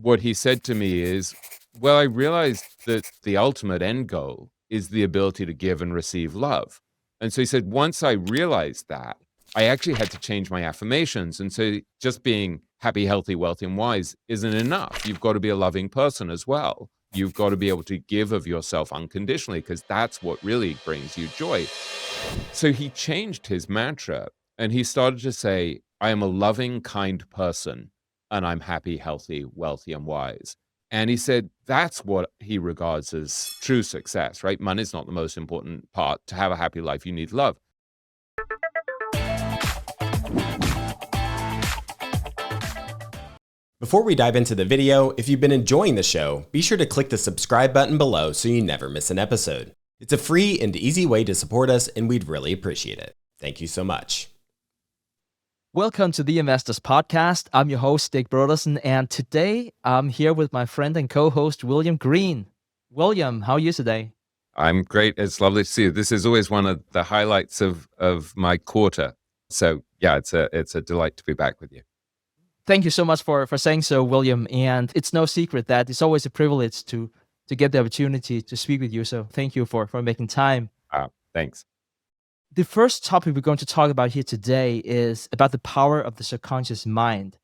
what he said to me is, well, I realized that the ultimate end goal is the ability to give and receive love. And so he said, once I realized that, I actually had to change my affirmations. And so just being happy, healthy, wealthy, and wise isn't enough. You've got to be a loving person as well. You've got to be able to give of yourself unconditionally, because that's what really brings you joy. So he changed his mantra and he started to say, I am a loving, kind person, and I'm happy, healthy, wealthy, and wise. And he said that's what he regards as true success, right? Money is not the most important part. To have a happy life, you need love. Before we dive into the video, if you've been enjoying the show, be sure to click the subscribe button below so you never miss an episode. It's a free and easy way to support us, and we'd really appreciate it. Thank you so much. Welcome to the Investors Podcast. I'm your host, Stig Brodersen, and today I'm here with my friend and co-host, William Green. William, how are you today? I'm great. It's lovely to see you. This is always one of the highlights of my quarter. So yeah, it's a delight to be back with you. Thank you so much for saying so, William. And it's no secret that it's always a privilege to get the opportunity to speak with you. So thank you for making time. Thanks. The first topic we're going to talk about here today is about the power of the subconscious mind.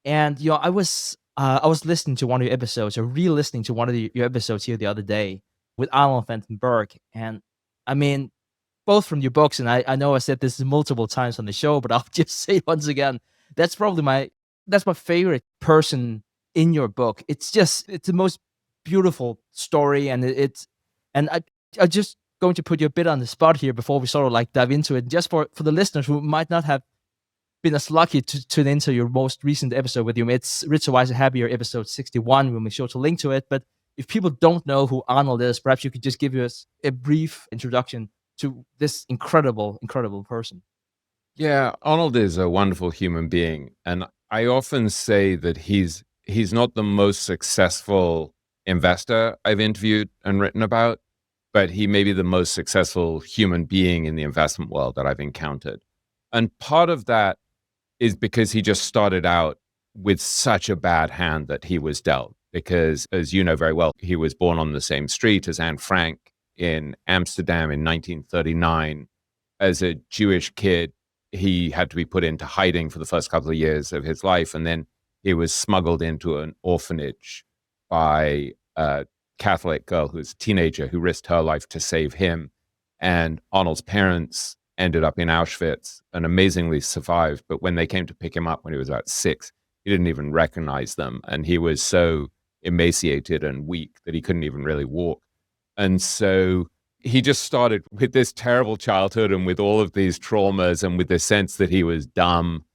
And I was listening to one of your episodes, or re-listening to one of your episodes here the other day with Arnold Van Den Berg. And I mean, both from your books, and I know I said this multiple times on the show, but I'll just say it once again. That's my favorite person in your book. It's the most beautiful story, and I just going to put you a bit on the spot here before we sort of like dive into it, just for the listeners who might not have been as lucky to tune into your most recent episode with you. It's Richer, Wiser, Happier, episode 61. We'll make sure to link to it. But if people don't know who Arnold is, perhaps you could just give us a brief introduction to this incredible person. Yeah, Arnold is a wonderful human being. And I often say that he's not the most successful investor I've interviewed and written about, but he may be the most successful human being in the investment world that I've encountered. And part of that is because he just started out with such a bad hand that he was dealt. Because, as you know very well, he was born on the same street as Anne Frank in Amsterdam in 1939. As a Jewish kid, he had to be put into hiding for the first couple of years of his life. And then he was smuggled into an orphanage by a Catholic girl who was a teenager who risked her life to save him. And Arnold's parents ended up in Auschwitz and amazingly survived. But when they came to pick him up when he was about 6, he didn't even recognize them. And he was so emaciated and weak that he couldn't even really walk. And so he just started with this terrible childhood and with all of these traumas and with the sense that he was dumb.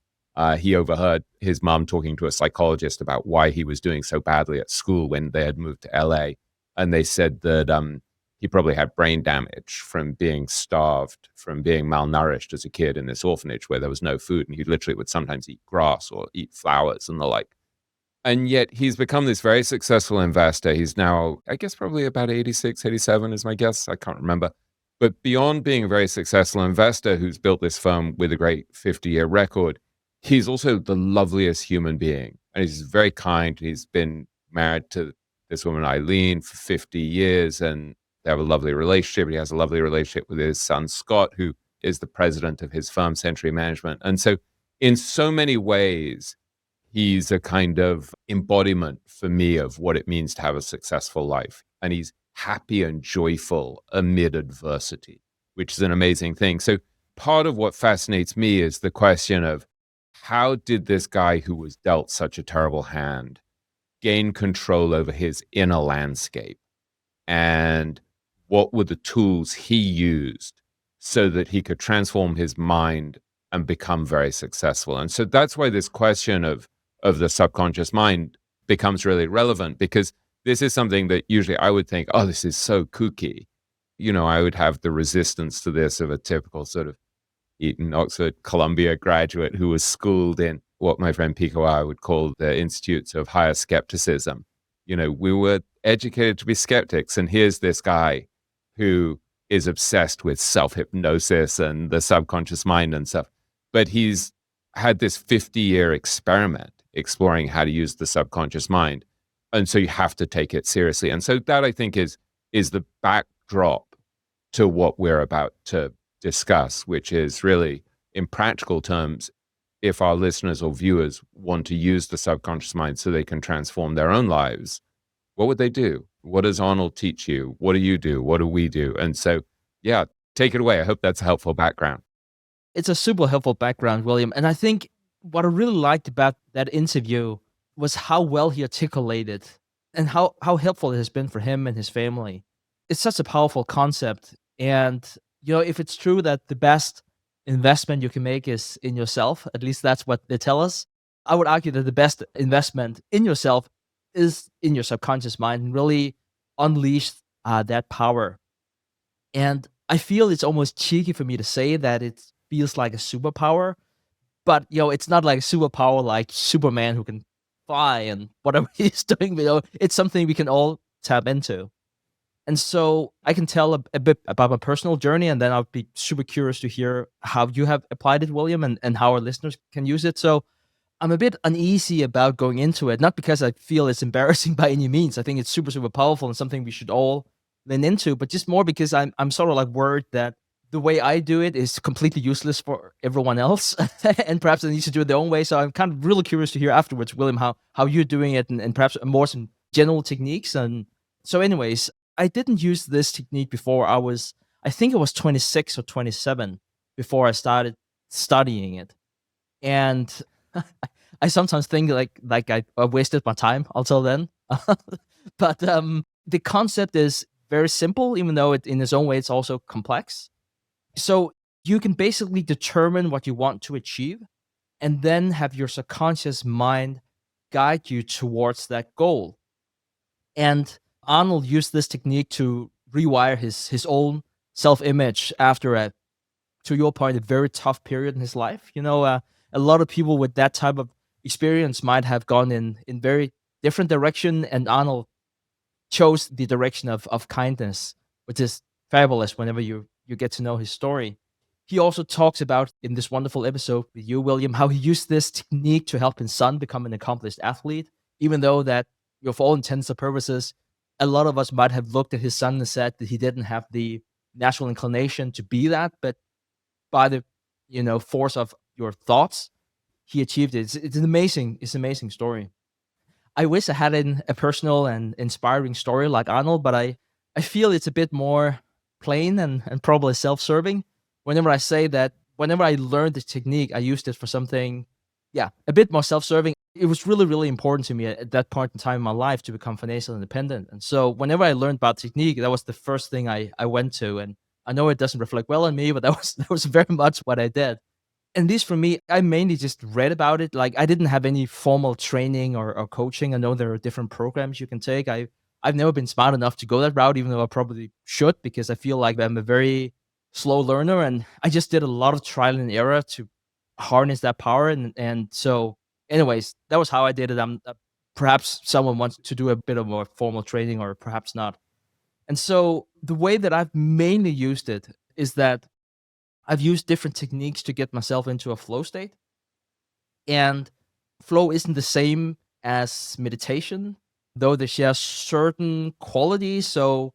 He overheard his mom talking to a psychologist about why he was doing so badly at school when they had moved to LA. And they said that he probably had brain damage from being starved, from being malnourished as a kid in this orphanage where there was no food. And he literally would sometimes eat grass or eat flowers and the like. And yet he's become this very successful investor. He's now, I guess, probably about 86, 87 is my guess. I can't remember. But beyond being a very successful investor who's built this firm with a great 50-year record, he's also the loveliest human being. And he's very kind. He's been married to this woman, Eileen, for 50 years, and they have a lovely relationship. He has a lovely relationship with his son, Scott, who is the president of his firm, Century Management. And so in so many ways, he's a kind of embodiment for me of what it means to have a successful life. And he's happy and joyful amid adversity, which is an amazing thing. So part of what fascinates me is the question of how did this guy who was dealt such a terrible hand gain control over his inner landscape? And what were the tools he used so that he could transform his mind and become very successful? And so that's why this question of the subconscious mind becomes really relevant, because this is something that usually I would think, oh, this is so kooky. I would have the resistance to this of a typical sort of Eton, Oxford, Columbia graduate who was schooled in what my friend Pico I would call the Institutes of Higher Skepticism. We were educated to be skeptics. And here's this guy who is obsessed with self-hypnosis and the subconscious mind and stuff. But he's had this 50-year experiment exploring how to use the subconscious mind. And so you have to take it seriously. And so that, I think, is the backdrop to what we're about to discuss, which is really, in practical terms, if our listeners or viewers want to use the subconscious mind so they can transform their own lives, what would they do? What does Arnold teach you? What do you do? What do we do? And so, yeah, take it away. I hope that's a helpful background. It's a super helpful background, William. And I think what I really liked about that interview was how well he articulated and how helpful it has been for him and his family. It's such a powerful concept. And, if it's true that the best investment you can make is in yourself, at least that's what they tell us, I would argue that the best investment in yourself is in your subconscious mind and really unleash that power. And I feel it's almost cheeky for me to say that it feels like a superpower, but it's not like a superpower like Superman who can fly and whatever he's doing. It's something we can all tap into. And so I can tell a bit about my personal journey, and then I'll be super curious to hear how you have applied it, William, and how our listeners can use it. So I'm a bit uneasy about going into it, not because I feel it's embarrassing by any means. I think it's super, super powerful and something we should all lean into, but just more because I'm sort of like worried that the way I do it is completely useless for everyone else, and perhaps they need to do it their own way. So I'm kind of really curious to hear afterwards, William, how you're doing it, and perhaps more some general techniques. And so, anyways, I didn't use this technique before I think I was 26 or 27 before I started studying it. And I sometimes think like I wasted my time until then. But the concept is very simple, even though in its own way it's also complex. So you can basically determine what you want to achieve and then have your subconscious mind guide you towards that goal. And Arnold used this technique to rewire his own self-image after to your point, a very tough period in his life. A lot of people with that type of experience might have gone in very different direction, and Arnold chose the direction of kindness, which is fabulous whenever you get to know his story. He also talks about in this wonderful episode with you, William, how he used this technique to help his son become an accomplished athlete, even though that, for all intents and purposes, a lot of us might have looked at his son and said that he didn't have the natural inclination to be that, but by the force of your thoughts, he achieved it. It's an amazing story. I wish I had a personal and inspiring story like Arnold, but I feel it's a bit more plain and probably self-serving. Whenever I say that, whenever I learned the technique, I used it for something, a bit more self-serving. It was really, really important to me at that point in time in my life to become financially independent. And so whenever I learned about technique, that was the first thing I went to. And I know it doesn't reflect well on me, but that was very much what I did. And this for me, I mainly just read about it. Like I didn't have any formal training or coaching. I know there are different programs you can take. I've never been smart enough to go that route, even though I probably should, because I feel like I'm a very slow learner. And I just did a lot of trial and error to harness that power. And so anyways, that was how I did it. Perhaps someone wants to do a bit of more formal training or perhaps not. And so the way that I've mainly used it is that I've used different techniques to get myself into a flow state. And flow isn't the same as meditation, though they share certain qualities. So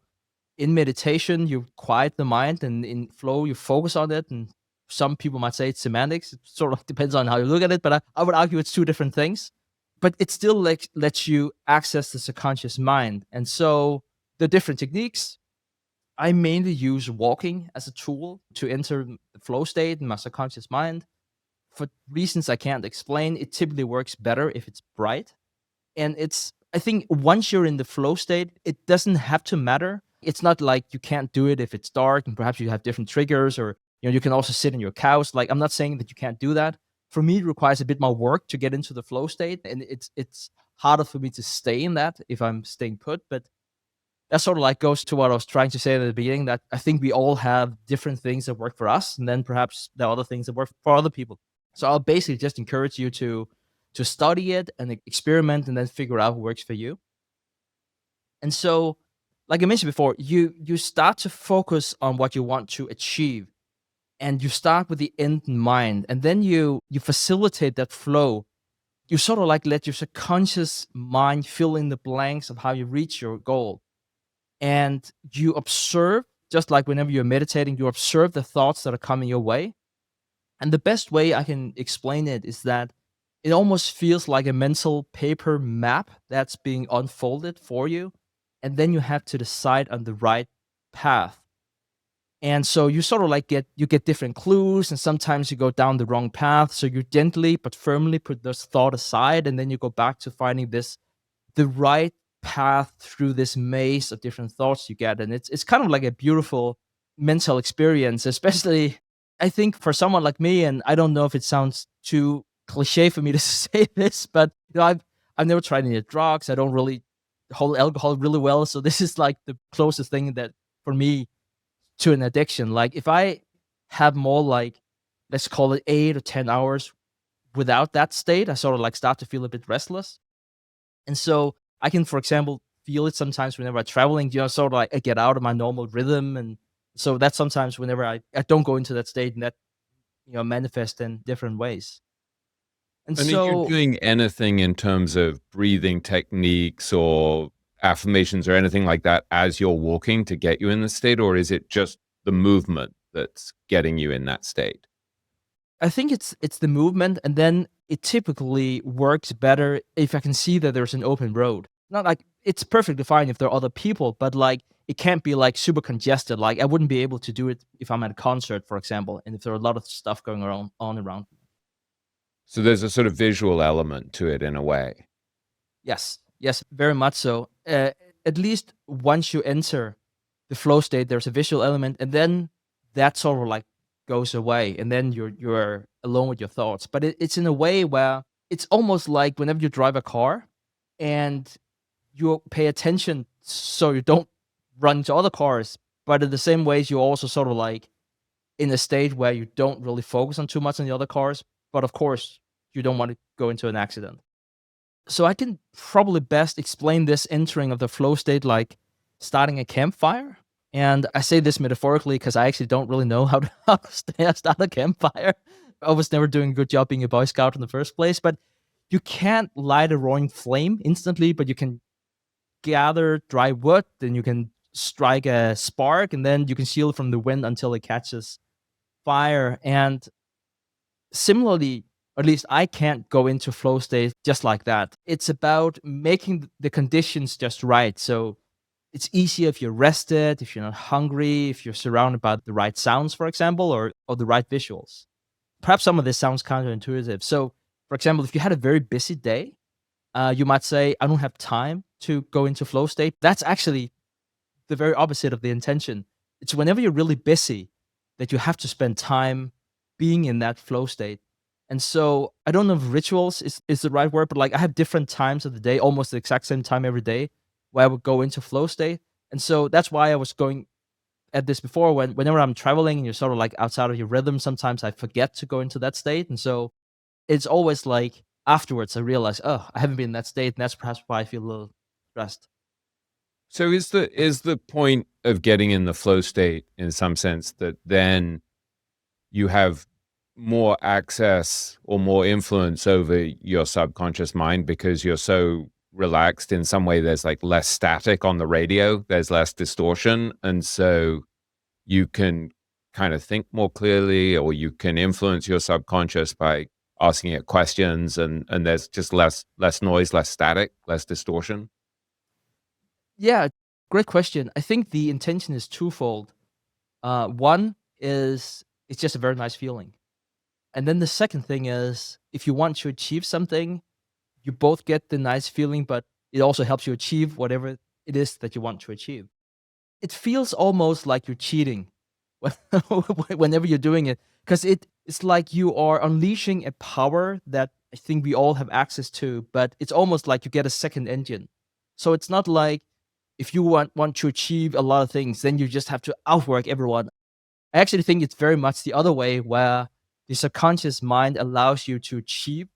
in meditation, you quiet the mind, and in flow, you focus on it. And some people might say it's semantics. It sort of depends on how you look at it, but I would argue it's two different things. But it still lets you access the subconscious mind. And so the different techniques, I mainly use walking as a tool to enter the flow state in my subconscious mind. For reasons I can't explain, it typically works better if it's bright. And I think once you're in the flow state, it doesn't have to matter. It's not like you can't do it if it's dark and perhaps you have different triggers, or you can also sit on your couch. Like, I'm not saying that you can't do that. For me, it requires a bit more work to get into the flow state, and it's harder for me to stay in that if I'm staying put. But that sort of like goes to what I was trying to say at the beginning, that I think we all have different things that work for us, and then perhaps there are other things that work for other people. So I'll basically just encourage you to study it and experiment and then figure out what works for you. And so, like I mentioned before, you start to focus on what you want to achieve, and you start with the end in mind, and then you facilitate that flow you sort of like let your subconscious mind fill in the blanks of how you reach your goal. And you observe, just like whenever you're meditating, you observe the thoughts that are coming your way. And the best way I can explain it is that it almost feels like a mental paper map that's being unfolded for you. And then you have to decide on the right path. And so you sort of like get different clues, and sometimes you go down the wrong path. So you gently but firmly put this thought aside, and then you go back to finding the right path through this maze of different thoughts you get. And it's kind of like a beautiful mental experience, especially I think for someone like me, and I don't know if it sounds too cliche for me to say this, but I've never tried any drugs. I don't really hold alcohol really well. So this is like the closest thing that for me to an addiction. Like if I have more like, let's call it 8 or 10 hours without that state, I sort of like start to feel a bit restless. And so I can, for example, feel it sometimes whenever I'm traveling, sort of like I get out of my normal rhythm. And so that's sometimes whenever I don't go into that state, and that, manifest in different ways. And And are you so doing anything in terms of breathing techniques or affirmations or anything like that as you're walking to get you in the state, or is it just the movement that's getting you in that state? I think it's the movement, and then it typically works better if I can see that there's an open road. Not like it's perfectly fine if there are other people, but like it can't be like super congested. Like I wouldn't be able to do it if I'm at a concert, for example, and if there are a lot of stuff going on around. So there's a sort of visual element to it in a way. Yes, yes, very much so. At least once you enter the flow state, there's a visual element, and then that sort of like goes away, and then you're alone with your thoughts. But it's in a way where it's almost like whenever you drive a car, and you pay attention so you don't run into other cars. But in the same ways, you're also sort of like in a state where you don't really focus on too much on the other cars. But of course, you don't want to go into an accident. So I can probably best explain this entering of the flow state like starting a campfire. And I say this metaphorically because I actually don't really know how to, start a campfire. I was never doing a good job being a Boy Scout in the first place. But you can't light a roaring flame instantly, but you can gather dry wood, then you can strike a spark, and then you can shield from the wind until it catches fire. And similarly, at least I can't go into flow state just like that. It's about making the conditions just right. So it's easier if you're rested, if you're not hungry, if you're surrounded by the right sounds, for example, or the right visuals. Perhaps some of this sounds counterintuitive. So, for example, if you had a very busy day, you might say, I don't have time to go into flow state. That's actually the very opposite of the intention. It's whenever you're really busy that you have to spend time being in that flow state. And so I don't know if rituals is the right word, but like I have different times of the day, almost the exact same time every day, where I would go into flow state. And so that's why I was going at this before. Whenever I'm traveling and you're sort of like outside of your rhythm, sometimes I forget to go into that state. And so it's always like afterwards I realize, oh, I haven't been in that state, and that's perhaps why I feel a little stressed. So is the point of getting in the flow state in some sense that then you have more access or more influence over your subconscious mind because you're so relaxed in some way? There's like less static on the radio, there's less distortion, and so you can kind of think more clearly, or you can influence your subconscious by asking it questions, and there's just less noise, less static, less distortion. Yeah, great question. I think the intention is twofold. One is it's just a very nice feeling. And then the second thing is if you want to achieve something, you both get the nice feeling, but it also helps you achieve whatever it is that you want to achieve. It feels almost like you're cheating when- whenever you're doing it, because it's like you are unleashing a power that I think we all have access to, but it's almost like you get a second engine. So it's not like if you want to achieve a lot of things, then you just have to outwork everyone. I actually think it's very much the other way, where the subconscious mind allows you to achieve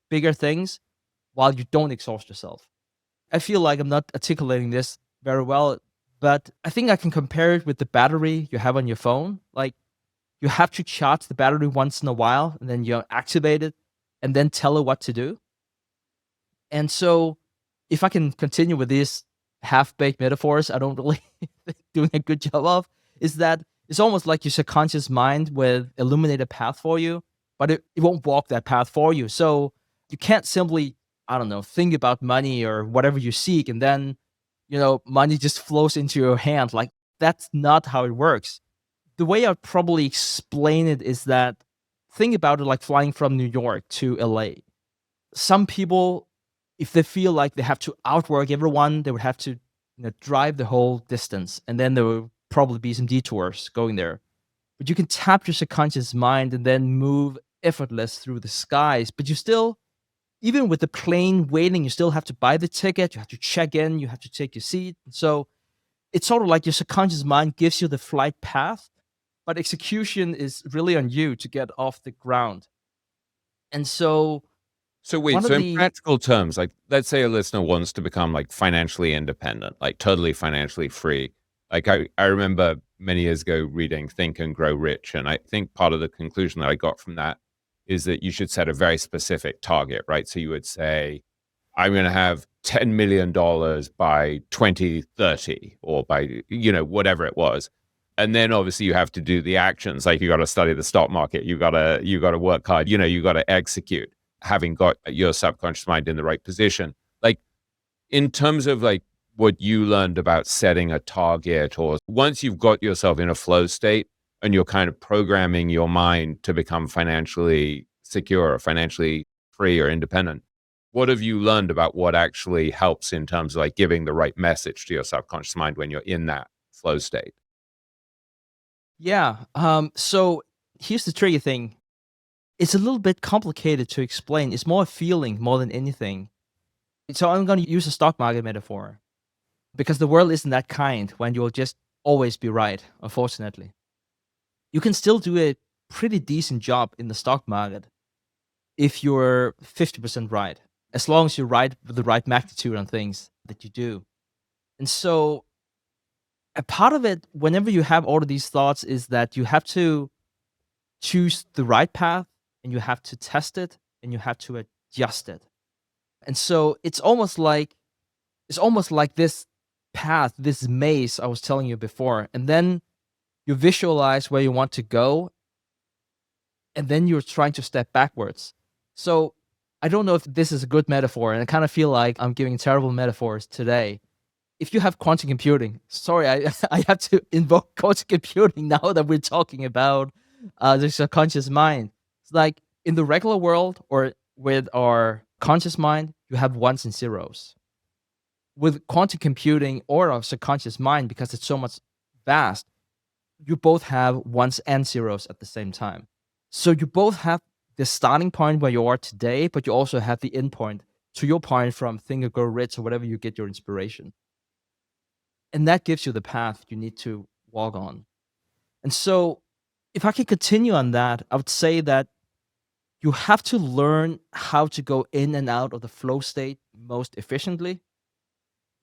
bigger things while you don't exhaust yourself. I feel like I'm not articulating this very well, but I think I can compare it with the battery you have on your phone. Like you have to charge the battery once in a while, and then you activate it. and then tell it what to do. And so if I can continue with these half-baked metaphors, I don't really doing a good job of, is that it's almost like your subconscious mind will illuminate a path for you, but it won't walk that path for you. So you can't simply, I don't know, think about money or whatever you seek, and then, money just flows into your hand. Like, that's not how it works. The way I'd probably explain it is that, think about it like flying from New York to LA. Some people, if they feel like they have to outwork everyone, they would have to drive the whole distance, and then there will probably be some detours going there. But you can tap your subconscious mind and then move effortless through the skies. But you still, even with the plane waiting, you still have to buy the ticket, you have to check in, you have to take your seat. So it's sort of like your subconscious mind gives you the flight path, but execution is really on you to get off the ground. And so So wait, one so of in the practical terms, like let's say a listener wants to become like financially independent, like totally financially free. Like I remember many years ago reading Think and Grow Rich. And I think part of the conclusion that I got from that is that you should set a very specific target, right? So you would say, I'm going to have $10 million by 2030 or by, whatever it was. And then obviously you have to do the actions. Like you got to study the stock market. You got to work hard, you got to execute, having got your subconscious mind in the right position. Like in terms of like what you learned about setting a target, or once you've got yourself in a flow state and you're kind of programming your mind to become financially secure or financially free or independent, what have you learned about what actually helps in terms of like giving the right message to your subconscious mind when you're in that flow state? Yeah. So here's the tricky thing. It's a little bit complicated to explain. It's more a feeling more than anything. So I'm going to use a stock market metaphor because the world isn't that kind when you'll just always be right, unfortunately. You can still do a pretty decent job in the stock market if you're 50% right, as long as you're right with the right magnitude on things that you do. And so a part of it, whenever you have all of these thoughts, is that you have to choose the right path and you have to test it and you have to adjust it. And so it's almost like this path, this maze I was telling you before. And then you visualize where you want to go, and then you're trying to step backwards. So I don't know if this is a good metaphor, and I kind of feel like I'm giving terrible metaphors today. If you have quantum computing, sorry, I I have to invoke quantum computing now that we're talking about the subconscious mind. It's like in the regular world or with our conscious mind, you have ones and zeros. With quantum computing or our subconscious mind, because it's so much vast, you both have ones and zeros at the same time. So you both have the starting point where you are today, but you also have the end point to your point from Think and Grow Rich or whatever you get your inspiration. And that gives you the path you need to walk on. And so if I can continue on that, I would say that you have to learn how to go in and out of the flow state most efficiently.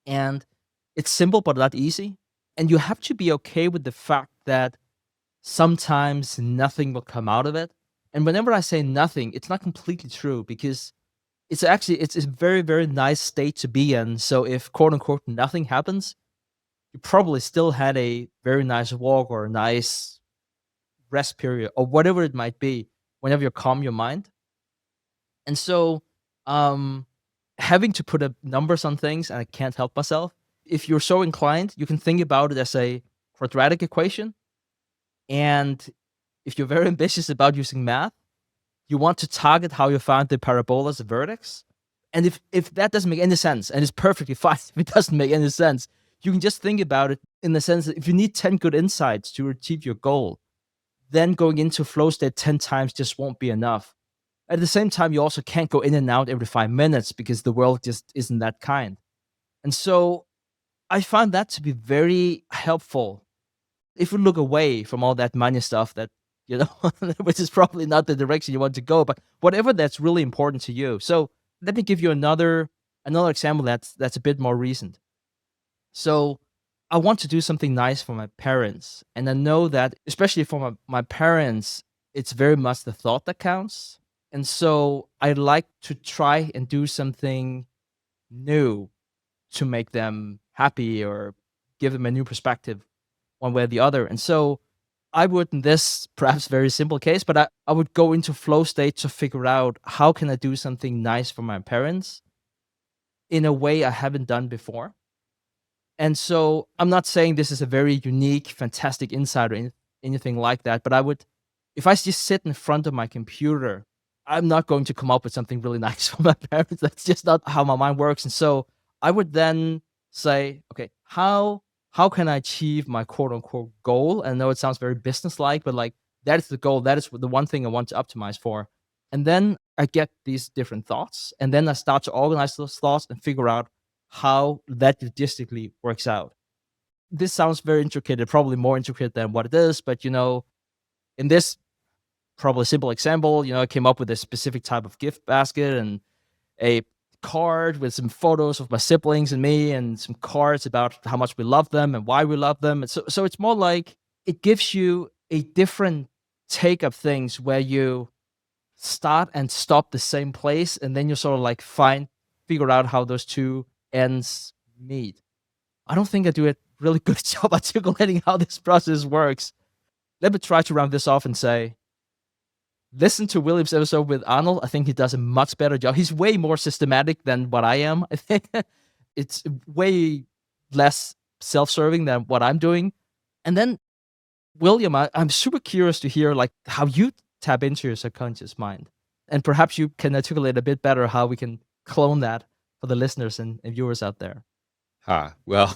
And it's simple, but not easy. And you have to be okay with the fact that sometimes nothing will come out of it. And whenever I say nothing, it's not completely true because it's a very, very nice state to be in. So if quote unquote nothing happens, you probably still had a very nice walk or a nice rest period or whatever it might be whenever you calm your mind. And so um having to put up numbers on things, and I can't help myself. If you're so inclined, you can think about it as a quadratic equation. And if you're very ambitious about using math, you want to target how you find the parabolas, the vertex. And if that doesn't make any sense, and it's perfectly fine if it doesn't make any sense, you can just think about it in the sense that if you need 10 good insights to achieve your goal, then going into flow state 10 times just won't be enough. At the same time, you also can't go in and out every 5 minutes because the world just isn't that kind. And so I find that to be very helpful if you look away from all that money stuff that, which is probably not the direction you want to go, but whatever that's really important to you. So let me give you another example that's a bit more recent. So I want to do something nice for my parents. And I know that, especially for my parents, it's very much the thought that counts. And so I like to try and do something new to make them happy or give them a new perspective one way or the other. And so I would, in this perhaps very simple case, but I would go into flow state to figure out how can I do something nice for my parents in a way I haven't done before. And so I'm not saying this is a very unique, fantastic insight or anything like that, but I would, if I just sit in front of my computer, I'm not going to come up with something really nice for my parents. That's just not how my mind works. And so I would then say, okay, how can I achieve my quote unquote goal? And I know it sounds very business-like, but like that is the goal. That is the one thing I want to optimize for. And then I get these different thoughts, and then I start to organize those thoughts and figure out how that logistically works out. This sounds very intricate, probably more intricate than what it is, but in this probably simple example, I came up with a specific type of gift basket and a card with some photos of my siblings and me and some cards about how much we love them and why we love them. And so it's more like it gives you a different take of things where you start and stop the same place, and then you sort of like figure out how those two ends meet. I don't think I do a really good job articulating how this process works. Let me try to round this off and say, listen to William's episode with Arnold. I think he does a much better job. He's way more systematic than what I am. I think it's way less self-serving than what I'm doing. And then William, I'm super curious to hear like how you tap into your subconscious mind. And perhaps you can articulate a bit better how we can clone that for the listeners and viewers out there. Well,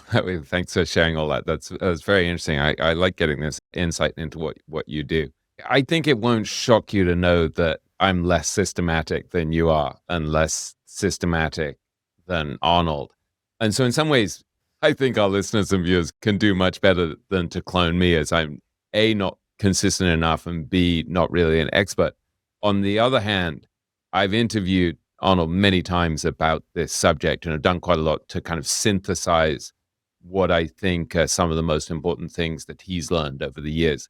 thanks for sharing all that. That's very interesting. I like getting this insight into what you do. I think it won't shock you to know that I'm less systematic than you are and less systematic than Arnold. And so in some ways, I think our listeners and viewers can do much better than to clone me, as I'm A, not consistent enough, and B, not really an expert. On the other hand, I've interviewed Arnold many times about this subject, and have done quite a lot to kind of synthesize what I think are some of the most important things that he's learned over the years.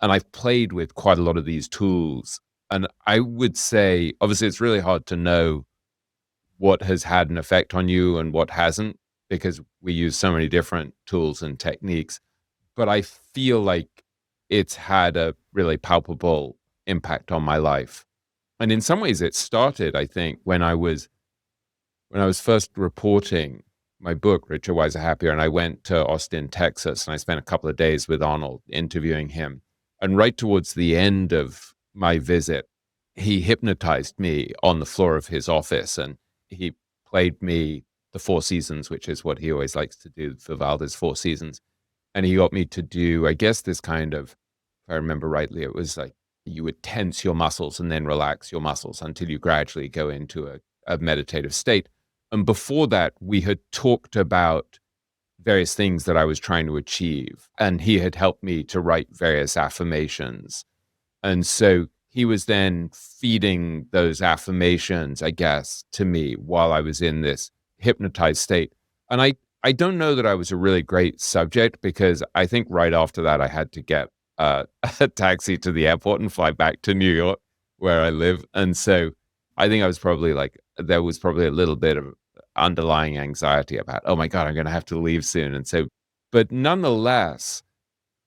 And I've played with quite a lot of these tools. And I would say, obviously, it's really hard to know what has had an effect on you and what hasn't, because we use so many different tools and techniques. But I feel like it's had a really palpable impact on my life. And in some ways it started, I think, when I was first reporting my book, Richer, Wiser, Happier, and I went to Austin, Texas, and I spent a couple of days with Arnold interviewing him. And right towards the end of my visit, he hypnotized me on the floor of his office, and he played me the Four Seasons, which is what he always likes to do, Vivaldi's Four Seasons. And he got me to do, I guess, this kind of, if I remember rightly, it was like you would tense your muscles and then relax your muscles until you gradually go into a meditative state. And before that, we had talked about various things that I was trying to achieve. And he had helped me to write various affirmations. And so he was then feeding those affirmations, I guess, to me while I was in this hypnotized state. And I don't know that I was a really great subject, because I think right after that, I had to get a taxi to the airport and fly back to New York, where I live. And so I think I was probably there was probably a little bit of underlying anxiety about, oh my God, I'm going to have to leave soon. And so, but nonetheless,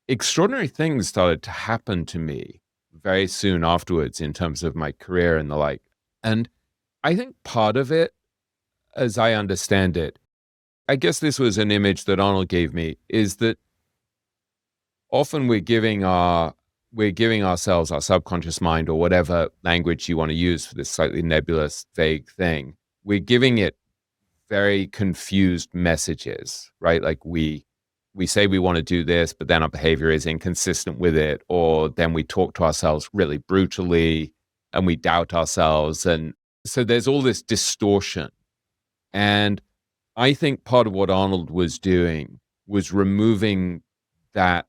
extraordinary things started to happen to me very soon afterwards in terms of my career and the like. And I think part of it, as I understand it, I guess this was an image that Arnold gave me, is that often we're giving ourselves, our subconscious mind, or whatever language you want to use for this slightly nebulous, vague thing, we're giving it very confused messages, right? Like we say we want to do this, but then our behavior is inconsistent with it, or then we talk to ourselves really brutally and we doubt ourselves. And so there's all this distortion. And I think part of what Arnold was doing was removing that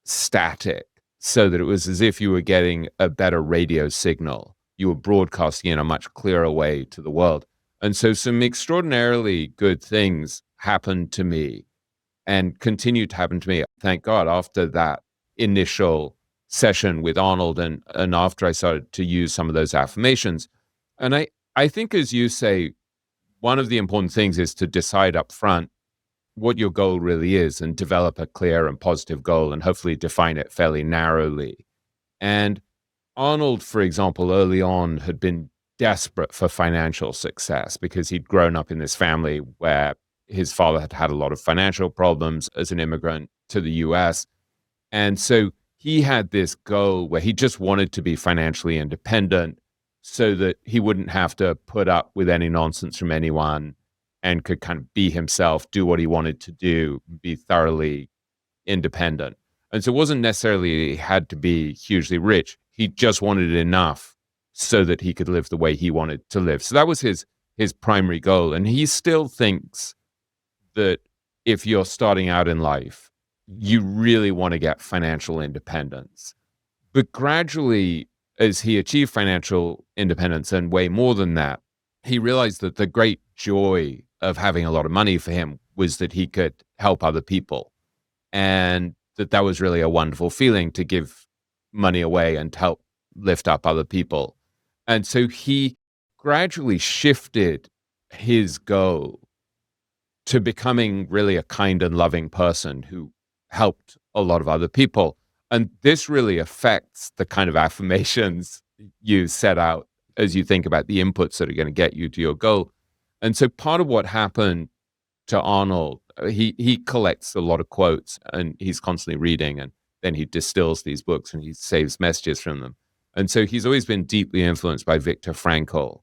static, so that it was as if you were getting a better radio signal. You were broadcasting in a much clearer way to the world. And so some extraordinarily good things happened to me and continued to happen to me, thank God, after that initial session with Arnold and after I started to use some of those affirmations. And I think, as you say, one of the important things is to decide up front what your goal really is and develop a clear and positive goal and hopefully define it fairly narrowly. And Arnold, for example, early on had been desperate for financial success because he'd grown up in this family where his father had had a lot of financial problems as an immigrant to the US. And so he had this goal where he just wanted to be financially independent so that he wouldn't have to put up with any nonsense from anyone and could kind of be himself, do what he wanted to do, be thoroughly independent. And so it wasn't necessarily he had to be hugely rich. He just wanted enough so that he could live the way he wanted to live. So that was his primary goal. And he still thinks that if you're starting out in life, you really want to get financial independence. But gradually, as he achieved financial independence and way more than that, he realized that the great joy of having a lot of money for him was that he could help other people. And that was really a wonderful feeling to give money away and to help lift up other people. And so he gradually shifted his goal to becoming really a kind and loving person who helped a lot of other people. And this really affects the kind of affirmations you set out as you think about the inputs that are going to get you to your goal. And so part of what happened to Arnold, he collects a lot of quotes and he's constantly reading, and then he distills these books and he saves messages from them. And so he's always been deeply influenced by Viktor Frankl,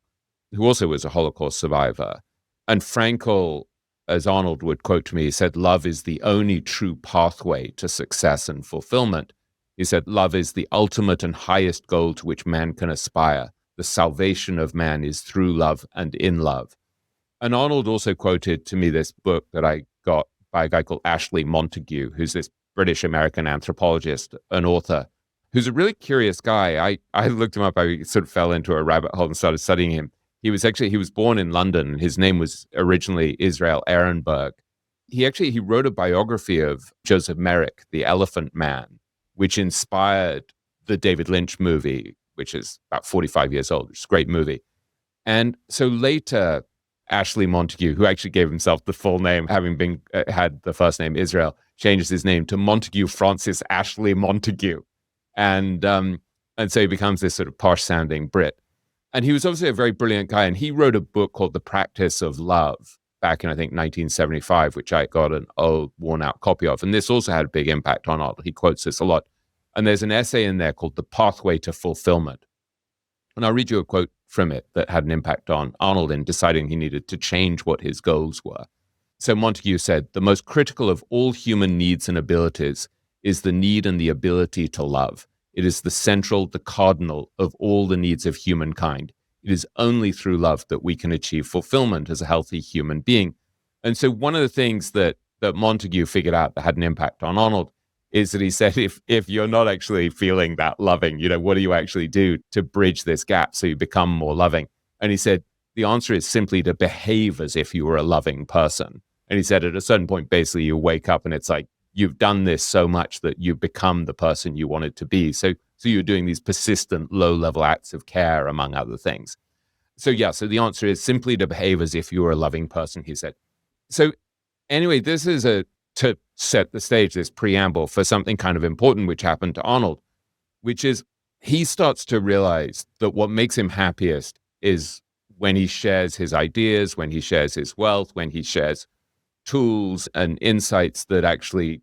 who also was a Holocaust survivor. And Frankl, as Arnold would quote to me, he said, "Love is the only true pathway to success and fulfillment." He said, "Love is the ultimate and highest goal to which man can aspire. The salvation of man is through love and in love." And Arnold also quoted to me this book that I got by a guy called Ashley Montagu, who's this British-American anthropologist, an author, who's a really curious guy. I looked him up. I sort of fell into a rabbit hole and started studying him. He was born in London, and his name was originally Israel Ehrenberg. He wrote a biography of Joseph Merrick, the Elephant Man, which inspired the David Lynch movie, which is about 45 years old. It's a great movie. And so later, Ashley Montagu, who actually gave himself the full name, having been had the first name Israel, changes his name to Montague Francis Ashley Montagu. And so he becomes this sort of posh-sounding Brit. And he was obviously a very brilliant guy, and he wrote a book called The Practice of Love back in, I think, 1975, which I got an old, worn-out copy of. And this also had a big impact on Arnold. He quotes this a lot. And there's an essay in there called The Pathway to Fulfillment. And I'll read you a quote from it that had an impact on Arnold in deciding he needed to change what his goals were. So Montague said, "The most critical of all human needs and abilities is the need and the ability to love. It is the central, the cardinal of all the needs of humankind. It is only through love that we can achieve fulfillment as a healthy human being." And so one of the things that Montague figured out that had an impact on Arnold is that he said, if you're not actually feeling that loving, what do you actually do to bridge this gap so you become more loving? And he said, the answer is simply to behave as if you were a loving person. And he said at a certain point, basically, you wake up and it's like, you've done this so much that you become the person you wanted to be. So you're doing these persistent low-level acts of care, among other things. So the answer is simply to behave as if you were a loving person, he said. So anyway, this is to set the stage, this preamble for something kind of important which happened to Arnold, which is he starts to realize that what makes him happiest is when he shares his ideas, when he shares his wealth, when he shares tools and insights that actually,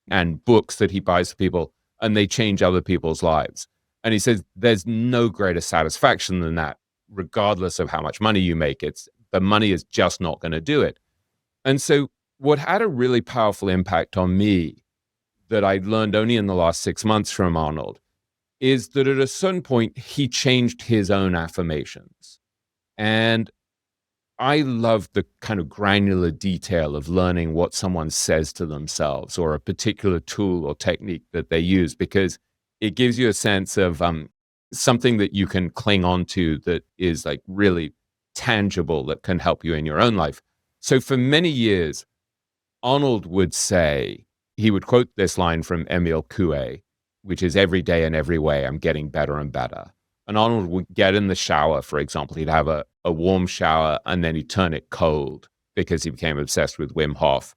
and books that he buys for people, and they change other people's lives. And he says there's no greater satisfaction than that, regardless of how much money you make. The money is just not going to do it. And so what had a really powerful impact on me that I learned only in the last 6 months from Arnold is that at a certain point, he changed his own affirmations. And I love the kind of granular detail of learning what someone says to themselves or a particular tool or technique that they use, because it gives you a sense of something that you can cling on to that is like really tangible, that can help you in your own life. So for many years, Arnold would say, he would quote this line from Émile Coué, which is every day and every way, I'm getting better and better. And Arnold would get in the shower, for example. He'd have a warm shower and then he'd turn it cold because he became obsessed with Wim Hof.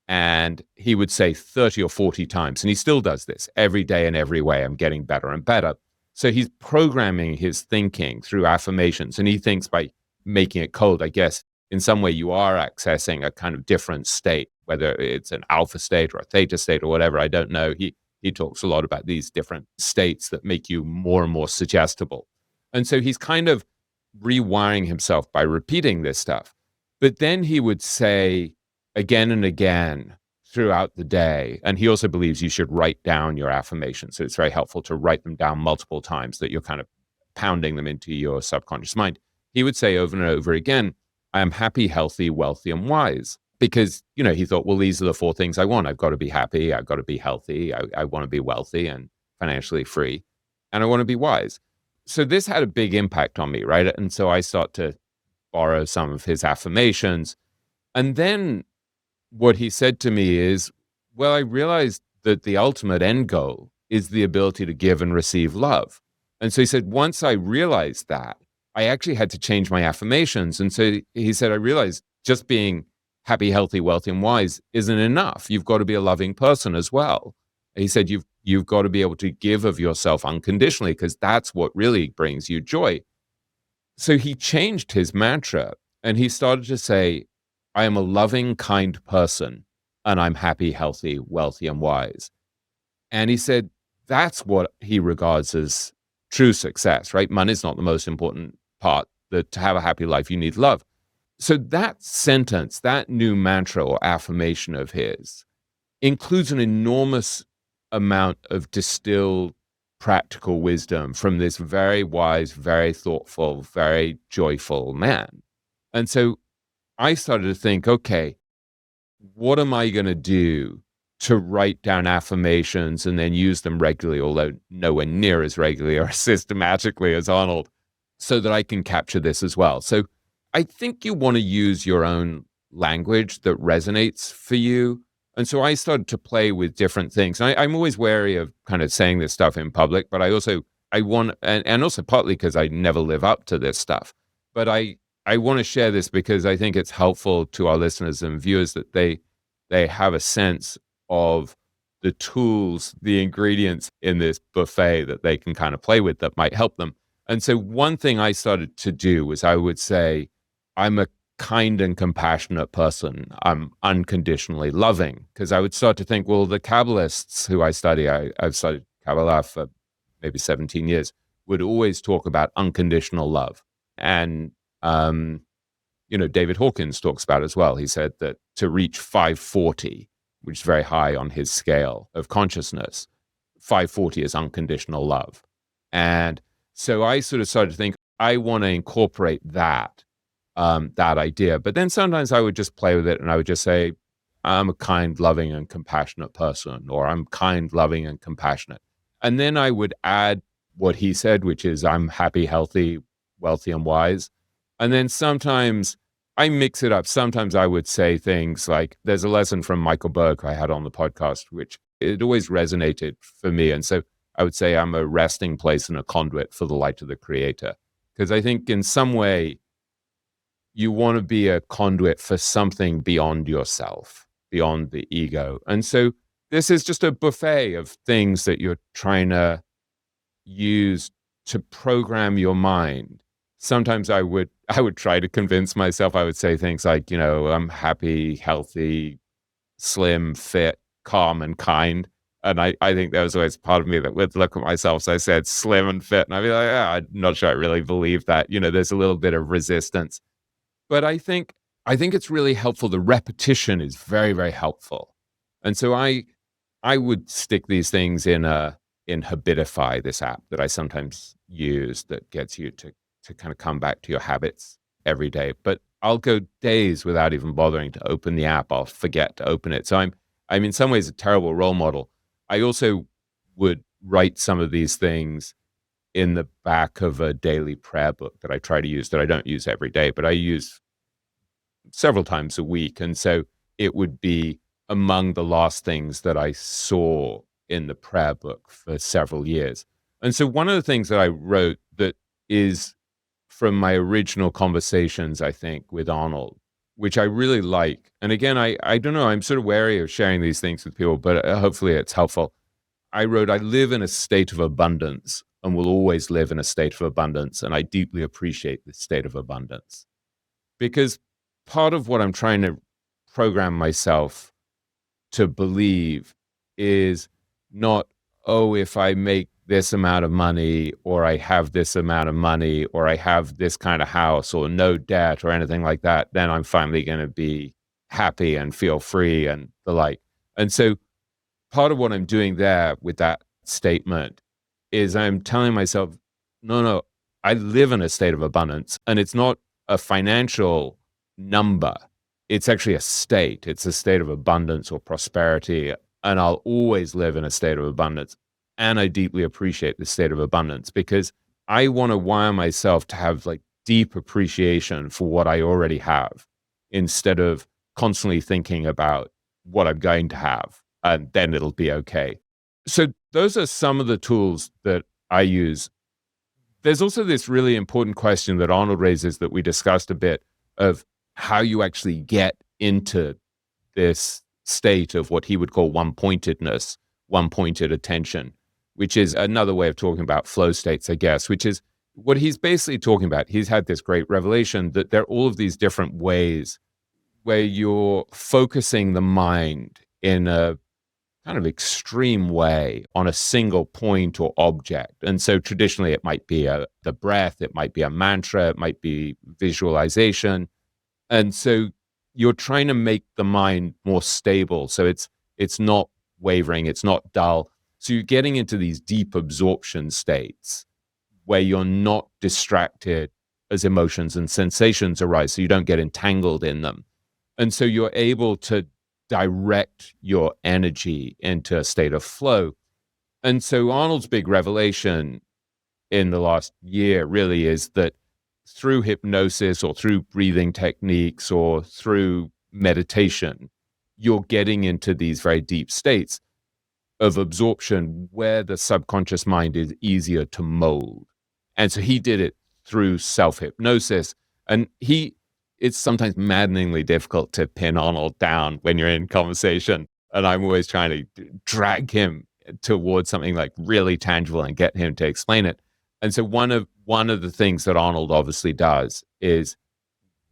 And he would say 30 or 40 times, and he still does this every day and every way, I'm getting better and better. So he's programming his thinking through affirmations. And he thinks by making it cold, I guess, in some way you are accessing a kind of different state, whether it's an alpha state or a theta state or whatever, I don't know. He talks a lot about these different states that make you more and more suggestible. And so he's kind of rewiring himself by repeating this stuff. But then he would say again and again throughout the day, and he also believes you should write down your affirmations. So it's very helpful to write them down multiple times, that you're kind of pounding them into your subconscious mind. He would say over and over again, I am happy, healthy, wealthy, and wise. Because, he thought, well, these are the 4 things I want. I've got to be happy. I've got to be healthy. I want to be wealthy and financially free. And I want to be wise. So this had a big impact on me, right? And so I start to borrow some of his affirmations. And then what he said to me is, well, I realized that the ultimate end goal is the ability to give and receive love. And so he said, once I realized that, I actually had to change my affirmations. And so he said, I realized just being happy, healthy, wealthy, and wise isn't enough. You've got to be a loving person as well. He said, you've got to be able to give of yourself unconditionally, because that's what really brings you joy. So he changed his mantra and he started to say, I am a loving, kind person, and I'm happy, healthy, wealthy, and wise. And he said, that's what he regards as true success, right? Money's not the most important part. That to have a happy life, you need love. So that sentence, that new mantra or affirmation of his, includes an enormous amount of distilled practical wisdom from this very wise, very thoughtful, very joyful man. And so I started to think, okay, what am I going to do to write down affirmations and then use them regularly, although nowhere near as regularly or systematically as Arnold, so that I can capture this as well? So I think you want to use your own language that resonates for you. And so I started to play with different things. I'm always wary of kind of saying this stuff in public, but I want, and also partly because I never live up to this stuff, but I want to share this because I think it's helpful to our listeners and viewers that they have a sense of the tools, the ingredients in this buffet that they can kind of play with that might help them. And so one thing I started to do was I would say, I'm a kind and compassionate person. I'm unconditionally loving. Because I would start to think, well, the Kabbalists who I study, I've studied Kabbalah for maybe 17 years, would always talk about unconditional love. And, David Hawkins talks about it as well. He said that to reach 540, which is very high on his scale of consciousness, 540 is unconditional love. And so I sort of started to think, I want to incorporate that idea. But then sometimes I would just play with it and I would just say, I'm a kind, loving, and compassionate person, or I'm kind, loving, and compassionate. And then I would add what he said, which is I'm happy, healthy, wealthy, and wise. And then sometimes I mix it up. Sometimes I would say things like, there's a lesson from Michael Berg I had on the podcast, which it always resonated for me. And so I would say I'm a resting place and a conduit for the light of the Creator. Because I think in some way, you want to be a conduit for something beyond yourself, beyond the ego. And so this is just a buffet of things that you're trying to use to program your mind. Sometimes I would try to convince myself. I would say things like, I'm happy, healthy, slim, fit, calm, and kind. And I think there was always part of me that would look at myself. So I said slim and fit. And I'd be like, I'm not sure I really believe that. There's a little bit of resistance. But I think it's really helpful. The repetition is very, very helpful. And so I would stick these things in Habitify, this app that I sometimes use that gets you to kind of come back to your habits every day. But I'll go days without even bothering to open the app. I'll forget to open it. So I'm in some ways a terrible role model. I also would write some of these things in the back of a daily prayer book that I try to use, that I don't use every day, but I use several times a week. And so it would be among the last things that I saw in the prayer book for several years. And so one of the things that I wrote that is from my original conversations, I think, with Arnold, which I really like. And again, I don't know, I'm sort of wary of sharing these things with people, but hopefully it's helpful. I wrote, I live in a state of abundance and will always live in a state of abundance. And I deeply appreciate this state of abundance. Because part of what I'm trying to program myself to believe is not, oh, if I make this amount of money, or I have this amount of money, or I have this kind of house, or no debt, or anything like that, then I'm finally going to be happy and feel free and the like. And so part of what I'm doing there with that statement is I'm telling myself, no, I live in a state of abundance, and it's not a financial number. It's actually a state. It's a state of abundance or prosperity, and I'll always live in a state of abundance. And I deeply appreciate the state of abundance because I want to wire myself to have like deep appreciation for what I already have instead of constantly thinking about what I'm going to have, and then it'll be okay. So those are some of the tools that I use. There's also this really important question that Arnold raises that we discussed a bit of how you actually get into this state of what he would call one-pointedness, one-pointed attention, which is another way of talking about flow states, I guess, which is what he's basically talking about. He's had this great revelation that there are all of these different ways where you're focusing the mind in a kind of extreme way on a single point or object. And so traditionally it might be the breath, it might be a mantra, it might be visualization. And so you're trying to make the mind more stable. So it's not wavering, it's not dull. So you're getting into these deep absorption states where you're not distracted as emotions and sensations arise, so you don't get entangled in them. And so you're able to direct your energy into a state of flow. And so Arnold's big revelation in the last year really is that through hypnosis or through breathing techniques or through meditation, you're getting into these very deep states of absorption where the subconscious mind is easier to mold. And so he did it through self-hypnosis. And it's sometimes maddeningly difficult to pin Arnold down when you're in conversation. And I'm always trying to drag him towards something like really tangible and get him to explain it. And so one of the things that Arnold obviously does is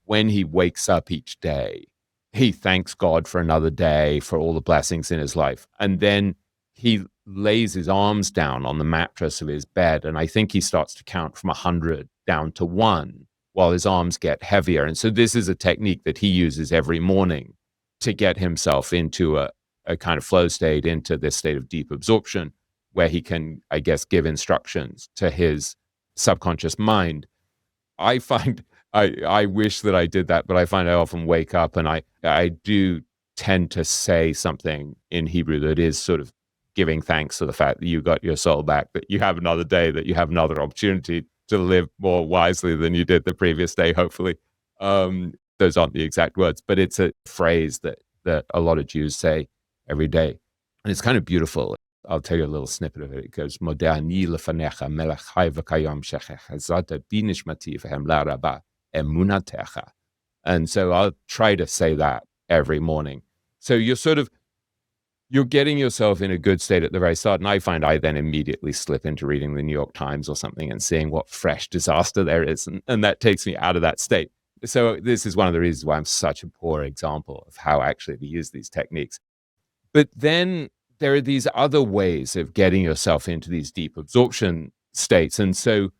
when he wakes up each day, he thanks God for another day, for all the blessings in his life. And then he lays his arms down on the mattress of his bed. And I think he starts to count from 100 down to 1 while his arms get heavier. And so this is a technique that he uses every morning to get himself into a kind of flow state, into this state of deep absorption where he can, I guess, give instructions to his subconscious mind. I find, I wish that I did that, but I find I often wake up and I do tend to say something in Hebrew that is sort of giving thanks to the fact that you got your soul back, that you have another day, that you have another opportunity to live more wisely than you did the previous day, hopefully. Those aren't the exact words, but it's a phrase that a lot of Jews say every day. And it's kind of beautiful. I'll tell you a little snippet of it. It goes, Moderni lefanecha melech chai v'kayom shechech hazata binishmati v'hem laraba emunatecha. And so I'll try to say that every morning. So you're getting yourself in a good state at the very start. And I find I then immediately slip into reading the New York Times or something and seeing what fresh disaster there is. And that takes me out of that state. So this is one of the reasons why I'm such a poor example of how actually to use these techniques. But then there are these other ways of getting yourself into these deep absorption states. And so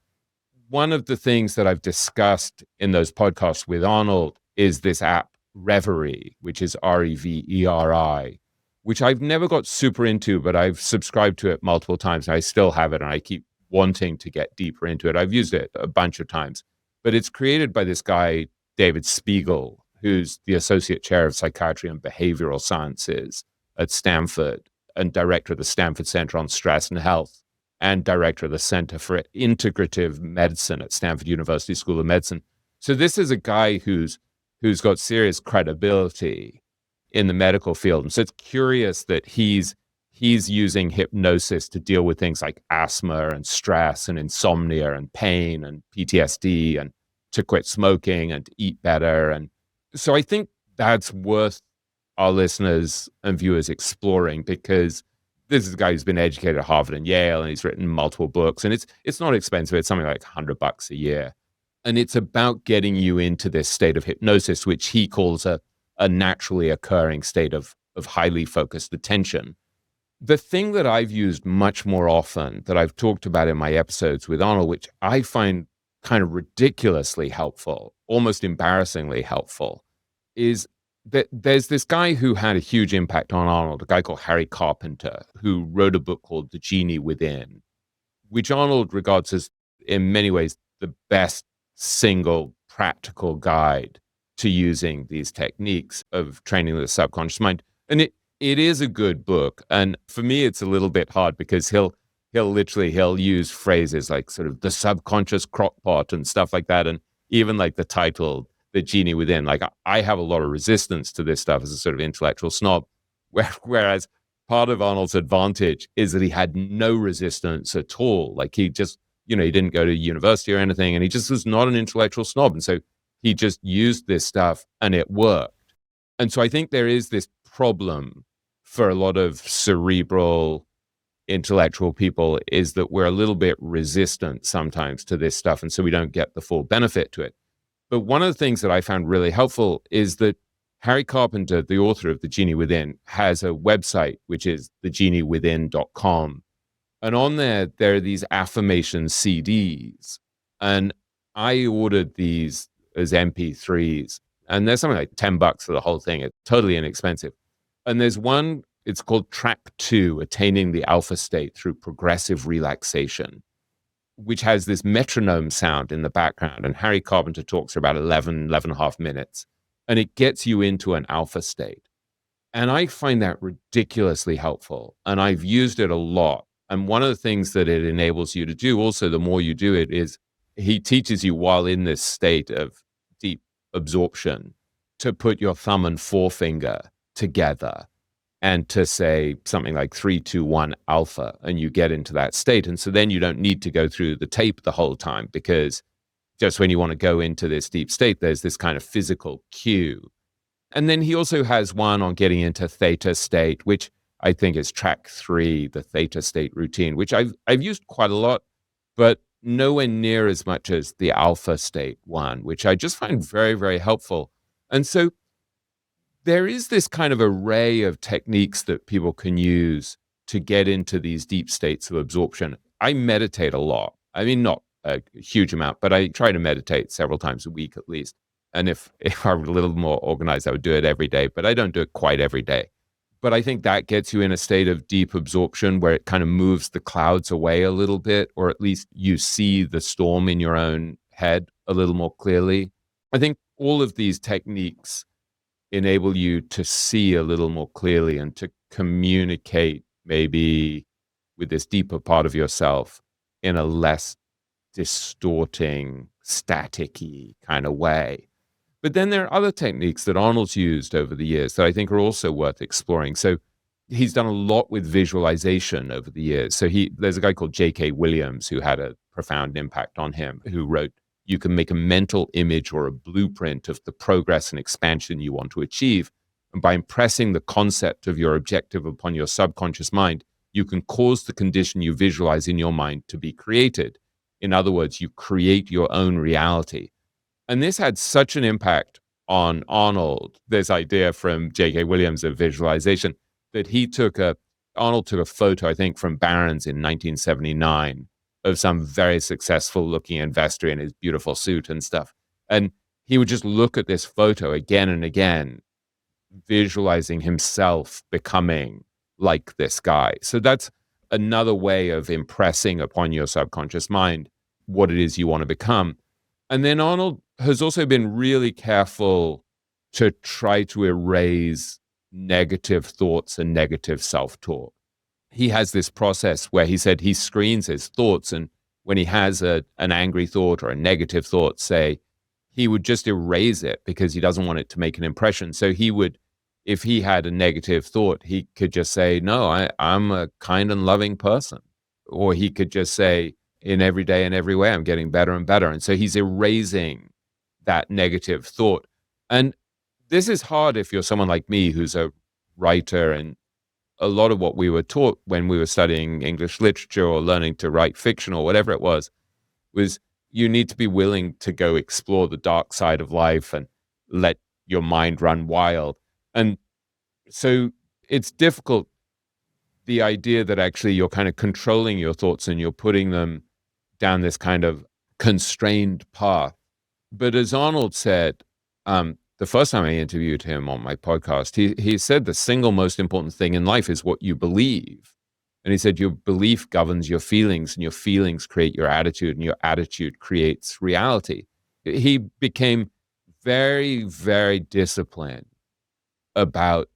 one of the things that I've discussed in those podcasts with Arnold is this app Reverie, which is Reveri, which I've never got super into, but I've subscribed to it multiple times and I still have it and I keep wanting to get deeper into it. I've used it a bunch of times, but it's created by this guy, David Spiegel, who's the Associate Chair of Psychiatry and Behavioral Sciences at Stanford and director of the Stanford Center on Stress and Health and director of the Center for Integrative Medicine at Stanford University School of Medicine. So this is a guy who's got serious credibility in the medical field. And so it's curious that he's he's using hypnosis to deal with things like asthma and stress and insomnia and pain and PTSD, and to quit smoking and to eat better. And so I think that's worth our listeners and viewers exploring, because this is a guy who's been educated at Harvard and Yale, and he's written multiple books, and it's not expensive. It's something like $100 a year. And it's about getting you into this state of hypnosis, which he calls a naturally occurring state of highly focused attention. The thing that I've used much more often, that I've talked about in my episodes with Arnold, which I find kind of ridiculously helpful, almost embarrassingly helpful, is that there's this guy who had a huge impact on Arnold, a guy called Harry Carpenter, who wrote a book called The Genie Within, which Arnold regards as, in many ways, the best single practical guide to using these techniques of training the subconscious mind. And it is a good book. And for me, it's a little bit hard, because he'll use phrases like sort of the subconscious crockpot and stuff like that. And even like the title, The Genie Within, like I have a lot of resistance to this stuff as a sort of intellectual snob. Whereas part of Arnold's advantage is that he had no resistance at all. Like he just, he didn't go to university or anything, and he just was not an intellectual snob. And so he just used this stuff and it worked. And so I think there is this problem for a lot of cerebral intellectual people, is that we're a little bit resistant sometimes to this stuff. And so we don't get the full benefit to it. But one of the things that I found really helpful is that Harry Carpenter, the author of The Genie Within, has a website, which is thegeniewithin.com. And on there are these affirmation CDs. And I ordered these as MP3s. And there's something like $10 for the whole thing. It's totally inexpensive. And there's one, it's called Track 2, Attaining the Alpha State Through Progressive Relaxation, which has this metronome sound in the background. And Harry Carpenter talks for about 11 and a half minutes. And it gets you into an alpha state. And I find that ridiculously helpful. And I've used it a lot. And one of the things that it enables you to do also, the more you do it, is he teaches you, while in this state of deep absorption, to put your thumb and forefinger together and to say something like 3, 2, 1 alpha, and you get into that state. And so then you don't need to go through the tape the whole time, because just when you want to go into this deep state, there's this kind of physical cue. And then he also has one on getting into theta state, which I think is Track 3, the theta state routine, which I've used quite a lot, but nowhere near as much as the alpha state one, which I just find very, very helpful. And so there is this kind of array of techniques that people can use to get into these deep states of absorption. I meditate a lot. I mean, not a huge amount, but I try to meditate several times a week at least. And if I were a little more organized, I would do it every day, but I don't do it quite every day. But I think that gets you in a state of deep absorption where it kind of moves the clouds away a little bit, or at least you see the storm in your own head a little more clearly. I think all of these techniques enable you to see a little more clearly and to communicate maybe with this deeper part of yourself in a less distorting, static-y kind of way. But then there are other techniques that Arnold's used over the years that I think are also worth exploring. So he's done a lot with visualization over the years. So there's a guy called J.K. Williams who had a profound impact on him, who wrote, "You can make a mental image or a blueprint of the progress and expansion you want to achieve. And by impressing the concept of your objective upon your subconscious mind, you can cause the condition you visualize in your mind to be created. In other words, you create your own reality." And this had such an impact on Arnold, this idea from J.K. Williams of visualization, that Arnold took a photo, I think, from Barron's in 1979 of some very successful looking investor in his beautiful suit and stuff. And he would just look at this photo again and again, visualizing himself becoming like this guy. So that's another way of impressing upon your subconscious mind what it is you want to become. And then Arnold has also been really careful to try to erase negative thoughts and negative self-talk. He has this process where he said he screens his thoughts, and when he has an angry thought or a negative thought, say, he would just erase it because he doesn't want it to make an impression. So he would if he had a negative thought, he could just say, no, I'm a kind and loving person. Or he could just say, in every day and every way, I'm getting better and better. And so he's erasing that negative thought. And this is hard if you're someone like me who's a writer, and a lot of what we were taught when we were studying English literature or learning to write fiction or whatever it was you need to be willing to go explore the dark side of life and let your mind run wild. And so it's difficult, the idea that actually you're kind of controlling your thoughts and you're putting them down this kind of constrained path. But as Arnold said, the first time I interviewed him on my podcast, he said the single most important thing in life is what you believe. And he said your belief governs your feelings, and your feelings create your attitude, and your attitude creates reality. He became very, very disciplined about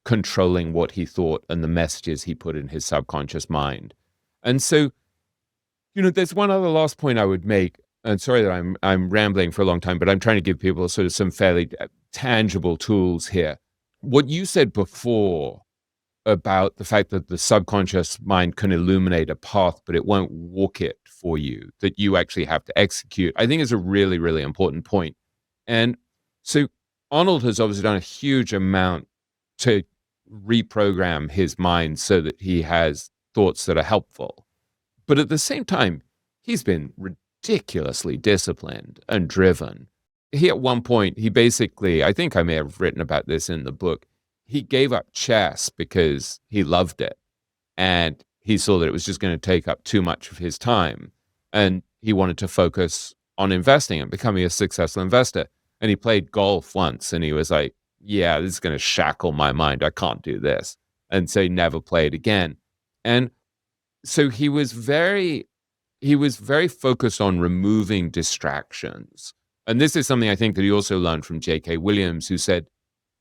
controlling what he thought and the messages he put in his subconscious mind. And so, there's one other last point I would make. And sorry that I'm rambling for a long time, but I'm trying to give people sort of some fairly tangible tools here. What you said before about the fact that the subconscious mind can illuminate a path, but it won't walk it for you, that you actually have to execute, I think is a really, really important point. And so Arnold has obviously done a huge amount to reprogram his mind so that he has thoughts that are helpful. But at the same time, he's been ridiculously disciplined and driven. He, at one point, he basically, I think I may have written about this in the book, he gave up chess because he loved it. And he saw that it was just going to take up too much of his time. And he wanted to focus on investing and becoming a successful investor. And he played golf once, and he was like, yeah, this is going to shackle my mind. I can't do this. And so he never played again. And so he was very focused on removing distractions. And this is something I think that he also learned from J.K. Williams, who said,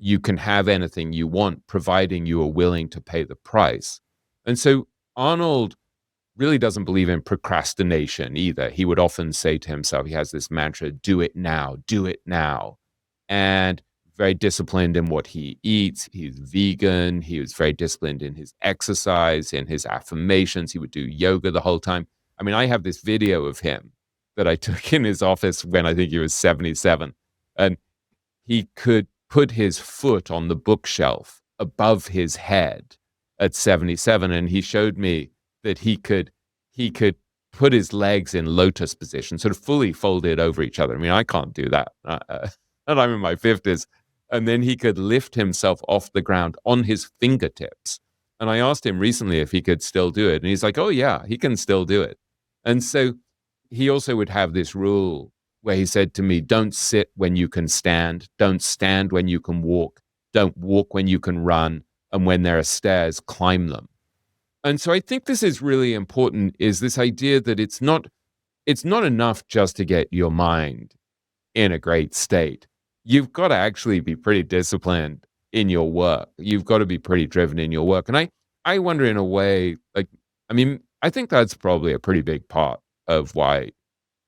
you can have anything you want, providing you are willing to pay the price. And so Arnold really doesn't believe in procrastination either. He would often say to himself, he has this mantra, do it now, do it now. And very disciplined in what he eats. He's vegan. He was very disciplined in his exercise, in his affirmations. He would do yoga the whole time. I mean, I have this video of him that I took in his office when I think he was 77. And he could put his foot on the bookshelf above his head at 77. And he showed me that he could put his legs in lotus position, sort of fully folded over each other. I mean, I can't do that. And I'm in my 50s. And then he could lift himself off the ground on his fingertips. And I asked him recently if he could still do it. And he's like, oh, yeah, he can still do it. And so he also would have this rule where he said to me, don't sit when you can stand. Don't stand when you can walk. Don't walk when you can run. And when there are stairs, climb them. And so I think this is really important, is this idea that it's not enough just to get your mind in a great state. You've got to actually be pretty disciplined in your work. You've got to be pretty driven in your work. And I wonder, in a way, I think that's probably a pretty big part of why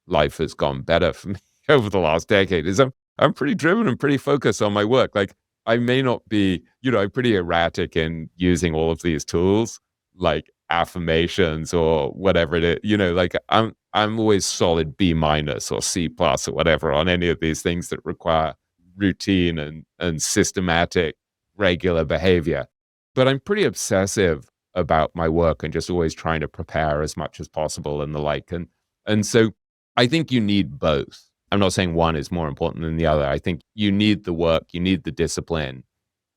life has gone better for me over the last decade, is I'm pretty driven and pretty focused on my work. Like, I may not be, I'm pretty erratic in using all of these tools, like affirmations or whatever it is, like I'm always solid B- or C+ or whatever on any of these things that require routine and systematic, regular behavior. But I'm pretty obsessive about my work and just always trying to prepare as much as possible and the like. And so I think you need both. I'm not saying one is more important than the other. I think you need the work, you need the discipline,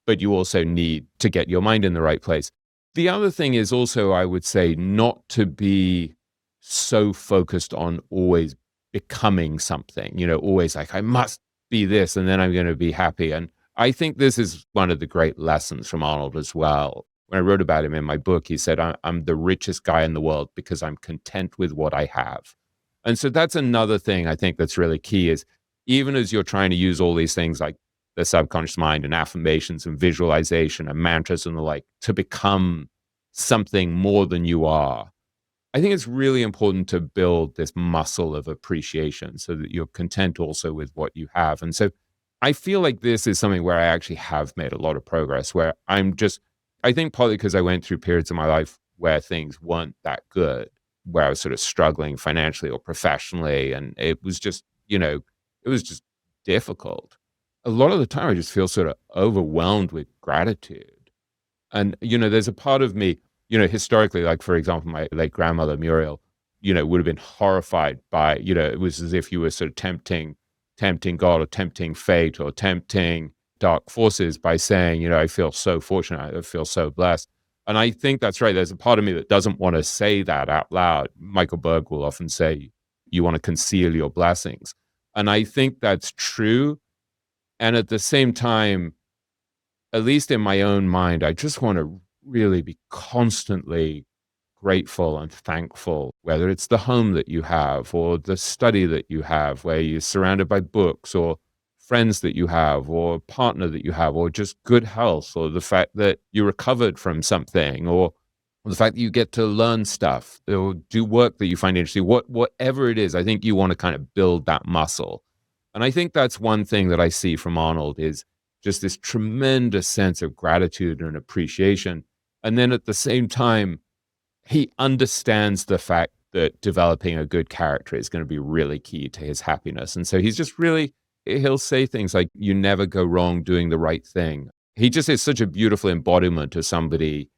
but you also need to get your mind in the right place. The other thing is also, I would say, not to be so focused on always becoming something, always like, I must be this and then I'm going to be happy. And I think this is one of the great lessons from Arnold as well. When I wrote about him in my book, he said, I'm the richest guy in the world because I'm content with what I have. And so that's another thing I think that's really key, is even as you're trying to use all these things like the subconscious mind and affirmations and visualization and mantras and the like to become something more than you are, I think it's really important to build this muscle of appreciation so that you're content also with what you have. And so I feel like this is something where I actually have made a lot of progress, where I think partly because I went through periods of my life where things weren't that good, where I was sort of struggling financially or professionally. And it was just, it was just difficult. A lot of the time, I just feel sort of overwhelmed with gratitude. And, there's a part of me, historically, like, for example, my late grandmother, Muriel, would have been horrified by, it was as if you were sort of tempting God or tempting fate or tempting dark forces by saying, I feel so fortunate, I feel so blessed. And I think that's right. There's a part of me that doesn't want to say that out loud. Michael Berg will often say, you want to conceal your blessings. And I think that's true. And at the same time, at least in my own mind, I just want to really be constantly grateful and thankful, whether it's the home that you have or the study that you have, where you're surrounded by books, or friends that you have, or a partner that you have, or just good health, or the fact that you recovered from something, or the fact that you get to learn stuff or do work that you find interesting. Whatever it is, I think you want to kind of build that muscle. And I think that's one thing that I see from Arnold is just this tremendous sense of gratitude and appreciation. And then at the same time, he understands the fact that developing a good character is going to be really key to his happiness. And so he'll say things like, you never go wrong doing the right thing. He just is such a beautiful embodiment of somebody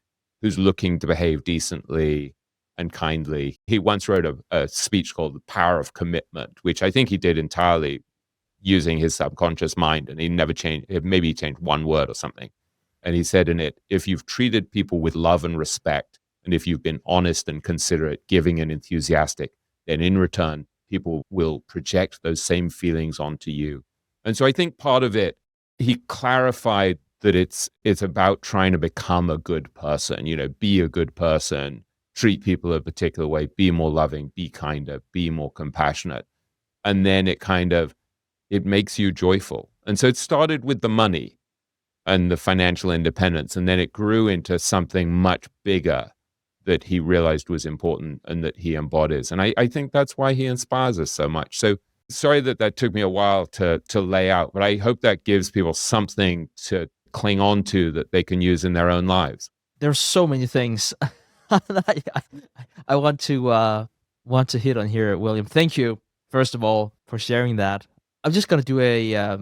who's looking to behave decently and kindly. He once wrote a speech called The Power of Commitment, which I think he did entirely using his subconscious mind. And he never changed, maybe he changed one word or something. And he said in it, if you've treated people with love and respect, and if you've been honest and considerate, giving and enthusiastic, then in return, people will project those same feelings onto you. And so I think part of it, he clarified that it's about trying to become a good person, be a good person, treat people a particular way, be more loving, be kinder, be more compassionate. And then it makes you joyful. And so it started with the money and the financial independence, and then it grew into something much bigger that he realized was important and that he embodies. And I think that's why he inspires us so much. So sorry that took me a while to lay out, but I hope that gives people something to cling on to that they can use in their own lives. There's so many things I want to hit on here, William. Thank you, first of all, for sharing that. I'm just going to do a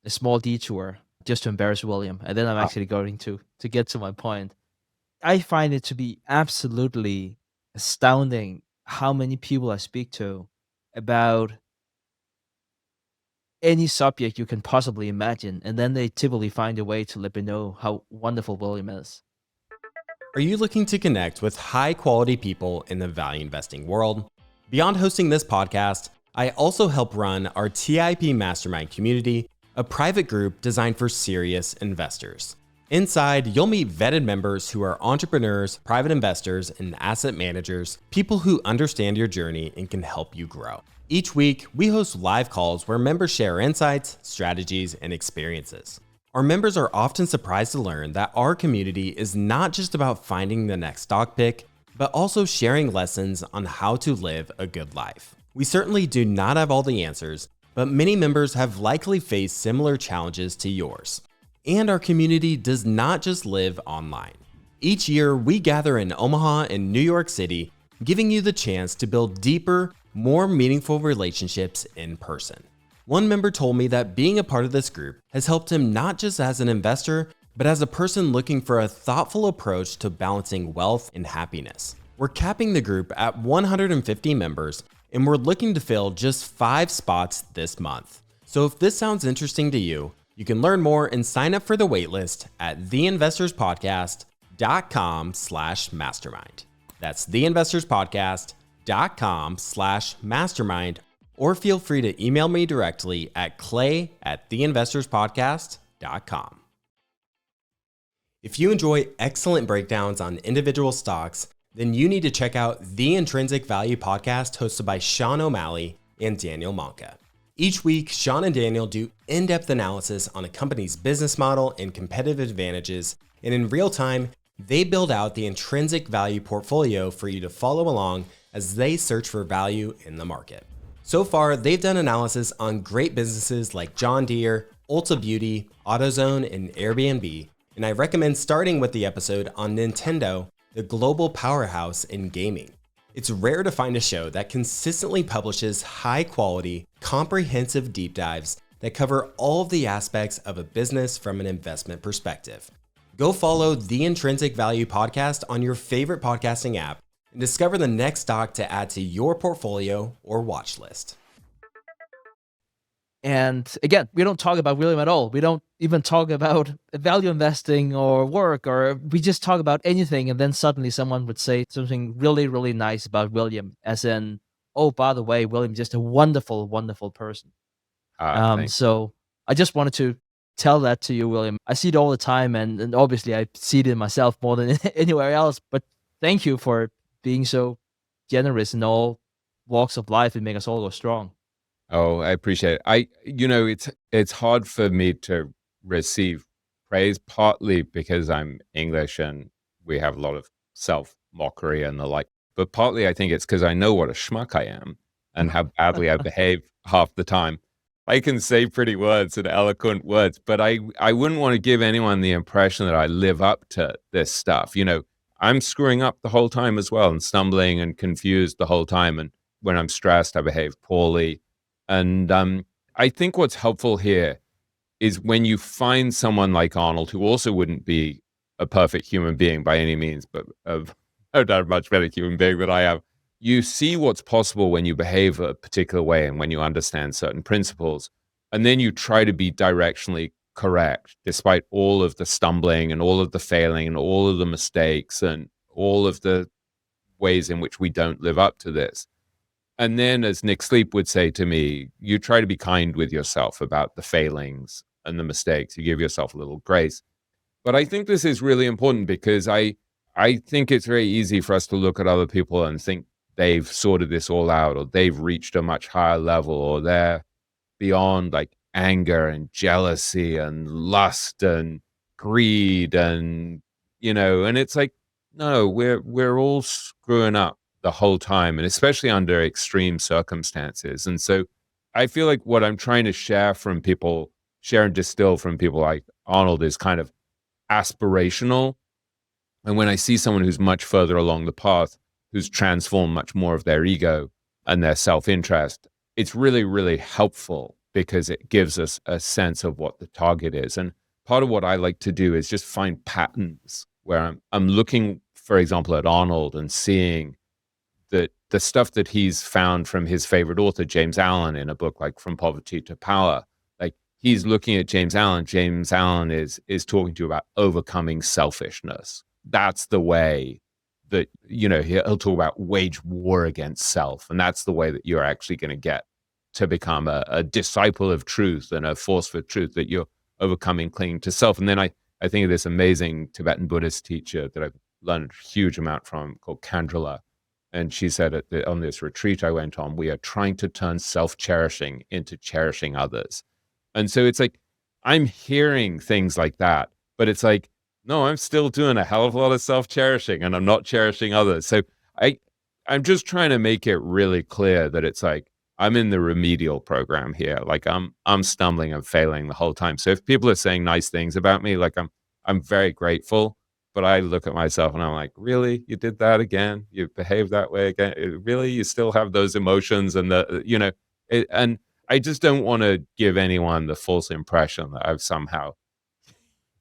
small detour just to embarrass William, and then I'm actually going to get to my point. I find it to be absolutely astounding how many people I speak to about any subject you can possibly imagine, and then they typically find a way to let me know how wonderful William is. Are you looking to connect with high-quality people in the value investing world? Beyond hosting this podcast, I also help run our TIP Mastermind community, a private group designed for serious investors. Inside, you'll meet vetted members who are entrepreneurs, private investors, and asset managers, people who understand your journey and can help you grow. Each week, we host live calls where members share insights, strategies, and experiences. Our members are often surprised to learn that our community is not just about finding the next stock pick, but also sharing lessons on how to live a good life. We certainly do not have all the answers, but many members have likely faced similar challenges to yours. And our community does not just live online. Each year, we gather in Omaha and New York City, giving you the chance to build deeper, more meaningful relationships in person. One member told me that being a part of this group has helped him not just as an investor, but as a person looking for a thoughtful approach to balancing wealth and happiness. We're capping the group at 150 members, and we're looking to fill just 5 spots this month. So if this sounds interesting to you, you can learn more and sign up for the waitlist at theinvestorspodcast.com/mastermind. That's theinvestorspodcast.com/mastermind, or feel free to email me directly at clay@theinvestorspodcast.com. If you enjoy excellent breakdowns on individual stocks, then you need to check out the Intrinsic Value podcast hosted by Sean O'Malley and Daniel Monka. Each week, Sean and Daniel do in-depth analysis on a company's business model and competitive advantages, and in real time, they build out the intrinsic value portfolio for you to follow along as they search for value in the market. So far, they've done analysis on great businesses like John Deere, Ulta Beauty, AutoZone, and Airbnb, and I recommend starting with the episode on Nintendo, the global powerhouse in gaming. It's rare to find a show that consistently publishes high-quality, comprehensive deep dives that cover all of the aspects of a business from an investment perspective. Go follow the Intrinsic Value Podcast on your favorite podcasting app and discover the next stock to add to your portfolio or watch list. And again, we don't talk about William at all. We don't even talk about value investing or work, or we just talk about anything. And then suddenly someone would say something really, really nice about William, as in, oh, by the way, William's just a wonderful, wonderful person. Thanks. So I just wanted to tell that to you, William. I see it all the time, and obviously I see it in myself more than anywhere else. But thank you for being so generous in all walks of life and make us all go strong. Oh, I appreciate it. It's hard for me to receive praise, partly because I'm English and we have a lot of self-mockery and the like, but partly I think it's because I know what a schmuck I am and how badly I behave half the time. I can say pretty words and eloquent words, but I wouldn't want to give anyone the impression that I live up to this stuff. I'm screwing up the whole time as well and stumbling and confused the whole time. And when I'm stressed, I behave poorly. And I think what's helpful here is when you find someone like Arnold, who also wouldn't be a perfect human being by any means, but no doubt a much better human being than I am, you see what's possible when you behave a particular way and when you understand certain principles. And then you try to be directionally correct, despite all of the stumbling and all of the failing and all of the mistakes and all of the ways in which we don't live up to this. And then, as Nick Sleep would say to me, you try to be kind with yourself about the failings and the mistakes. You give yourself a little grace. But I think this is really important because I think it's very easy for us to look at other people and think they've sorted this all out, or they've reached a much higher level, or they're beyond like anger and jealousy and lust and greed and and it's like, no, we're all screwing up the whole time, and especially under extreme circumstances. And so I feel like what I'm trying to share and distill from people like Arnold is kind of aspirational. And when I see someone who's much further along the path, who's transformed much more of their ego and their self-interest, it's really, really helpful because it gives us a sense of what the target is. And part of what I like to do is just find patterns where I'm looking, for example, at Arnold and seeing that the stuff that he's found from his favorite author, James Allen, in a book like From Poverty to Power, like he's looking at James Allen. James Allen is talking to you about overcoming selfishness. That's the way that, he'll talk about wage war against self. And that's the way that you're actually going to get to become a disciple of truth and a force for truth, that you're overcoming clinging to self. And then I think of this amazing Tibetan Buddhist teacher that I've learned a huge amount from called Candrila. And she said on this retreat I went on, we are trying to turn self-cherishing into cherishing others. And so it's like, I'm hearing things like that, but it's like, no, I'm still doing a hell of a lot of self-cherishing and I'm not cherishing others. So I'm just trying to make it really clear that it's like, I'm in the remedial program here. Like I'm stumbling and failing the whole time. So if people are saying nice things about me, like I'm very grateful. But I look at myself and I'm like, really? You did that again? You behaved that way again? Really? You still have those emotions and and I just don't want to give anyone the false impression that I've somehow,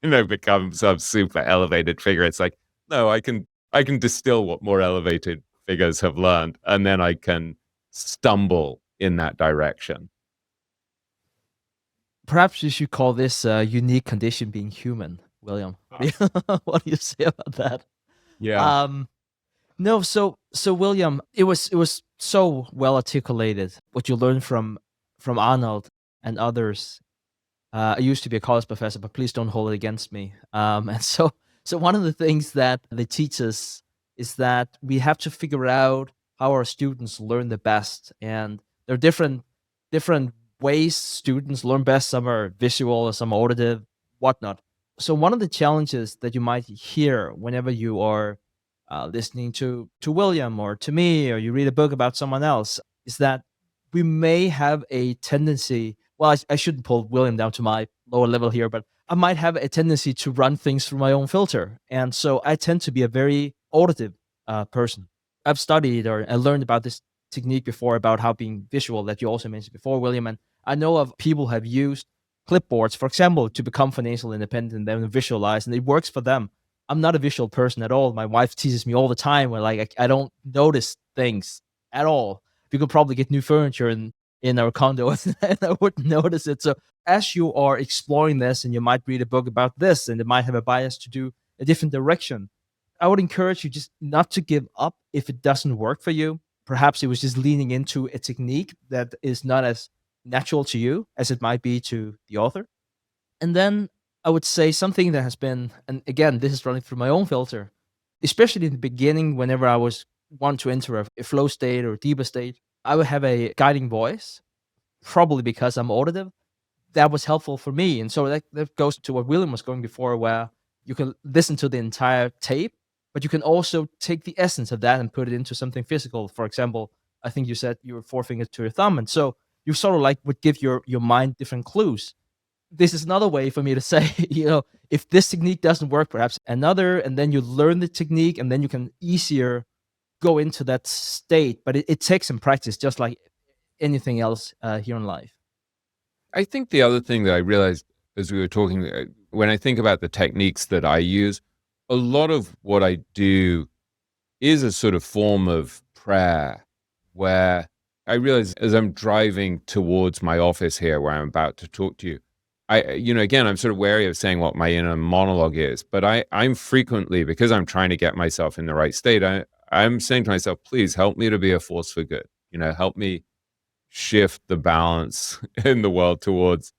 become some super elevated figure. It's like, no, I can distill what more elevated figures have learned, and then I can stumble in that direction. Perhaps you should call this a unique condition being human, William. What do you say about that? Yeah. No, so William, it was so well articulated what you learned from Arnold and others. I used to be a college professor, but please don't hold it against me. And so one of the things that they teach us is that we have to figure out how our students learn the best, and there are different ways students learn best. Some are visual, some are auditive, whatnot. So one of the challenges that you might hear whenever you are listening to William or to me, or you read a book about someone else, is that we may have a tendency well, I shouldn't pull William down to my lower level here, but I might have a tendency to run things through my own filter. And so I tend to be a very auditive person. I've studied or I learned about this technique before about how being visual that you also mentioned before, William. And I know of people who have used clipboards, for example, to become financially independent and then visualize, and it works for them. I'm not a visual person at all. My wife teases me all the time where like I don't notice things at all. We could probably get new furniture in our condo and I wouldn't notice it. So as you are exploring this and you might read a book about this and it might have a bias to do a different direction, I would encourage you just not to give up if it doesn't work for you. Perhaps it was just leaning into a technique that is not as natural to you as it might be to the author. And then I would say something that has been, and again, this is running through my own filter, especially in the beginning, whenever I was want to enter a flow state or deeper state, I would have a guiding voice, probably because I'm auditive. That was helpful for me. And so that goes to what William was going before, where you can listen to the entire tape, but you can also take the essence of that and put it into something physical. For example, I think you said your forefinger to your thumb. And so you sort of like would give your mind different clues. This is another way for me to say, if this technique doesn't work, perhaps another, and then you learn the technique and then you can easier go into that state. But it takes some practice, just like anything else here in life. I think the other thing that I realized as we were talking, when I think about the techniques that I use, a lot of what I do is a sort of form of prayer where I realize as I'm driving towards my office here where I'm about to talk to you, again, I'm sort of wary of saying what my inner monologue is, but I'm frequently, because I'm trying to get myself in the right state, I'm saying to myself, please help me to be a force for good. Help me shift the balance in the world towards,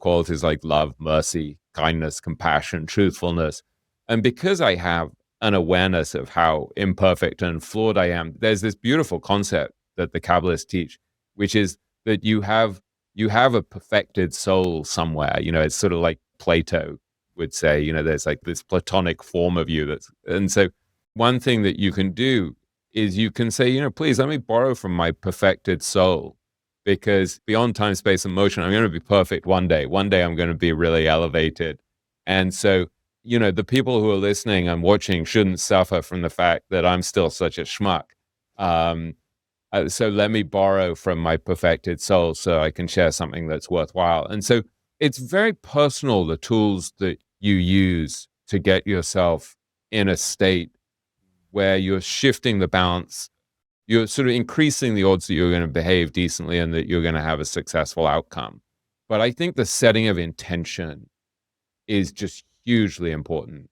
qualities like love, mercy, kindness, compassion, truthfulness. And because I have an awareness of how imperfect and flawed I am, there's this beautiful concept that the Kabbalists teach, which is that you have a perfected soul somewhere. It's sort of like Plato would say, there's like this platonic form of you and so one thing that you can do is you can say, please let me borrow from my perfected soul, because beyond time, space, and motion, I'm going to be perfect one day. One day I'm going to be really elevated. And so, the people who are listening and watching shouldn't suffer from the fact that I'm still such a schmuck. So let me borrow from my perfected soul so I can share something that's worthwhile. And so it's very personal, the tools that you use to get yourself in a state where you're shifting the balance, you're sort of increasing the odds that you're going to behave decently and that you're going to have a successful outcome. But I think the setting of intention is just hugely important,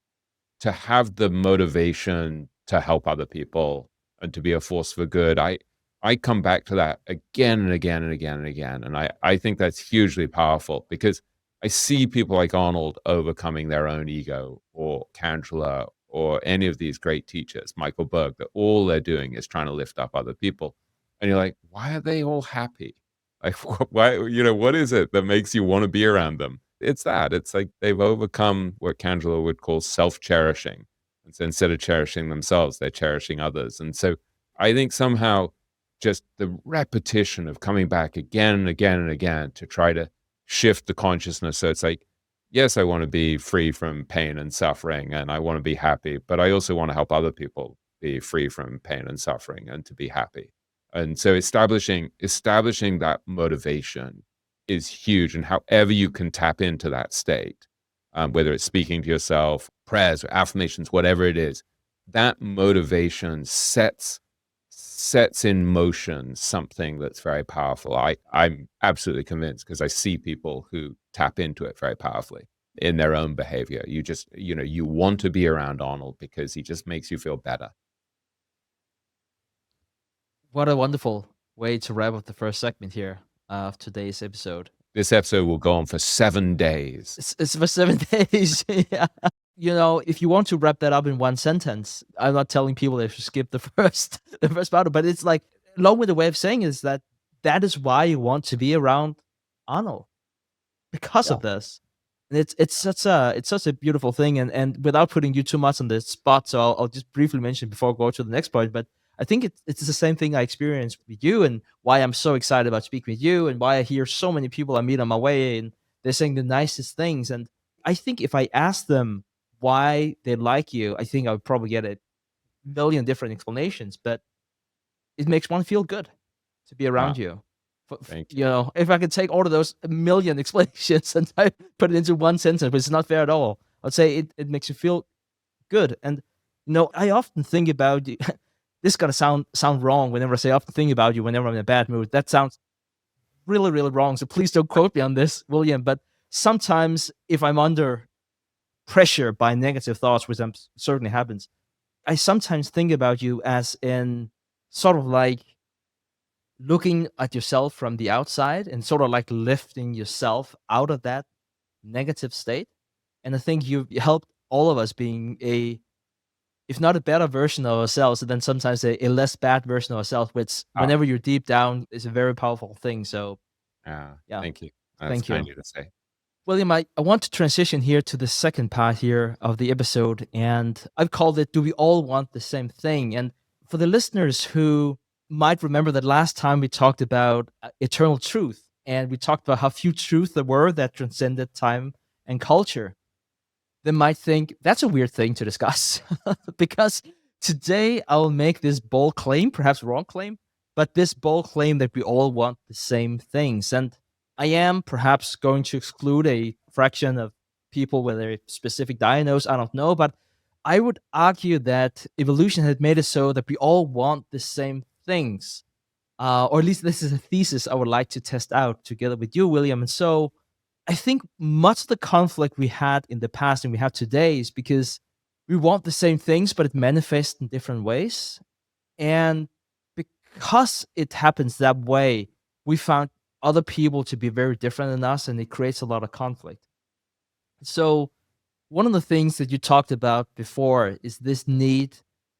to have the motivation to help other people and to be a force for good. I come back to that again and again and again and again. And I think that's hugely powerful, because I see people like Arnold overcoming their own ego, or Candler, or any of these great teachers, Michael Berg, that all they're doing is trying to lift up other people. And you're like, why are they all happy? Like, why, what is it that makes you want to be around them? It's like they've overcome what Candler would call self-cherishing. And so instead of cherishing themselves, they're cherishing others. And so I think somehow just the repetition of coming back again and again and again to try to shift the consciousness. So it's like, yes, I want to be free from pain and suffering, and I want to be happy, but I also want to help other people be free from pain and suffering and to be happy. And so establishing that motivation is huge. And however you can tap into that state, whether it's speaking to yourself, prayers or affirmations, whatever it is, that motivation sets in motion something that's very powerful. I'm absolutely convinced, because I see people who tap into it very powerfully in their own behavior. You just, you want to be around Arnold because he just makes you feel better. What a wonderful way to wrap up the first segment here of today's episode. This episode will go on for 7 days. It's for 7 days. Yeah. If you want to wrap that up in one sentence, I'm not telling people they should skip the first part, but it's like, along with the way of saying is that is why you want to be around Arnold, because of this. And it's such a beautiful thing. And without putting you too much on the spot, so I'll just briefly mention before I go to the next point, but I think it's the same thing I experienced with you, and why I'm so excited about speaking with you, and why I hear so many people I meet on my way, and they're saying the nicest things. And I think if I ask them why they like you, I think I would probably get a million different explanations. But it makes one feel good to be Wow. around you. Thank you. You know, if I could take all of those a million explanations and I put it into one sentence, but it's not fair at all. I'd say it makes you feel good. And I often think about you. This is gonna sound wrong whenever I say I often think about you whenever I'm in a bad mood. That sounds really, really wrong. So please don't quote me on this, William. But sometimes if I'm under pressure by negative thoughts, which certainly happens, I sometimes think about you as in sort of like looking at yourself from the outside and sort of like lifting yourself out of that negative state. And I think you helped all of us being if not a better version of ourselves, then sometimes a less bad version of ourselves, which Ah, whenever you're deep down is a very powerful thing. So yeah, thank you. That's thank kind you. of you to say. William, I want to transition here to the second part here of the episode, and I've called it Do We All Want the Same Thing? And for the listeners who might remember that last time we talked about eternal truth, and we talked about how few truths there were that transcended time and culture, they might think that's a weird thing to discuss. Because today I'll make this bold claim, perhaps wrong claim, but this bold claim that we all want the same things. And I am perhaps going to exclude a fraction of people with a specific diagnosis. I don't know, but I would argue that evolution had made it so that we all want the same things. Or at least this is a thesis I would like to test out together with you, William. And so I think much of the conflict we had in the past and we have today is because we want the same things, but it manifests in different ways. And because it happens that way, we found other people to be very different than us, and it creates a lot of conflict. So, one of the things that you talked about before is this need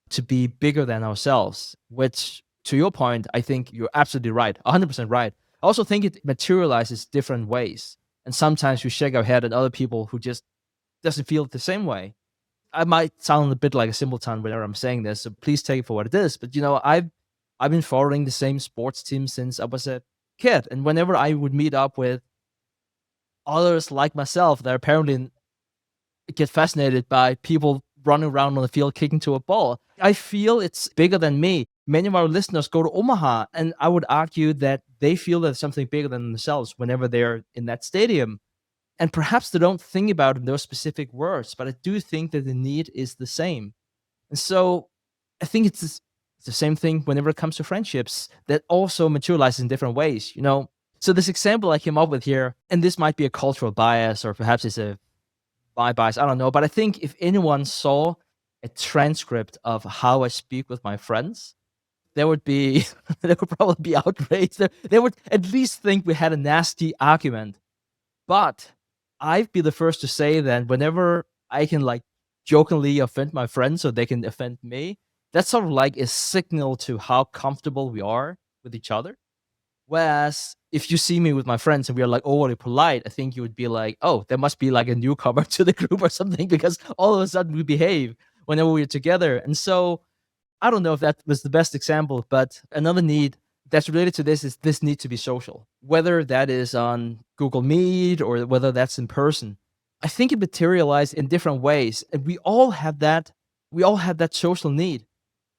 to be bigger than ourselves, which, to your point, I think you're absolutely right, 100% right. I also think it materializes different ways. And sometimes we shake our head at other people who just doesn't feel it the same way. I might sound a bit like a simpleton whenever I'm saying this, so please take it for what it is. But I've been following the same sports team since I was a kid, and whenever I would meet up with others like myself that apparently get fascinated by people running around on the field kicking to a ball, I feel it's bigger than me. Many of our listeners go to Omaha, and I would argue that they feel there's something bigger than themselves whenever they're in that stadium. And perhaps they don't think about it in those specific words, but I do think that the need is the same. And so I think it's the same thing whenever it comes to friendships that also materializes in different ways. So this example I came up with here, and this might be a cultural bias or perhaps it's a my bias, I don't know. But I think if anyone saw a transcript of how I speak with my friends, they would be they would probably be outraged. They would at least think we had a nasty argument. But I'd be the first to say that whenever I can like jokingly offend my friends so they can offend me, that's sort of like a signal to how comfortable we are with each other. Whereas if you see me with my friends and we are like overly polite, I think you would be like, oh, there must be like a newcomer to the group or something because all of a sudden we behave whenever we're together. And so I don't know if that was the best example, but another need that's related to this is this need to be social, whether that is on Google Meet or whether that's in person. I think it materialized in different ways, and we all have that. We all have that social need.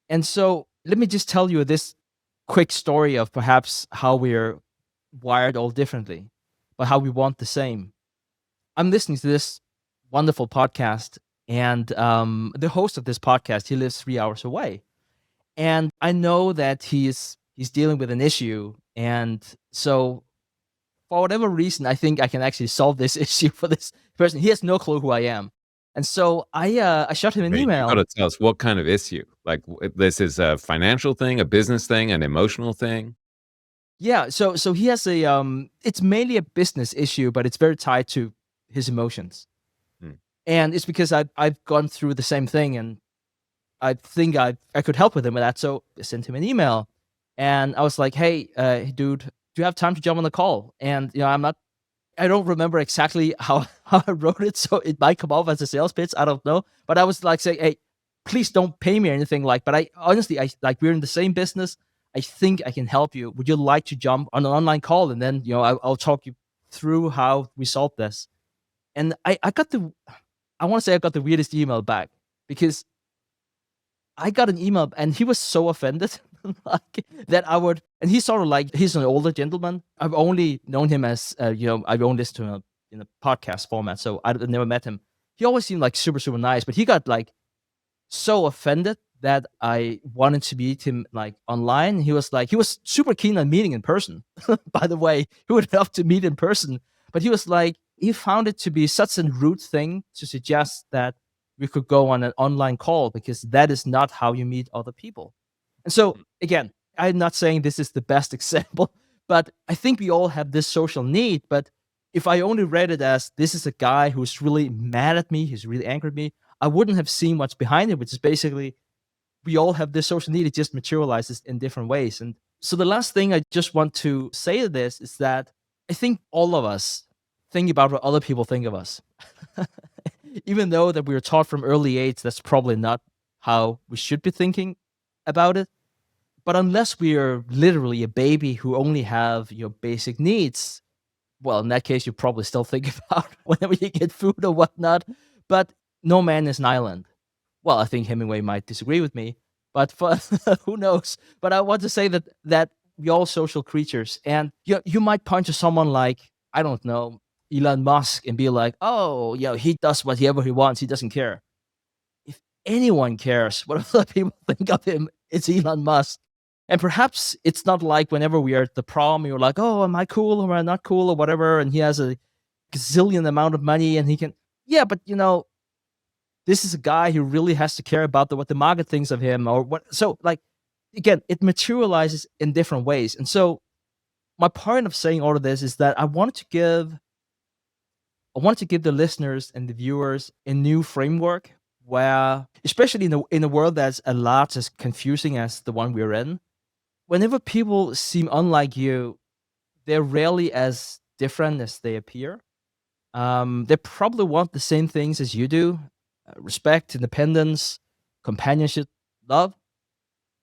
And so let me just tell you this quick story of perhaps how we're wired all differently, but how we want the same. I'm listening to this wonderful podcast, and the host of this podcast, he lives 3 hours away. And I know that he's dealing with an issue. And so for whatever reason, I think I can actually solve this issue for this person. He has no clue who I am. And so I shot him an Wait, you email. gotta tell us what kind of issue? Like, this is a financial thing, a business thing, an emotional thing? Yeah, so he has it's mainly a business issue, but it's very tied to his emotions. Hmm. And it's because I've gone through the same thing, and I think I could help with him with that. So I sent him an email, and I was like, "Hey, dude, do you have time to jump on the call?" And I don't remember exactly how I wrote it, so it might come off as a sales pitch. I don't know, but I was like saying, "Hey, please don't pay me or anything but I honestly, we're in the same business. I think I can help you. Would you like to jump on an online call? And then, I'll talk you through how we solve this. And I want to say I got the weirdest email back, because I got an email and he was so offended that and he's sort of he's an older gentleman. I've only known him as, I've only listened to him in a podcast format. So I've never met him. He always seemed super, super nice, but he got so offended that I wanted to meet him online. He was super keen on meeting in person. By the way, he would love to meet in person, but he found it to be such a rude thing to suggest that we could go on an online call, because that is not how you meet other people. And so again, I'm not saying this is the best example, but I think we all have this social need. But if I only read it as this is a guy who's really mad at me, he's really angry at me, I wouldn't have seen what's behind it, which is basically we all have this social need. It just materializes in different ways. And so the last thing I just want to say to this is that I think all of us think about what other people think of us. Even though that we were taught from early age, that's probably not how we should be thinking about it. But unless we are literally a baby who only have your basic needs, well, in that case, you probably still think about whenever you get food or whatnot. But no man is an island. Well, I think Hemingway might disagree with me, but who knows? But I want to say that we're all social creatures, and you might point to someone like, I don't know, Elon Musk, and be like, oh, he does whatever he wants. He doesn't care. If anyone cares what other people think of him, it's Elon Musk. And perhaps it's not like whenever we are at the prom, you're like, oh, am I cool or am I not cool or whatever? And he has a gazillion amount of money and he can, but this is a guy who really has to care about what the market thinks of him or what. So again, it materializes in different ways. And so my point of saying all of this is that I wanted to give the listeners and the viewers a new framework where, especially in a world that's a lot as confusing as the one we're in, whenever people seem unlike you, they're rarely as different as they appear. They probably want the same things as you do: respect, independence, companionship, love.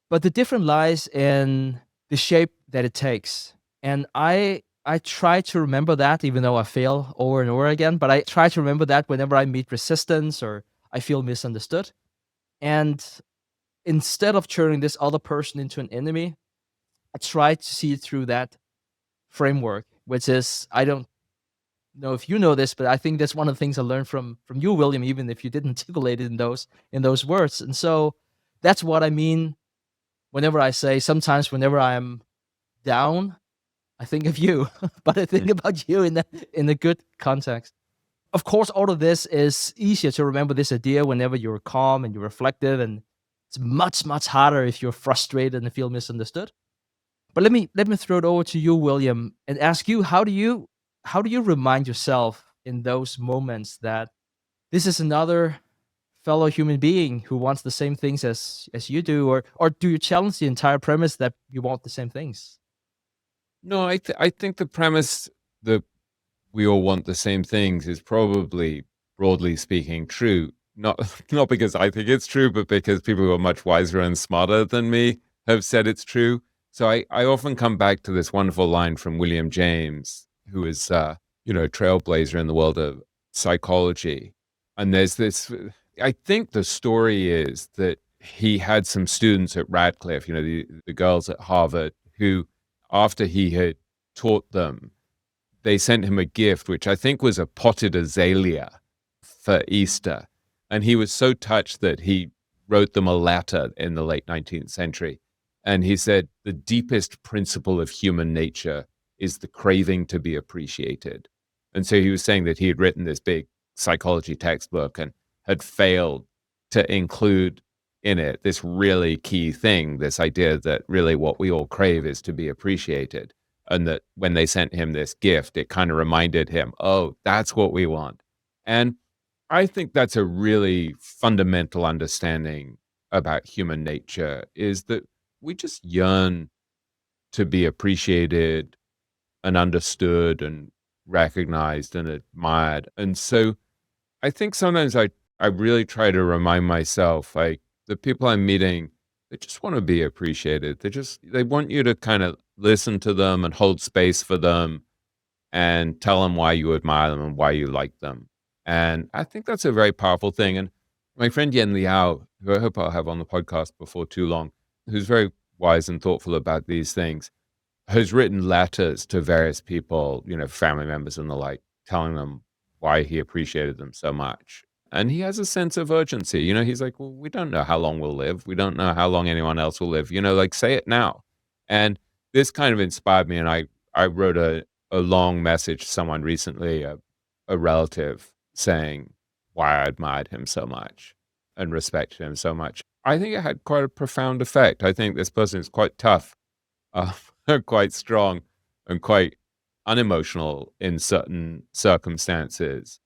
But the difference lies in the shape that it takes. And I try to remember that, even though I fail over and over again, but I try to remember that whenever I meet resistance or I feel misunderstood. And instead of turning this other person into an enemy, I try to see it through that framework, which is, I don't know if you know this, but I think that's one of the things I learned from you, William, even if you didn't articulate it in those words. And so that's what I mean whenever I say, sometimes whenever I'm down, I think of you, but I think about you in a good context. Of course, all of this is easier to remember this idea whenever you're calm and you're reflective, and it's much, much harder if you're frustrated and feel misunderstood. But let me throw it over to you, William, and ask you, how do you remind yourself in those moments that this is another fellow human being who wants the same things as you do, or do you challenge the entire premise that you want the same things? No, I think the premise that we all want the same things is probably, broadly speaking, true. Not because I think it's true, but because people who are much wiser and smarter than me have said it's true. So I often come back to this wonderful line from William James, who is a trailblazer in the world of psychology. And there's this, I think the story is that he had some students at Radcliffe, the girls at Harvard, who, after he had taught them, they sent him a gift, which I think was a potted azalea for Easter. And he was so touched that he wrote them a letter in the late 19th century. And he said, the deepest principle of human nature is the craving to be appreciated. And so he was saying that he had written this big psychology textbook and had failed to include in it this really key thing, this idea that really what we all crave is to be appreciated. And that when they sent him this gift, it kind of reminded him, oh, that's what we want. And I think that's a really fundamental understanding about human nature, is that we just yearn to be appreciated and understood and recognized and admired. And so I think sometimes I really try to remind myself, the people I'm meeting, they just want to be appreciated. They want you to kind of listen to them and hold space for them and tell them why you admire them and why you like them. And I think that's a very powerful thing. And my friend Yen Liao, who I hope I'll have on the podcast before too long, who's very wise and thoughtful about these things, has written letters to various people, family members and the like, telling them why he appreciated them so much. And he has a sense of urgency. He's like, well, we don't know how long we'll live. We don't know how long anyone else will live. Like, say it now. And this kind of inspired me. And I wrote a long message to someone recently, a relative, saying why I admired him so much and respected him so much. I think it had quite a profound effect. I think this person is quite tough, quite strong, and quite unemotional in certain circumstances,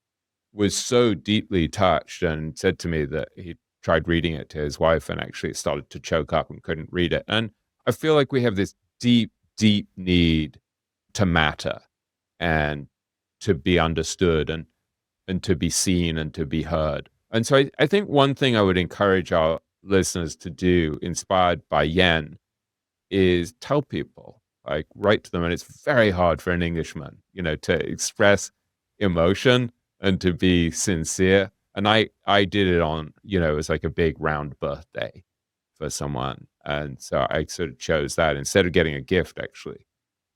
was so deeply touched and said to me that he tried reading it to his wife and actually started to choke up and couldn't read it. And I feel like we have this deep, deep need to matter and to be understood and to be seen and to be heard. And so I think one thing I would encourage our listeners to do, inspired by Yen, is tell people, like, write to them. And it's very hard for an Englishman, to express emotion and to be sincere. And I did it on, it was like a big round birthday for someone. And so I sort of chose that instead of getting a gift, actually.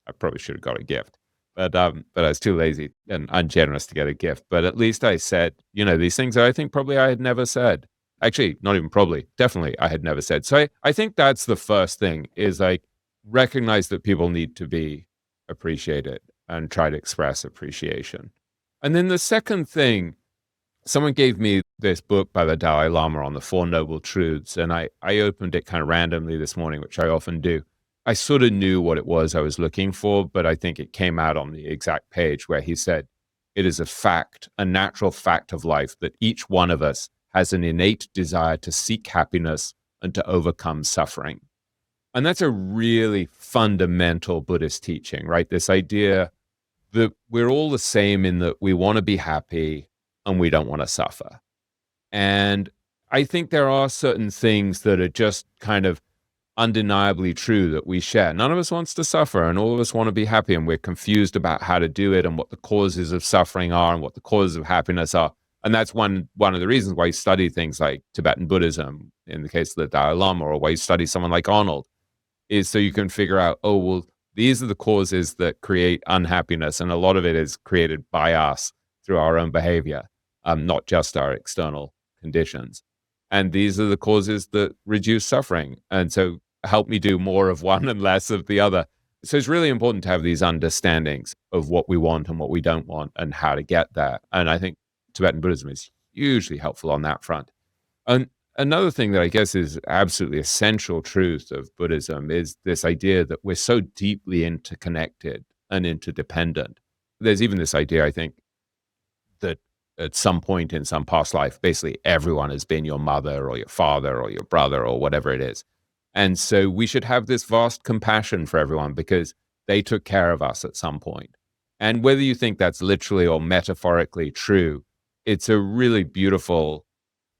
I probably should have got a gift, but I was too lazy and ungenerous to get a gift. But at least I said, these things that I think probably I had never said. Actually, not even probably, definitely I had never said. So I think that's the first thing, is like, recognize that people need to be appreciated and try to express appreciation. And then the second thing, someone gave me this book by the Dalai Lama on the Four Noble Truths, and I opened it kind of randomly this morning, which I often do. I sort of knew what it was I was looking for, but I think it came out on the exact page where he said, it is a fact, a natural fact of life, that each one of us has an innate desire to seek happiness and to overcome suffering. And that's a really fundamental Buddhist teaching, right? This idea that we're all the same in that we want to be happy and we don't want to suffer. And I think there are certain things that are just kind of undeniably true that we share. None of us wants to suffer, and all of us want to be happy, and we're confused about how to do it and what the causes of suffering are and what the causes of happiness are. And that's one of the reasons why you study things like Tibetan Buddhism, in the case of the Dalai Lama, or why you study someone like Arnold, is so you can figure out, oh, well, these are the causes that create unhappiness, and a lot of it is created by us through our own behavior, not just our external conditions. And these are the causes that reduce suffering. And so help me do more of one and less of the other. So it's really important to have these understandings of what we want and what we don't want and how to get there. And I think Tibetan Buddhism is hugely helpful on that front. And another thing that I guess is absolutely essential truth of Buddhism is this idea that we're so deeply interconnected and interdependent. There's even this idea, I think, that at some point in some past life, basically everyone has been your mother or your father or your brother or whatever it is. And so we should have this vast compassion for everyone because they took care of us at some point. And whether you think that's literally or metaphorically true, it's a really beautiful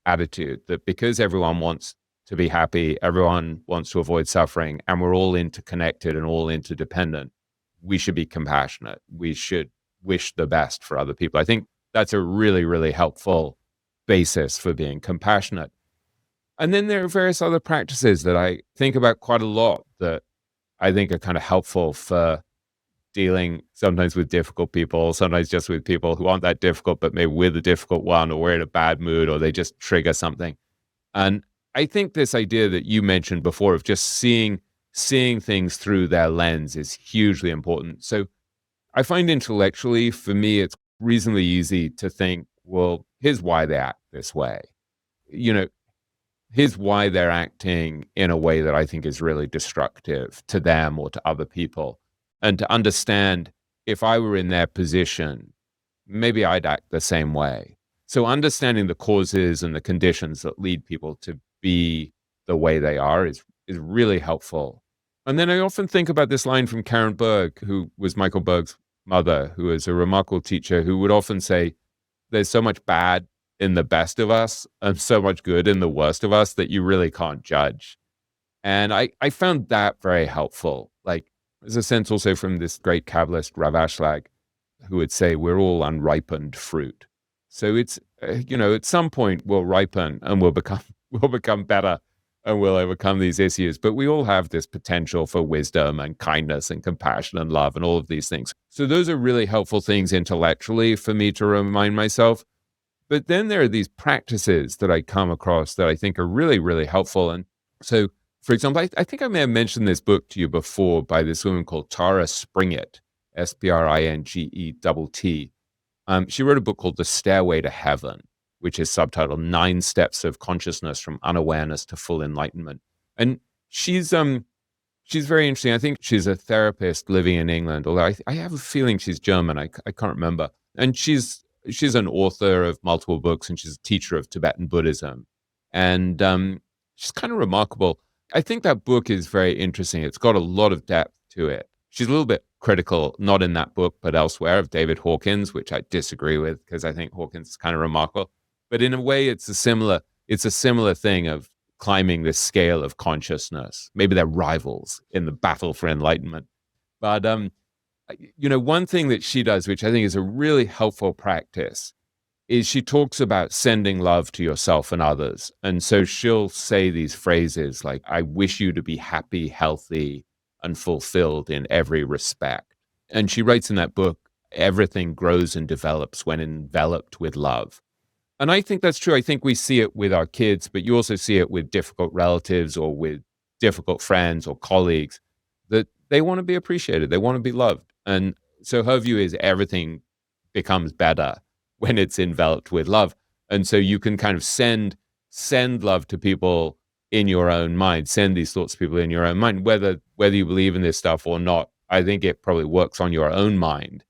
attitude that because everyone wants to be happy, everyone wants to avoid suffering, and we're all interconnected and all interdependent, we should be compassionate. We should wish the best for other people. I think that's a really, really helpful basis for being compassionate. And then there are various other practices that I think about quite a lot that I think are kind of helpful for dealing sometimes with difficult people, sometimes just with people who aren't that difficult, but maybe we're the difficult one, or we're in a bad mood, or they just trigger something. And I think this idea that you mentioned before of just seeing things through their lens is hugely important. So I find intellectually, for me, it's reasonably easy to think, well, here's why they act this way. Here's why they're acting in a way that I think is really destructive to them or to other people. And to understand, if I were in their position, maybe I'd act the same way. So understanding the causes and the conditions that lead people to be the way they are is really helpful. And then I often think about this line from Karen Berg, who was Michael Berg's mother, who is a remarkable teacher, who would often say, there's so much bad in the best of us and so much good in the worst of us that you really can't judge. And I found that very helpful. Like, there's a sense also from this great Kabbalist, Rav Ashlag, who would say we're all unripened fruit. So it's, at some point we'll ripen and we'll become better and we'll overcome these issues. But we all have this potential for wisdom and kindness and compassion and love and all of these things. So those are really helpful things intellectually for me to remind myself. But then there are these practices that I come across that I think are really, really helpful. And so, for example, I think I may have mentioned this book to you before by this woman called Tara Springett, Springett. She wrote a book called The Stairway to Heaven, which is subtitled 9 Steps of Consciousness from Unawareness to Full Enlightenment. And she's very interesting. I think she's a therapist living in England, although I have a feeling she's German. I can't remember. And she's an author of multiple books, and she's a teacher of Tibetan Buddhism. And she's kind of remarkable. I think that book is very interesting. It's got a lot of depth to it. She's a little bit critical, not in that book, but elsewhere, of David Hawkins, which I disagree with because I think Hawkins is kind of remarkable. But in a way, it's a similar thing of climbing this scale of consciousness. Maybe they're rivals in the battle for enlightenment. But one thing that she does, which I think is a really helpful practice, is she talks about sending love to yourself and others. And so she'll say these phrases like, I wish you to be happy, healthy, and fulfilled in every respect. And she writes in that book, everything grows and develops when enveloped with love. And I think that's true. I think we see it with our kids, but you also see it with difficult relatives or with difficult friends or colleagues, that they want to be appreciated. They want to be loved. And so her view is everything becomes better when it's enveloped with love. And so you can kind of send love to people in your own mind, send these thoughts to people in your own mind, whether you believe in this stuff or not. I think it probably works on your own mind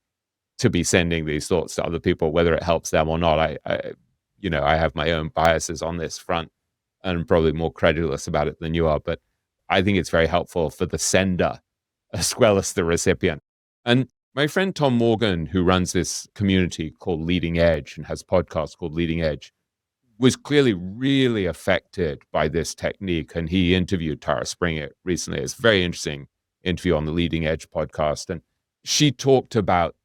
to be sending these thoughts to other people, whether it helps them or not. I have my own biases on this front and I'm probably more credulous about it than you are, but I think it's very helpful for the sender as well as the recipient. And my friend Tom Morgan, who runs this community called Leading Edge and has podcasts called Leading Edge, was clearly really affected by this technique. And he interviewed Tara Springett recently. It's a very interesting interview on the Leading Edge podcast. And she talked about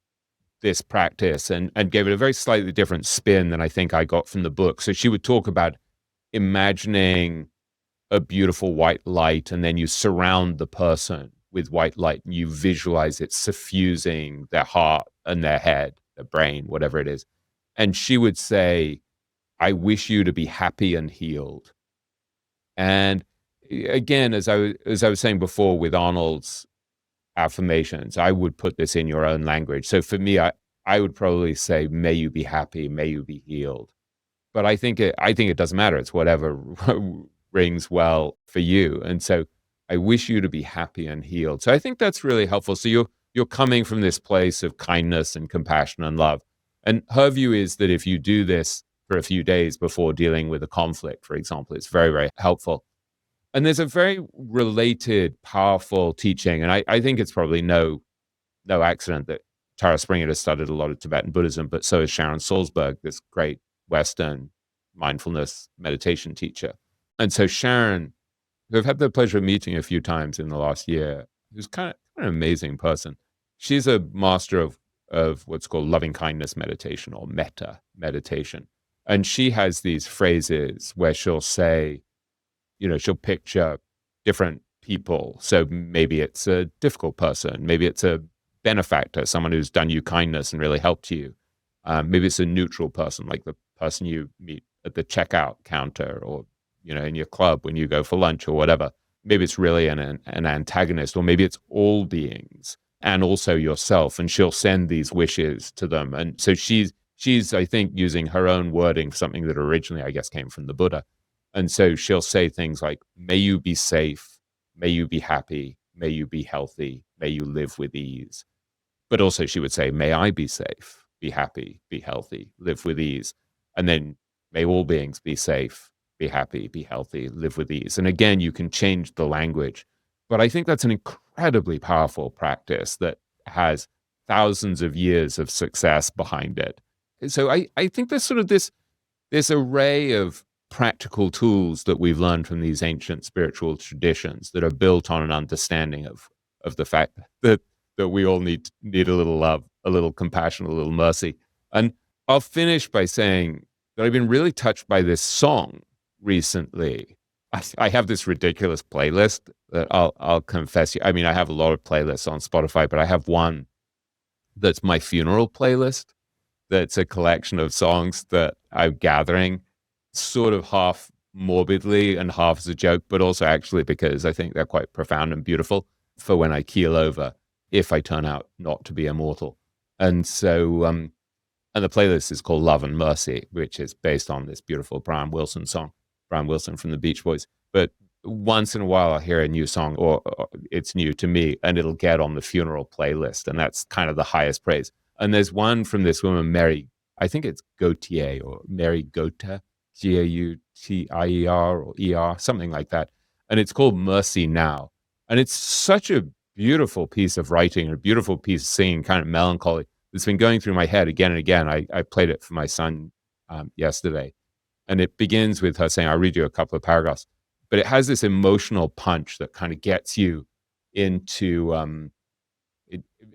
this practice and gave it a very slightly different spin than I think I got from the book. So she would talk about imagining a beautiful white light, and then you surround the person with white light and you visualize it suffusing their heart and their head, their brain, whatever it is. And she would say, I wish you to be happy and healed. And again, as I was saying before with Arnold's affirmations, I would put this in your own language. So for me, I would probably say, may you be happy, may you be healed. But I think it doesn't matter. It's whatever rings well for you. And so I wish you to be happy and healed. So I think that's really helpful. So you're coming from this place of kindness and compassion and love. And her view is that if you do this for a few days before dealing with a conflict, for example, it's very, very helpful. And there's a very related, powerful teaching. And I think it's probably no accident that Tara Springett has studied a lot of Tibetan Buddhism, but so has Sharon Salzberg, this great Western mindfulness meditation teacher. And so Sharon, who I've had the pleasure of meeting a few times in the last year, who's kind of an amazing person. She's a master of what's called loving kindness meditation or metta meditation. And she has these phrases where she'll say, she'll picture different people. So maybe it's a difficult person. Maybe it's a benefactor, someone who's done you kindness and really helped you. Maybe it's a neutral person, like the person you meet at the checkout counter or, in your club when you go for lunch or whatever. Maybe it's really an antagonist, or maybe it's all beings and also yourself. And she'll send these wishes to them. And so she's, I think, using her own wording, something that originally, I guess, came from the Buddha. And so she'll say things like, may you be safe, may you be happy, may you be healthy, may you live with ease. But also she would say, may I be safe, be happy, be healthy, live with ease. And then may all beings be safe, be happy, be healthy, live with ease. And again, you can change the language. But I think that's an incredibly powerful practice that has thousands of years of success behind it. So I think there's sort of this this array of practical tools that we've learned from these ancient spiritual traditions that are built on an understanding of the fact that we all need a little love, a little compassion, a little mercy. And I'll finish by saying that I've been really touched by this song recently. I have this ridiculous playlist that I'll confess you. I mean, I have a lot of playlists on Spotify, but I have one that's my funeral playlist. That's a collection of songs that I'm gathering, sort of half morbidly and half as a joke, but also actually because I think they're quite profound and beautiful for when I keel over, if I turn out not to be immortal. And so, and the playlist is called Love and Mercy, which is based on this beautiful Brian Wilson song, Brian Wilson from the Beach Boys. But once in a while, I'll hear a new song, or it's new to me, and it'll get on the funeral playlist. And that's kind of the highest praise. And there's one from this woman, Mary, I think it's Gautier, or Mary Gautier, Gautier or ER, something like that. And it's called Mercy Now. And it's such a beautiful piece of writing, a beautiful piece of singing, kind of melancholy. It's been going through my head again and again. I played it for my son yesterday. And it begins with her saying, I'll read you a couple of paragraphs, but it has this emotional punch that kind of gets you into,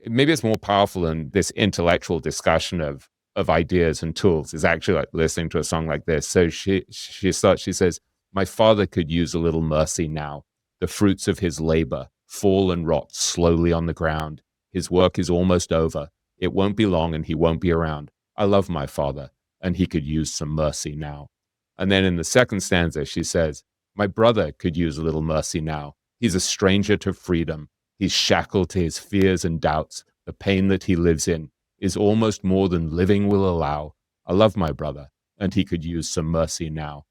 maybe it's more powerful than this intellectual discussion of ideas and tools, is actually like listening to a song like this. So she says, my father could use a little mercy now. The fruits of his labor fall and rot slowly on the ground. His work is almost over. It won't be long and he won't be around. I love my father and he could use some mercy now. And then in the second stanza, she says, my brother could use a little mercy now. He's a stranger to freedom. He's shackled to his fears and doubts. The pain that he lives in is almost more than living will allow. I love my brother, and he could use some mercy now.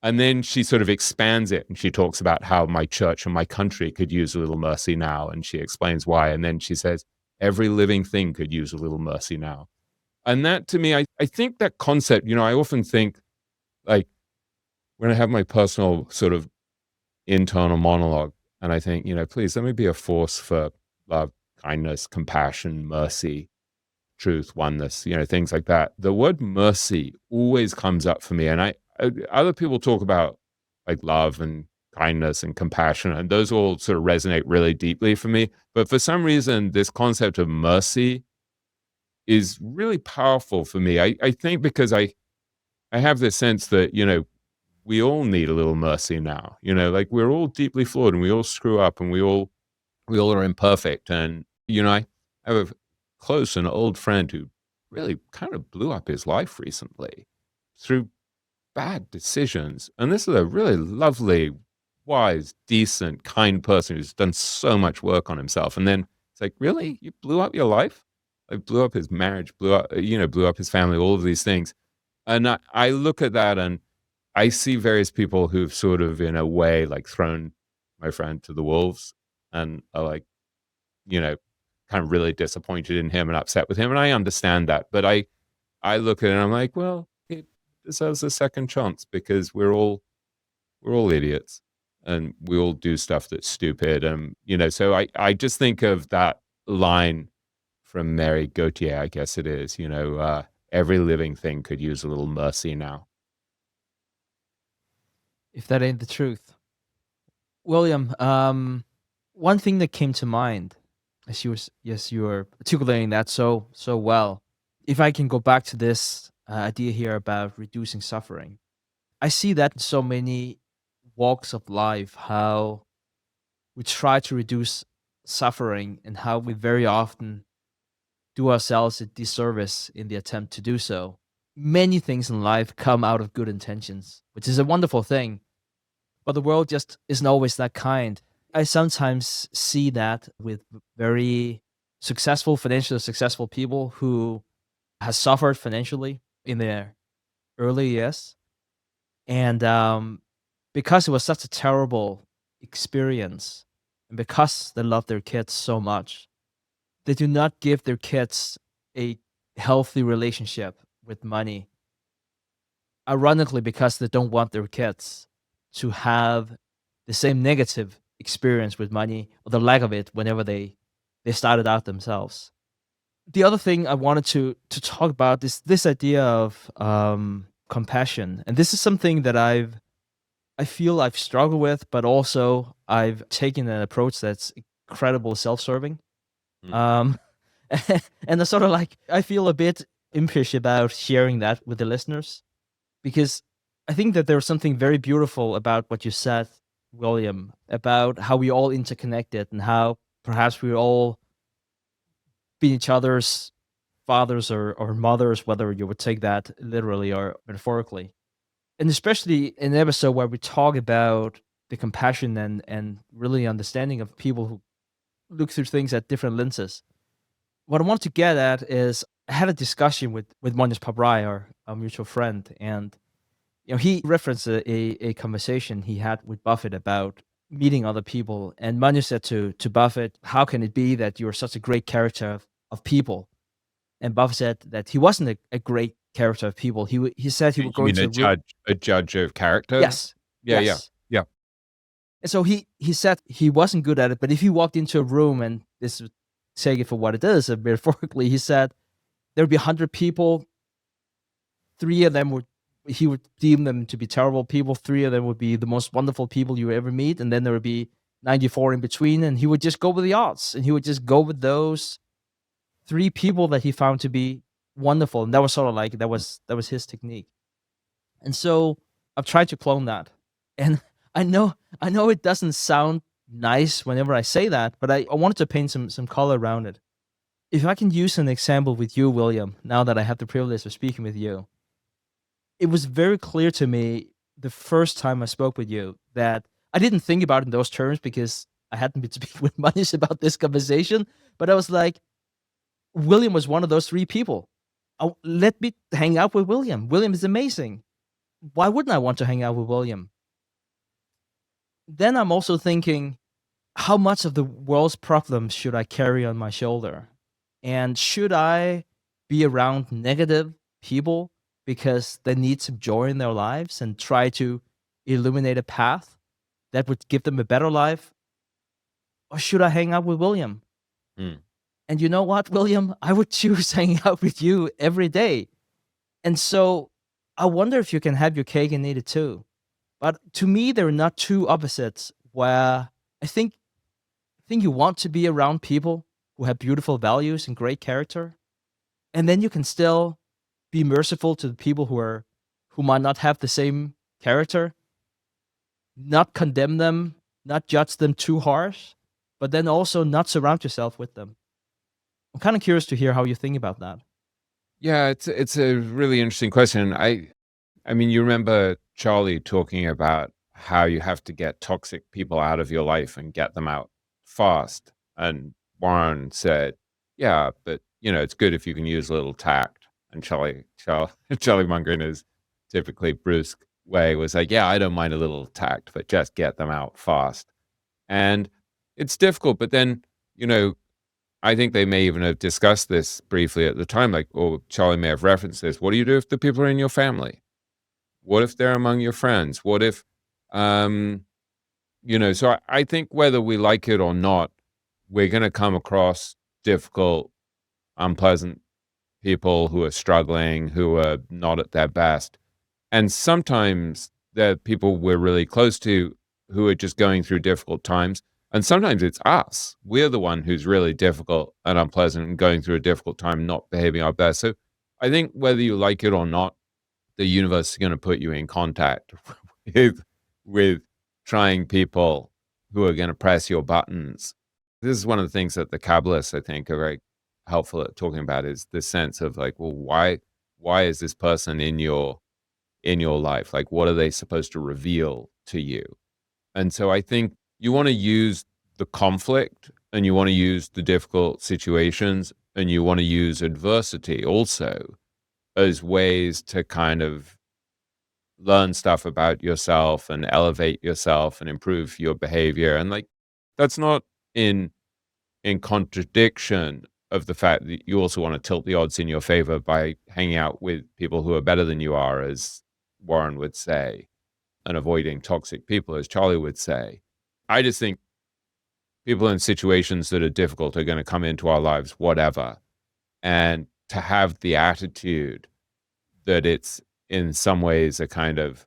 And then she sort of expands it, and she talks about how my church and my country could use a little mercy now, and she explains why. And then she says, every living thing could use a little mercy now. And that, to me, I think that concept, I often think, like, when I have my personal sort of internal monologue, and I think, please let me be a force for love, kindness, compassion, mercy, truth, oneness, things like that. The word mercy always comes up for me. And other people talk about like love and kindness and compassion, and those all sort of resonate really deeply for me. But for some reason, this concept of mercy is really powerful for me. I think because I have this sense that, we all need a little mercy now. Like we're all deeply flawed and we all screw up and we all are imperfect. And, I have a close and old friend who really kind of blew up his life recently through bad decisions. And this is a really lovely, wise, decent, kind person who's done so much work on himself. And then it's like, really? You blew up your life? Like blew up his marriage, blew up his family, all of these things. And I look at that and I see various people who've sort of, in a way, like thrown my friend to the wolves and are like, kind of really disappointed in him and upset with him. And I understand that. But I look at it and I'm like, well, it deserves a second chance because we're all idiots and we all do stuff that's stupid. And, so I just think of that line from Mary Gautier, I guess it is, every living thing could use a little mercy now. If that ain't the truth. William, one thing that came to mind as you were articulating that so well. If I can go back to this idea here about reducing suffering, I see that in so many walks of life, how we try to reduce suffering and how we very often do ourselves a disservice in the attempt to do so. Many things in life come out of good intentions, which is a wonderful thing, but the world just isn't always that kind. I sometimes see that with very financially successful people who has suffered financially in their early years. And because it was such a terrible experience, and because they love their kids so much, they do not give their kids a healthy relationship with money. Ironically, because they don't want their kids to have the same negative experience with money or the lack of it whenever they started out themselves. The other thing I wanted to talk about is this idea of compassion. And this is something that I feel I've struggled with, but also I've taken an approach that's incredible self-serving. Mm. Um, and I sort of like, I feel a bit impish about sharing that with the listeners because I think that there's something very beautiful about what you said, William, about how we all interconnected and how perhaps we all be each other's fathers or mothers, whether you would take that literally or metaphorically. And especially in an episode where we talk about the compassion and really understanding of people who look through things at different lenses. What I want to get at is I had a discussion with Monis Pabrai, our mutual friend, and he referenced a conversation he had with Buffett about meeting other people. And Manu said to Buffett, how can it be that you're such a great character of people? And Buffett said that he wasn't a great character of people. He said he would You go mean into a judge of character? Yes. Yeah, Yes. yeah. And so he said he wasn't good at it, but if he walked into a room, and this is take it for what it is, metaphorically, he said there would be 100 people, 3 of them he would deem them to be terrible people, 3 of them would be the most wonderful people you ever meet, and then there would be 94 in between, and he would just go with the odds, and he would just go with those 3 people that he found to be wonderful, and that was sort of like that was his technique. And so I've tried to clone that, and I know it doesn't sound nice whenever I say that, but I wanted to paint some color around it. If I can use an example with you, William, now that I have the privilege of speaking with you, it was very clear to me the first time I spoke with you that I didn't think about it in those terms because I hadn't been speaking with Manish about this conversation, but I was like, William was one of those 3 people. Let me hang out with William. William is amazing. Why wouldn't I want to hang out with William? Then I'm also thinking, how much of the world's problems should I carry on my shoulder? And should I be around negative people because they need some joy in their lives and try to illuminate a path that would give them a better life? Or should I hang out with William? Mm. And you know what, William? I would choose hanging out with you every day. And so I wonder if you can have your cake and eat it too. But to me, they're not two opposites where I think you want to be around people who have beautiful values and great character. And then you can still be merciful to the people who might not have the same character, not condemn them, not judge them too harsh, but then also not surround yourself with them. I'm kind of curious to hear how you think about that. Yeah, it's a really interesting question. I mean, you remember Charlie talking about how you have to get toxic people out of your life and get them out fast. And Warren said, yeah, but it's good if you can use a little tact. And Charlie Munger in his typically brusque way was like, yeah, I don't mind a little tact, but just get them out fast. And it's difficult, but then, I think they may even have discussed this briefly at the time, like, or Charlie may have referenced this. What do you do if the people are in your family? What if they're among your friends? What if, so I think whether we like it or not, we're going to come across difficult, unpleasant people who are struggling, who are not at their best. And sometimes they're people we're really close to who are just going through difficult times. And sometimes it's us. We're the one who's really difficult and unpleasant and going through a difficult time, not behaving our best. So I think whether you like it or not, the universe is going to put you in contact with trying people who are going to press your buttons. This is one of the things that the Kabbalists, I think, are very helpful at talking about, is this sense of like, well, why is this person in your life? Like, what are they supposed to reveal to you? And so I think you want to use the conflict, and you want to use the difficult situations, and you want to use adversity also as ways to kind of learn stuff about yourself and elevate yourself and improve your behavior. And like, that's not in contradiction of the fact that you also want to tilt the odds in your favor by hanging out with people who are better than you are, as Warren would say, and avoiding toxic people, as Charlie would say. I just think people in situations that are difficult are going to come into our lives, whatever. And to have the attitude that it's in some ways a kind of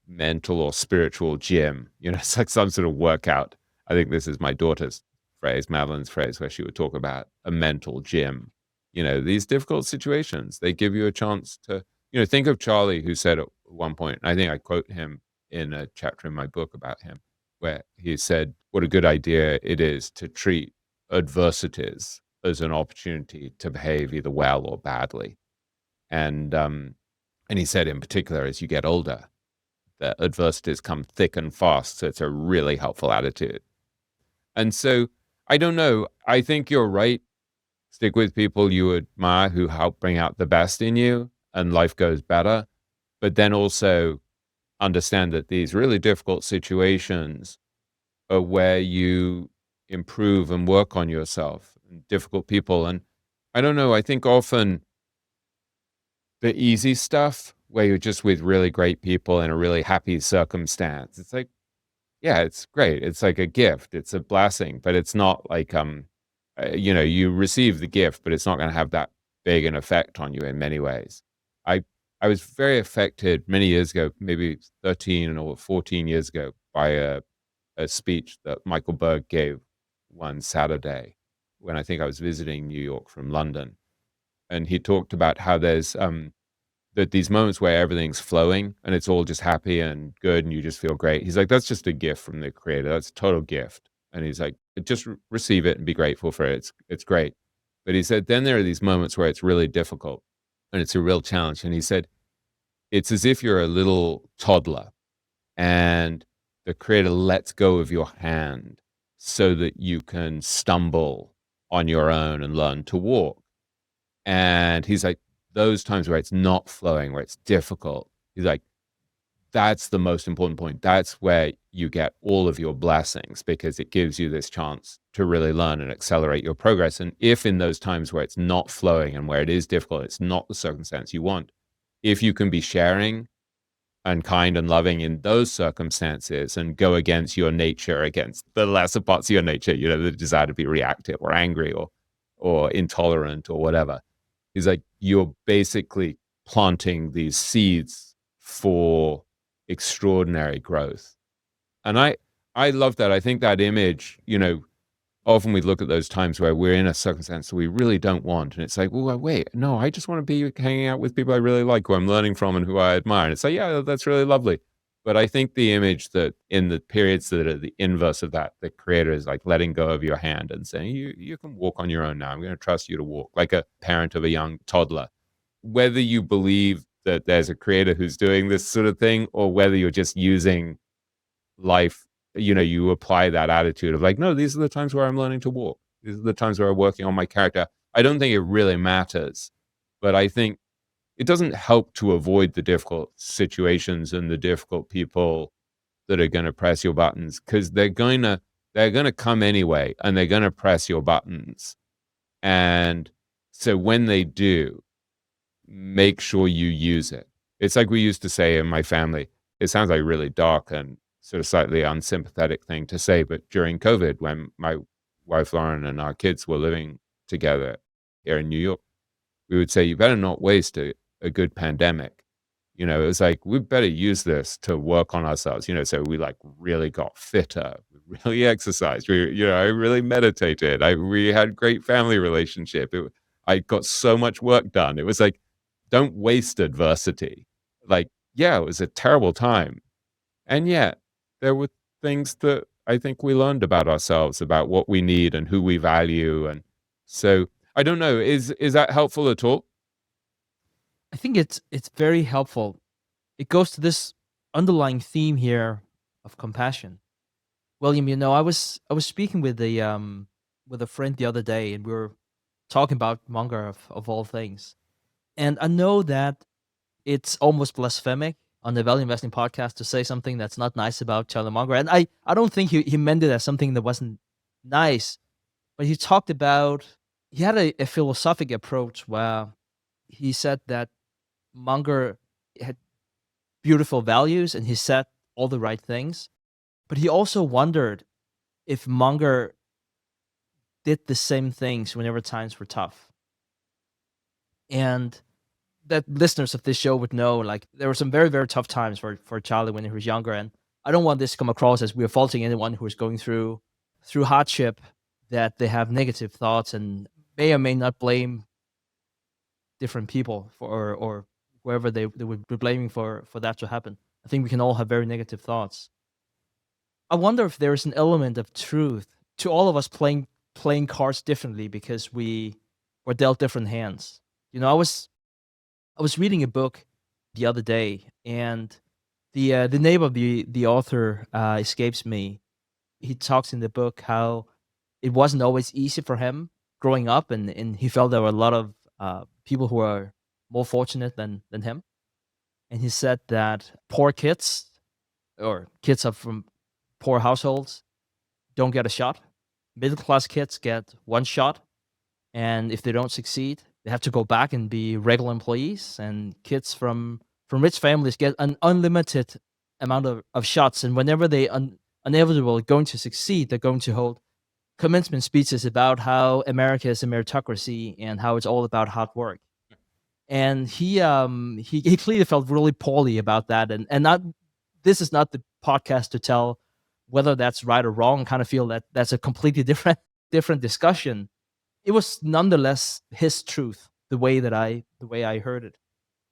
mental or spiritual gym. It's like some sort of workout. I think this is my daughter's phrase, Madeline's phrase, where she would talk about a mental gym. These difficult situations, they give you a chance to, think of Charlie, who said at one point, and I think I quote him in a chapter in my book about him, where he said, what a good idea it is to treat adversities as an opportunity to behave either well or badly. And he said in particular, as you get older, the adversities come thick and fast. So it's a really helpful attitude. And so I don't know. I think you're right. Stick with people you admire who help bring out the best in you and life goes better. But then also understand that these really difficult situations are where you improve and work on yourself. Difficult people. And I don't know. I think often the easy stuff where you're just with really great people in a really happy circumstance, it's like, yeah, it's great. It's like a gift. It's a blessing, but it's not like, you receive the gift, but it's not going to have that big an effect on you in many ways. I was very affected many years ago, maybe 13 or 14 years ago, by a speech that Michael Berg gave one Saturday when I think I was visiting New York from London. And he talked about how there's that these moments where everything's flowing and it's all just happy and good and you just feel great. He's like, that's just a gift from the creator. That's a total gift. And he's like, just receive it and be grateful for it. It's great. But he said, then there are these moments where it's really difficult and it's a real challenge. And he said, it's as if you're a little toddler and the creator lets go of your hand so that you can stumble on your own and learn to walk. And he's like, those times where it's not flowing, where it's difficult, he's like, that's the most important point. That's where you get all of your blessings because it gives you this chance to really learn and accelerate your progress. And if in those times where it's not flowing and where it is difficult, it's not the circumstance you want, if you can be sharing and kind and loving in those circumstances and go against your nature, against the lesser parts of your nature, the desire to be reactive or angry or intolerant or whatever, he's like, you're basically planting these seeds for extraordinary growth. And I love that. I think that image, often we look at those times where we're in a circumstance that we really don't want. And it's like, well, wait, no, I just want to be hanging out with people I really like, who I'm learning from and who I admire. And it's like, yeah, that's really lovely. But I think the image that in the periods that are the inverse of that, the creator is like letting go of your hand and saying, you can walk on your own now. I'm going to trust you to walk, like a parent of a young toddler. Whether you believe that there's a creator who's doing this sort of thing, or whether you're just using life, you apply that attitude of like, no, these are the times where I'm learning to walk. These are the times where I'm working on my character. I don't think it really matters, but I think it doesn't help to avoid the difficult situations and the difficult people that are going to press your buttons, because they're going to come anyway, and they're going to press your buttons. And so when they do, make sure you use it. It's like we used to say in my family. It sounds like really dark and sort of slightly unsympathetic thing to say, but during COVID, when my wife Lauren and our kids were living together here in New York, we would say, you better not waste a good pandemic. It was like, we better use this to work on ourselves, so we like really got fitter, we really exercised, I really meditated, we had great family relationship. I got so much work done. It was like, don't waste adversity. Like, yeah, it was a terrible time. And yet there were things that I think we learned about ourselves, about what we need and who we value. And so I don't know, is that helpful at all? I think it's very helpful. It goes to this underlying theme here of compassion. William, I was speaking with a friend the other day, and we were talking about manga of all things. And I know that it's almost blasphemic on the Value Investing podcast to say something that's not nice about Charlie Munger. And I don't think he meant it as something that wasn't nice, but he talked about, he had a philosophic approach where he said that Munger had beautiful values and he said all the right things, but he also wondered if Munger did the same things whenever times were tough. And that listeners of this show would know, like there were some very, very tough times for Charlie when he was younger. And I don't want this to come across as we're faulting anyone who is going through hardship, that they have negative thoughts and may or may not blame different people for, or whoever they would be blaming for that to happen. I think we can all have very negative thoughts. I wonder if there is an element of truth to all of us playing cards differently because we were dealt different hands. I was reading a book the other day, and the name of the author escapes me. He talks in the book how it wasn't always easy for him growing up, and he felt there were a lot of people who are more fortunate than him. And he said that poor kids, or kids are from poor households, don't get a shot. Middle class kids get one shot, and if they don't succeed, they have to go back and be regular employees. And kids from rich families get an unlimited amount of shots. And whenever they inevitably going to succeed, they're going to hold commencement speeches about how America is a meritocracy and how it's all about hard work. And he clearly felt really poorly about that. And not this is not the podcast to tell whether that's right or wrong. I kind of feel that that's a completely different discussion. It was nonetheless his truth, the way I heard it.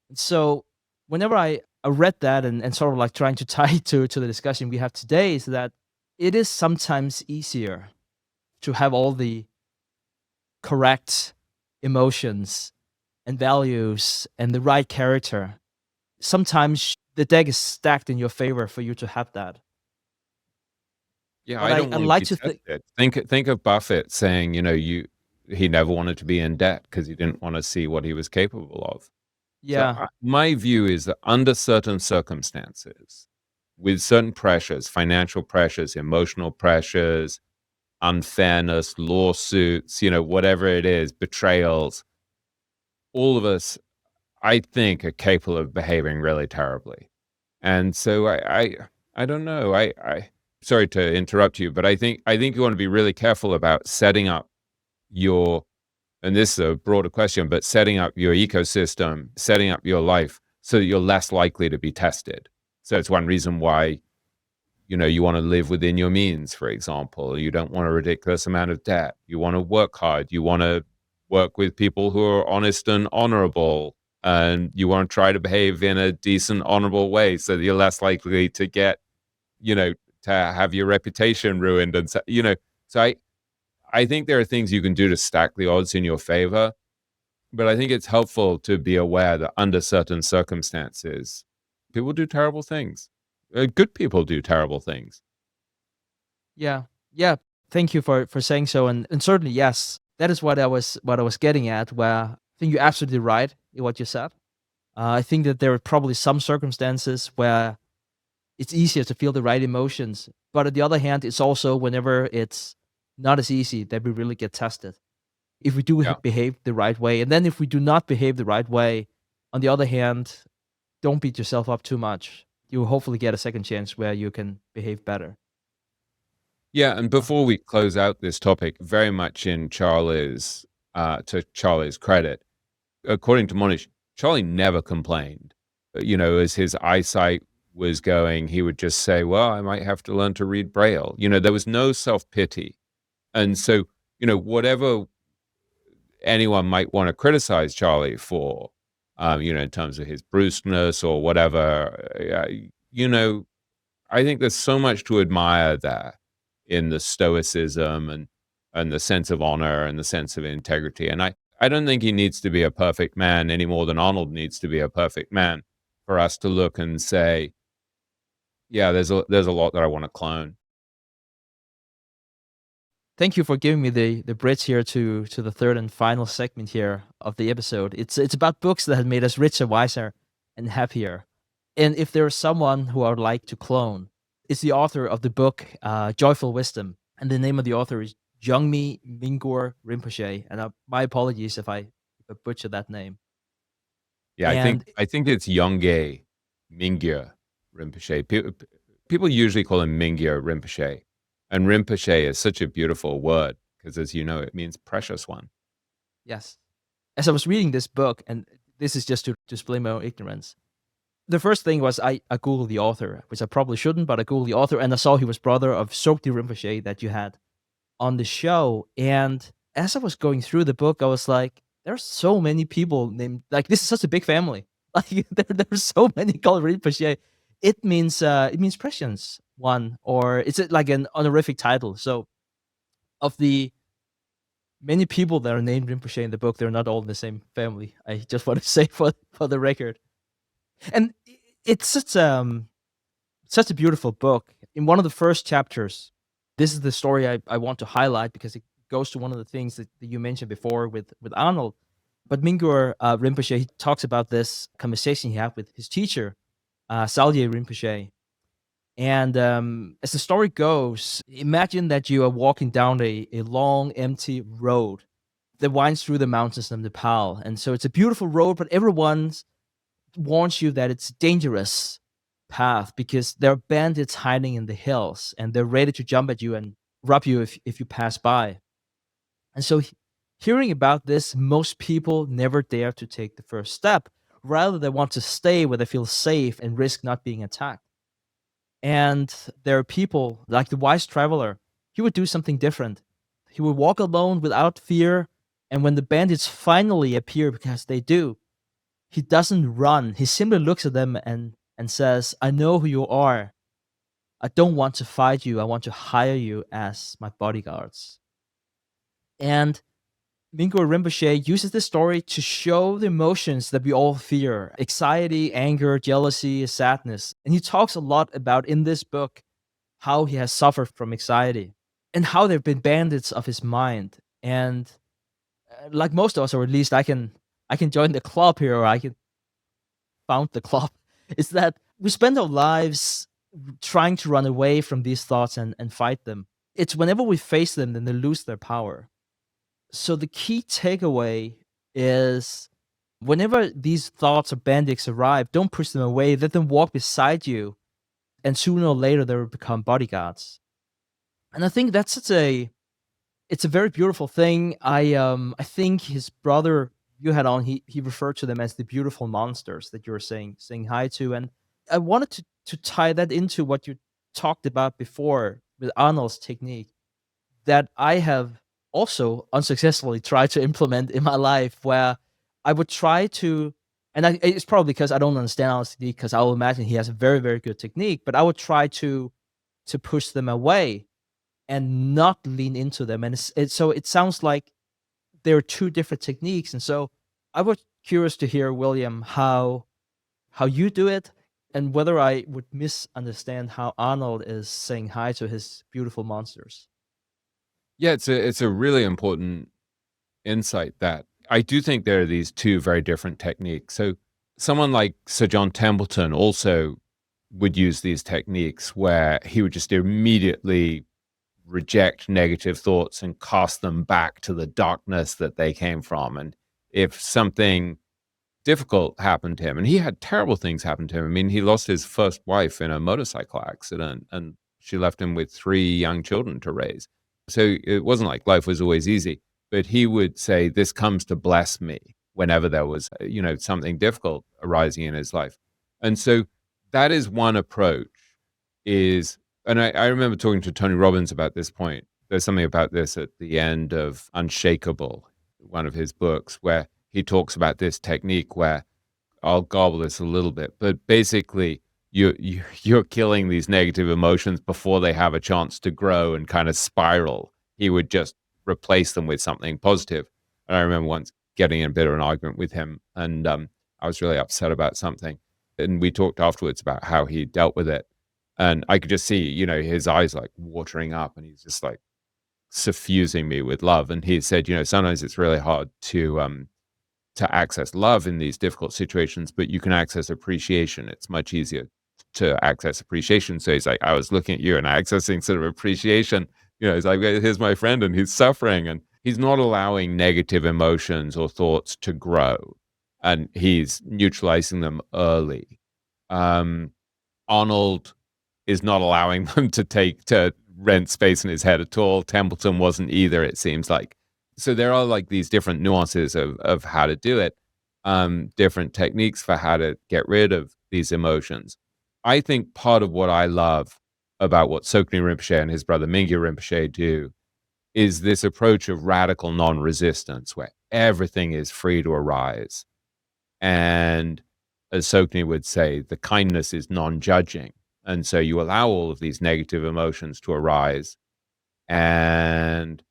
And so whenever I read that and sort of like trying to tie it to the discussion we have today, is that it is sometimes easier to have all the correct emotions and values and the right character. Sometimes the deck is stacked in your favor for you to have that. Yeah, But I don't I want to like be to think, tested. Think of Buffett saying, he never wanted to be in debt because he didn't want to see what he was capable of. So yeah, my view is that under certain circumstances, with certain pressures, financial pressures, emotional pressures, unfairness, lawsuits, whatever it is, betrayals, all of us, I think, are capable of behaving really terribly. And so I don't know. I sorry to interrupt you, but I think you want to be really careful about setting up your, and this is a broader question, but setting up your ecosystem, setting up your life so that you're less likely to be tested. So it's one reason why, you want to live within your means, for example. You don't want a ridiculous amount of debt. You want to work hard. You want to work with people who are honest and honorable. And you want to try to behave in a decent, honorable way so that you're less likely to get, to have your reputation ruined. And so I think there are things you can do to stack the odds in your favor, but I think it's helpful to be aware that under certain circumstances, people do terrible things. Good people do terrible things. yeah, yeah. Thank you for saying so, and certainly yes, that is what I was getting at. Where I think you're absolutely right in what you said. I think that there are probably some circumstances where it's easier to feel the right emotions, but on the other hand, it's also whenever it's not as easy that we really get tested. If we do Yeah. behave the right way, and then if we do not behave the right way, on the other hand, don't beat yourself up too much. You will hopefully get a second chance where you can behave better. Yeah, and before we close out this topic, very much in to Charlie's credit, according to Monish, Charlie never complained. As his eyesight was going, he would just say, well, I might have to learn to read Braille. There was no self-pity. And so, whatever anyone might want to criticize Charlie for, in terms of his brusqueness or whatever, I think there's so much to admire there in the stoicism and the sense of honor and the sense of integrity. And I don't think he needs to be a perfect man any more than Arnold needs to be a perfect man for us to look and say, yeah, there's a lot that I want to clone. Thank you for giving me the bridge here to the third and final segment here of the episode. It's about books that have made us richer, wiser, and happier. And if there is someone who I would like to clone, it's the author of the book Joyful Wisdom, and the name of the author is Jungmi Mingyur Rinpoche. And my apologies if I butcher that name. Yeah, And I think it's Yongey Mingyur Rinpoche. People usually call him Mingyur Rinpoche. And Rinpoche is such a beautiful word because, as you know, it means precious one. yes, as I was reading this book, and this is just to display my own ignorance. The first thing was I Googled the author, which I probably shouldn't, but I Googled the author and I saw he was brother of Sogdi Rinpoche that you had on the show. And as I was going through the book, I was like, there's so many people named, like, this is such a big family. Like, there's so many called Rinpoche. It means prescience one, or it's like an honorific title. So of the many people that are named Rinpoche in the book, they're not all in the same family. I just want to say for the record. And it's such a beautiful book. In one of the first chapters, this is the story I want to highlight because it goes to one of the things that you mentioned before with Arnold. But Mingyur Rinpoche, he talks about this conversation he had with his teacher, Salye Rinpoche. And as the story goes, imagine that you are walking down a long, empty road that winds through the mountains of Nepal. And so it's a beautiful road, but everyone warns you that it's a dangerous path because there are bandits hiding in the hills and they're ready to jump at you and rob you if you pass by. And so hearing about this, most people never dare to take the first step. Rather, they want to stay where they feel safe and risk not being attacked. And there are people like the wise traveler. He would do something different. He would walk alone without fear. And when the bandits finally appear, because they do, he doesn't run. He simply looks at them and says, I know who you are. I don't want to fight you. I want to hire you as my bodyguards. And Mingyur Rinpoche uses this story to show the emotions that we all fear: anxiety, anger, jealousy, sadness. And he talks a lot about in this book how he has suffered from anxiety and how they've been bandits of his mind. And like most of us, or at least I can join the club here, or I can found the club, is that we spend our lives trying to run away from these thoughts and fight them. It's whenever we face them, then they lose their power. So the key takeaway is whenever these thoughts or bandits arrive, don't push them away. Let them walk beside you. And sooner or later, they will become bodyguards. And I think that's it's a very beautiful thing. I think his brother you had on, he referred to them as the beautiful monsters that you were saying hi to. And I wanted to tie that into what you talked about before with Arnold's technique that I have also unsuccessfully tried to implement in my life, where I would try to, and it's probably because I don't understand Arnold's technique, because I will imagine he has a very, very good technique, but I would try to push them away and not lean into them. And so it sounds like there are two different techniques. And so I was curious to hear, William, how you do it and whether I would misunderstand how Arnold is saying hi to his beautiful monsters. Yeah, it's a really important insight that I do think there are these two very different techniques. So someone like Sir John Templeton also would use these techniques where he would just immediately reject negative thoughts and cast them back to the darkness that they came from. And if something difficult happened to him, and he had terrible things happen to him. I mean, he lost his first wife in a motorcycle accident, and she left him with 3 young children to raise. So it wasn't like life was always easy, but he would say, this comes to bless me whenever there was, something difficult arising in his life. And so that is one approach and I remember talking to Tony Robbins about this point. There's something about this at the end of Unshakable, one of his books, where he talks about this technique where I'll gobble this a little bit, but basically you're killing these negative emotions before they have a chance to grow and kind of spiral. He would just replace them with something positive. And I remember once getting in a bit of an argument with him, and I was really upset about something. And we talked afterwards about how he dealt with it. And I could just see, his eyes like watering up, and he's just like suffusing me with love. And he said, sometimes it's really hard to access love in these difficult situations, but you can access appreciation. It's much easier to access appreciation. So he's like, I was looking at you and accessing sort of appreciation. He's like, here's my friend and he's suffering, and he's not allowing negative emotions or thoughts to grow, and he's neutralizing them early. Arnold is not allowing them to rent space in his head at all. Templeton wasn't either, it seems like. So there are like these different nuances of how to do it. different techniques for how to get rid of these emotions. I think part of what I love about what Tsoknyi Rinpoche and his brother Mingyur Rinpoche do is this approach of radical non-resistance where everything is free to arise. And as Tsoknyi would say, the kindness is non-judging. And so you allow all of these negative emotions to arise and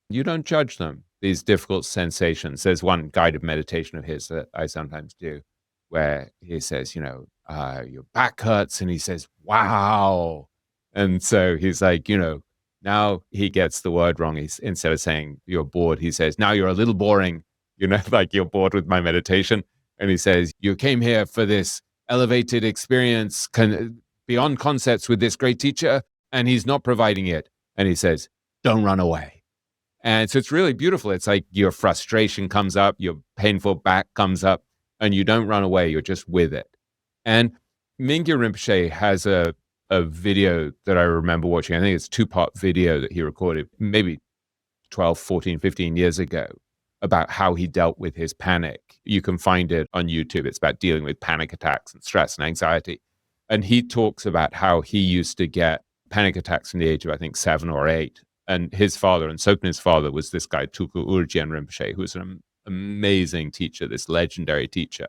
you don't judge them, these difficult sensations. There's one guided meditation of his that I sometimes do where he says, your back hurts. And he says, wow. And so he's like, now he gets the word wrong. He's, instead of saying you're bored, he says, now you're a little boring, like you're bored with my meditation. And he says, you came here for this elevated experience beyond concepts with this great teacher, and he's not providing it. And he says, don't run away. And so it's really beautiful. It's like your frustration comes up, your painful back comes up, and you don't run away. You're just with it. And Mingyur Rinpoche has a video that I remember watching. I think it's a 2-part video that he recorded maybe 12, 14, 15 years ago about how he dealt with his panic. You can find it on YouTube. It's about dealing with panic attacks and stress and anxiety. And he talks about how he used to get panic attacks from the age of, I think, 7 or 8. And his father, and Tsoknyi's father, was this guy, Tulku Urgyen Rinpoche, who was an amazing teacher, this legendary teacher.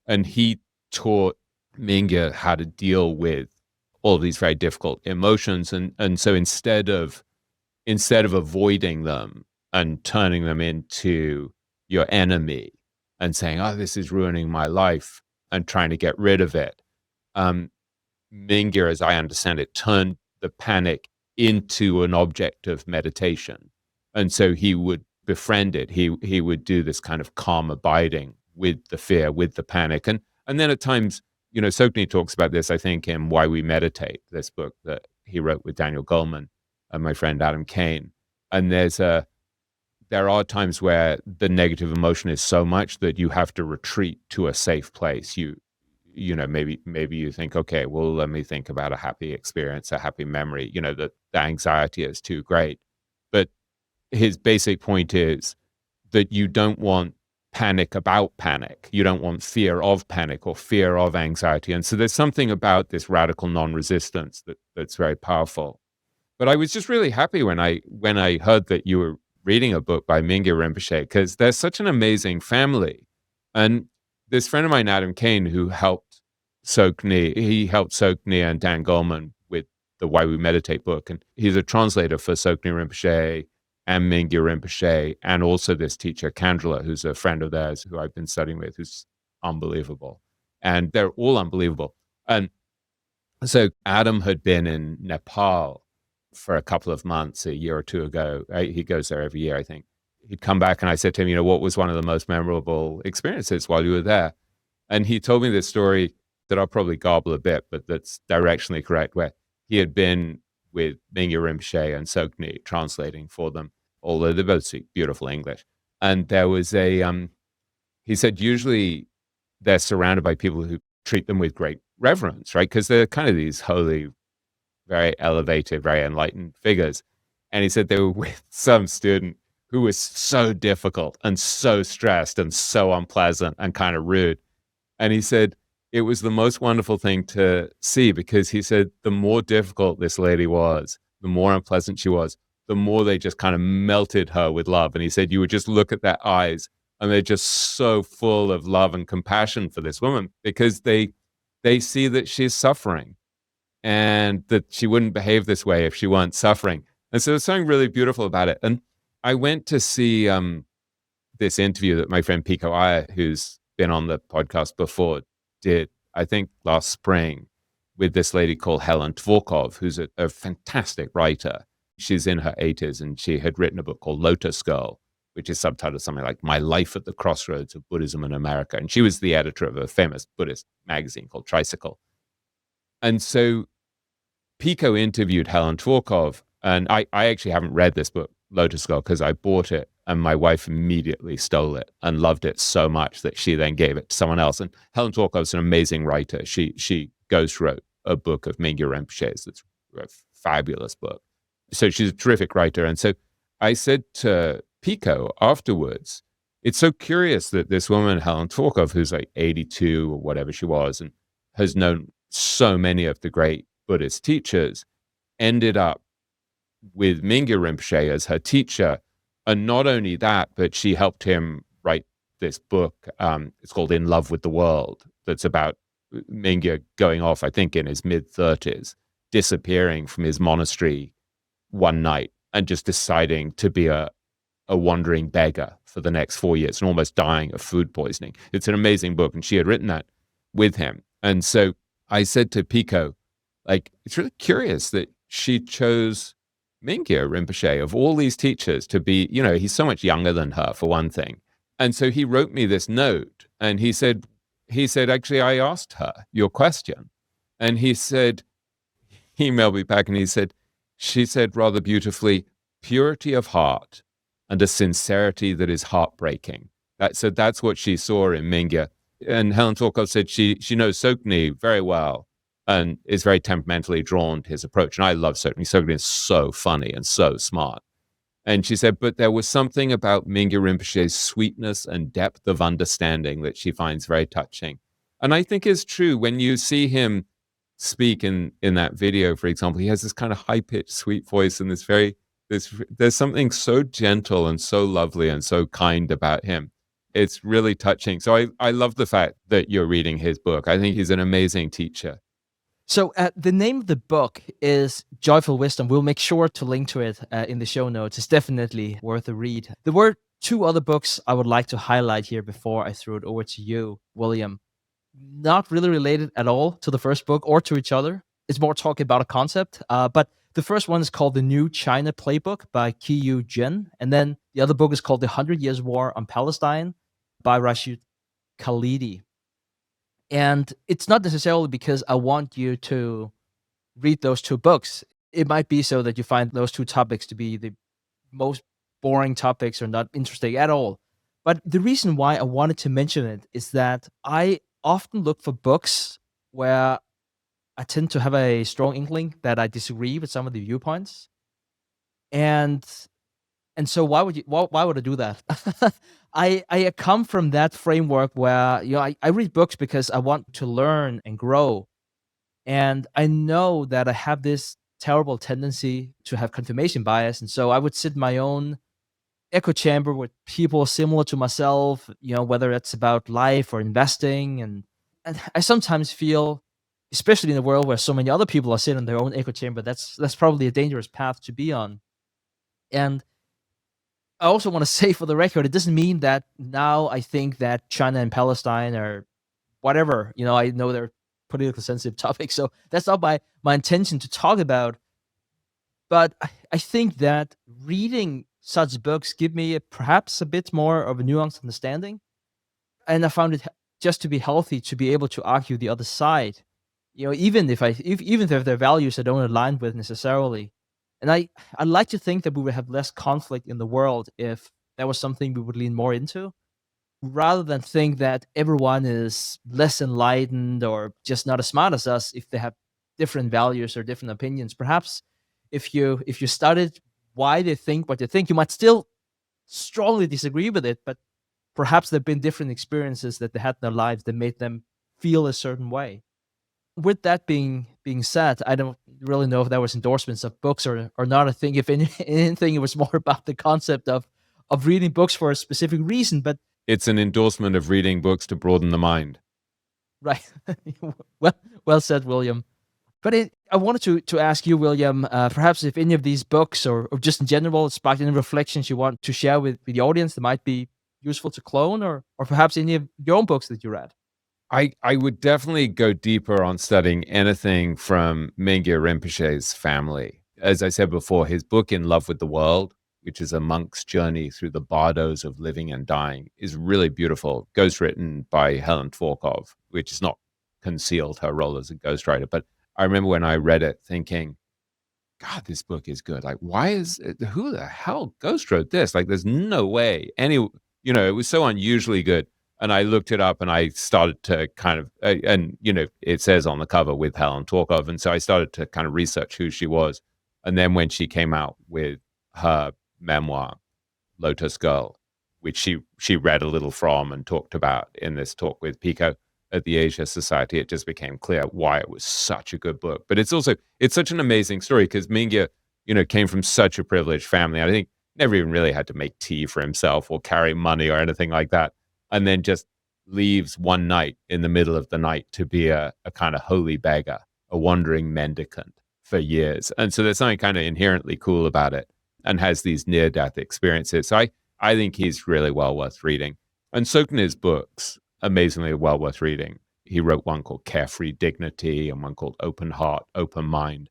And he taught Mingyur how to deal with all these very difficult emotions. And so instead of avoiding them and turning them into your enemy and saying, oh, this is ruining my life, and trying to get rid of it, Mingyur, as I understand it, turned the panic into an object of meditation. And so he would befriend it. He would do this kind of calm abiding with the fear, with the panic. And then at times, Tsoknyi talks about this, I think, in Why We Meditate, this book that he wrote with Daniel Goleman and my friend Adam Kane. And there are times where the negative emotion is so much that you have to retreat to a safe place. Maybe you think, okay, well, let me think about a happy experience, a happy memory, that the anxiety is too great. But his basic point is that you don't want panic about panic. You don't want fear of panic or fear of anxiety. And so there's something about this radical non-resistance that's very powerful. But I was just really happy when I heard that you were reading a book by Mingyur Rinpoche, because they're such an amazing family. And this friend of mine, Adam Kane, who helped Tsoknyi and Dan Goleman with the Why We Meditate book. And he's a translator for Tsoknyi Rinpoche and Mingyur Rinpoche, and also this teacher, Kandrila, who's a friend of theirs who I've been studying with, who's unbelievable. And they're all unbelievable. And so Adam had been in Nepal for a couple of months, a year or two ago. He goes there every year, I think. He'd come back and I said to him, what was one of the most memorable experiences while you were there? And he told me this story that I'll probably garble a bit, but that's directionally correct, where he had been with Mingyur Rinpoche and Tsoknyi translating for them, although they both speak beautiful English. And there was he said, usually they're surrounded by people who treat them with great reverence, right? Because they're kind of these holy, very elevated, very enlightened figures. And he said they were with some student who was so difficult and so stressed and so unpleasant and kind of rude. And he said it was the most wonderful thing to see, because he said the more difficult this lady was, the more unpleasant she was, the more they just kind of melted her with love. And he said you would just look at their eyes and they're just so full of love and compassion for this woman, because they see that she's suffering and that she wouldn't behave this way if she weren't suffering. And so there's something really beautiful about it. And I went to see this interview that my friend Pico Iyer, who's been on the podcast before, did, I think, last spring with this lady called Helen Dvorkov, who's a fantastic writer. She's in her 80s, and she had written a book called Lotus Girl, which is subtitled something like My Life at the Crossroads of Buddhism in America. And she was the editor of a famous Buddhist magazine called Tricycle. And so Pico interviewed Helen Dvorkov, and I actually haven't read this book, Lotus Girl, because I bought it and my wife immediately stole it and loved it so much that she then gave it to someone else. And Helen Dvorkov's an amazing writer. She ghostwrote a book of Mingyur Rinpoche's. It's a fabulous book. So she's a terrific writer. And so I said to Pico afterwards, it's so curious that this woman, Helen Torkov, who's like 82 or whatever she was, and has known so many of the great Buddhist teachers, ended up with Mingyur Rinpoche as her teacher. And not only that, but she helped him write this book. It's called In Love with the World, that's about Mingyur going off, I think, in his mid-30s, disappearing from his monastery one night and just deciding to be a wandering beggar for the next 4 years and almost dying of food poisoning. It's an amazing book, and she had written that with him. And so I said to Pico, like, it's really curious that she chose Mingyur Rinpoche of all these teachers to be, he's so much younger than her, for one thing. And so he wrote me this note, and he said, actually, I asked her your question. And he emailed me back, and she said rather beautifully, purity of heart and a sincerity that is heartbreaking. So that's what she saw in Mingyur. And Helen Torkov said she knows Sokni very well and is very temperamentally drawn to his approach. And I love Sokni. Sokni is so funny and so smart. And she said, but there was something about Mingyur Rinpoche's sweetness and depth of understanding that she finds very touching. And I think is true. When you see him speak in that video, for example, he has this kind of high-pitched, sweet voice, and there's something so gentle and so lovely and so kind about him. It's really touching. So I love the fact that you're reading his book. I think he's an amazing teacher. So the name of the book is Joyful Wisdom. We'll make sure to link to it in the show notes. It's definitely worth a read. There were two other books I would like to highlight here before I throw it over to you, William. Not really related at all to the first book or to each other. It's more talking about a concept. But the first one is called The New China Playbook by Kiyu Jin. And then the other book is called The 100 Years War on Palestine by Rashid Khalidi. And it's not necessarily because I want you to read those two books. It might be so that you find those two topics to be the most boring topics or not interesting at all. But the reason why I wanted to mention it is that I often look for books where I tend to have a strong inkling that I disagree with some of the viewpoints. And so why would I do that? I come from that framework where I read books because I want to learn and grow. And I know that I have this terrible tendency to have confirmation bias. And so I would sit in my own echo chamber with people similar to myself, whether it's about life or investing. And I sometimes feel, especially in a world where so many other people are sitting in their own echo chamber, that's probably a dangerous path to be on. And I also want to say for the record, it doesn't mean that now I think that China and Palestine are whatever. I know they're politically sensitive topics, so that's not my intention to talk about. But I think that reading such books give me perhaps a bit more of a nuanced understanding. And I found it just to be healthy to be able to argue the other side, even if their values I don't align with necessarily. And I like to think that we would have less conflict in the world if that was something we would lean more into, rather than think that everyone is less enlightened or just not as smart as us if they have different values or different opinions. Perhaps if you studied why they think what they think, you might still strongly disagree with it, but perhaps there have been different experiences that they had in their lives that made them feel a certain way. With that being said, I don't really know if that was endorsements of books or not. I think if anything, it was more about the concept of reading books for a specific reason. But it's an endorsement of reading books to broaden the mind. Right. Well said, William. But I wanted to ask you, William, perhaps if any of these books or just in general sparked any reflections you want to share with the audience that might be useful to clone, or perhaps any of your own books that you read. I would definitely go deeper on studying anything from Mingyur Rinpoche's family. As I said before, his book In Love with the World, which is a monk's journey through the bardos of living and dying, is really beautiful. Ghostwritten by Helen Torkov, which has not concealed her role as a ghostwriter. But I remember when I read it thinking, God, this book is good. Like, who the hell ghost wrote this? Like, there's no way it was so unusually good. And I looked it up and I started to kind of, it says on the cover with Helen Torkov. And so I started to kind of research who she was. And then when she came out with her memoir, Lotus Girl, which she read a little from and talked about in this talk with Pico at the Asia Society. It just became clear why it was such a good book. But it's such an amazing story because Mingya, came from such a privileged family. I think never even really had to make tea for himself or carry money or anything like that. And then just leaves one night in the middle of the night to be a kind of holy beggar, a wandering mendicant for years. And so there's something kind of inherently cool about it, and has these near-death experiences. So I think he's really well worth reading. And Sokne's books, amazingly well worth reading. He wrote one called Carefree Dignity and one called Open Heart, Open Mind.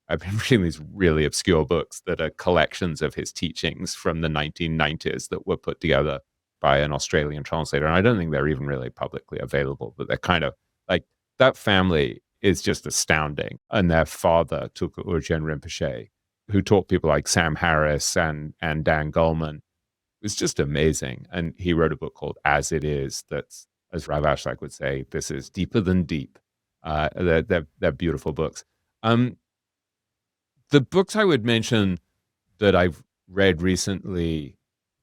I've been reading these really obscure books that are collections of his teachings from the 1990s that were put together by an Australian translator. And I don't think they're even really publicly available, but they're kind of like, that family is just astounding. And their father, Tulku Urgyen Rinpoche, who taught people like Sam Harris and Dan Goleman, was just amazing. And he wrote a book called As It Is that's, as Rav Ashlag would say, this is deeper than deep. They're beautiful books. The books I would mention that I've read recently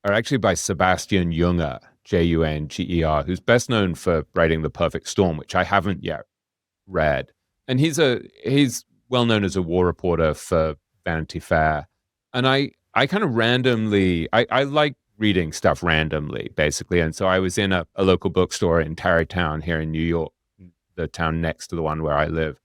are actually by Sebastian Junger, Junger, who's best known for writing The Perfect Storm, which I haven't yet read. And he's well known as a war reporter for Vanity Fair. And I kind of randomly, I like reading stuff randomly, basically. And so I was in a local bookstore in Tarrytown here in New York, the town next to the one where I live.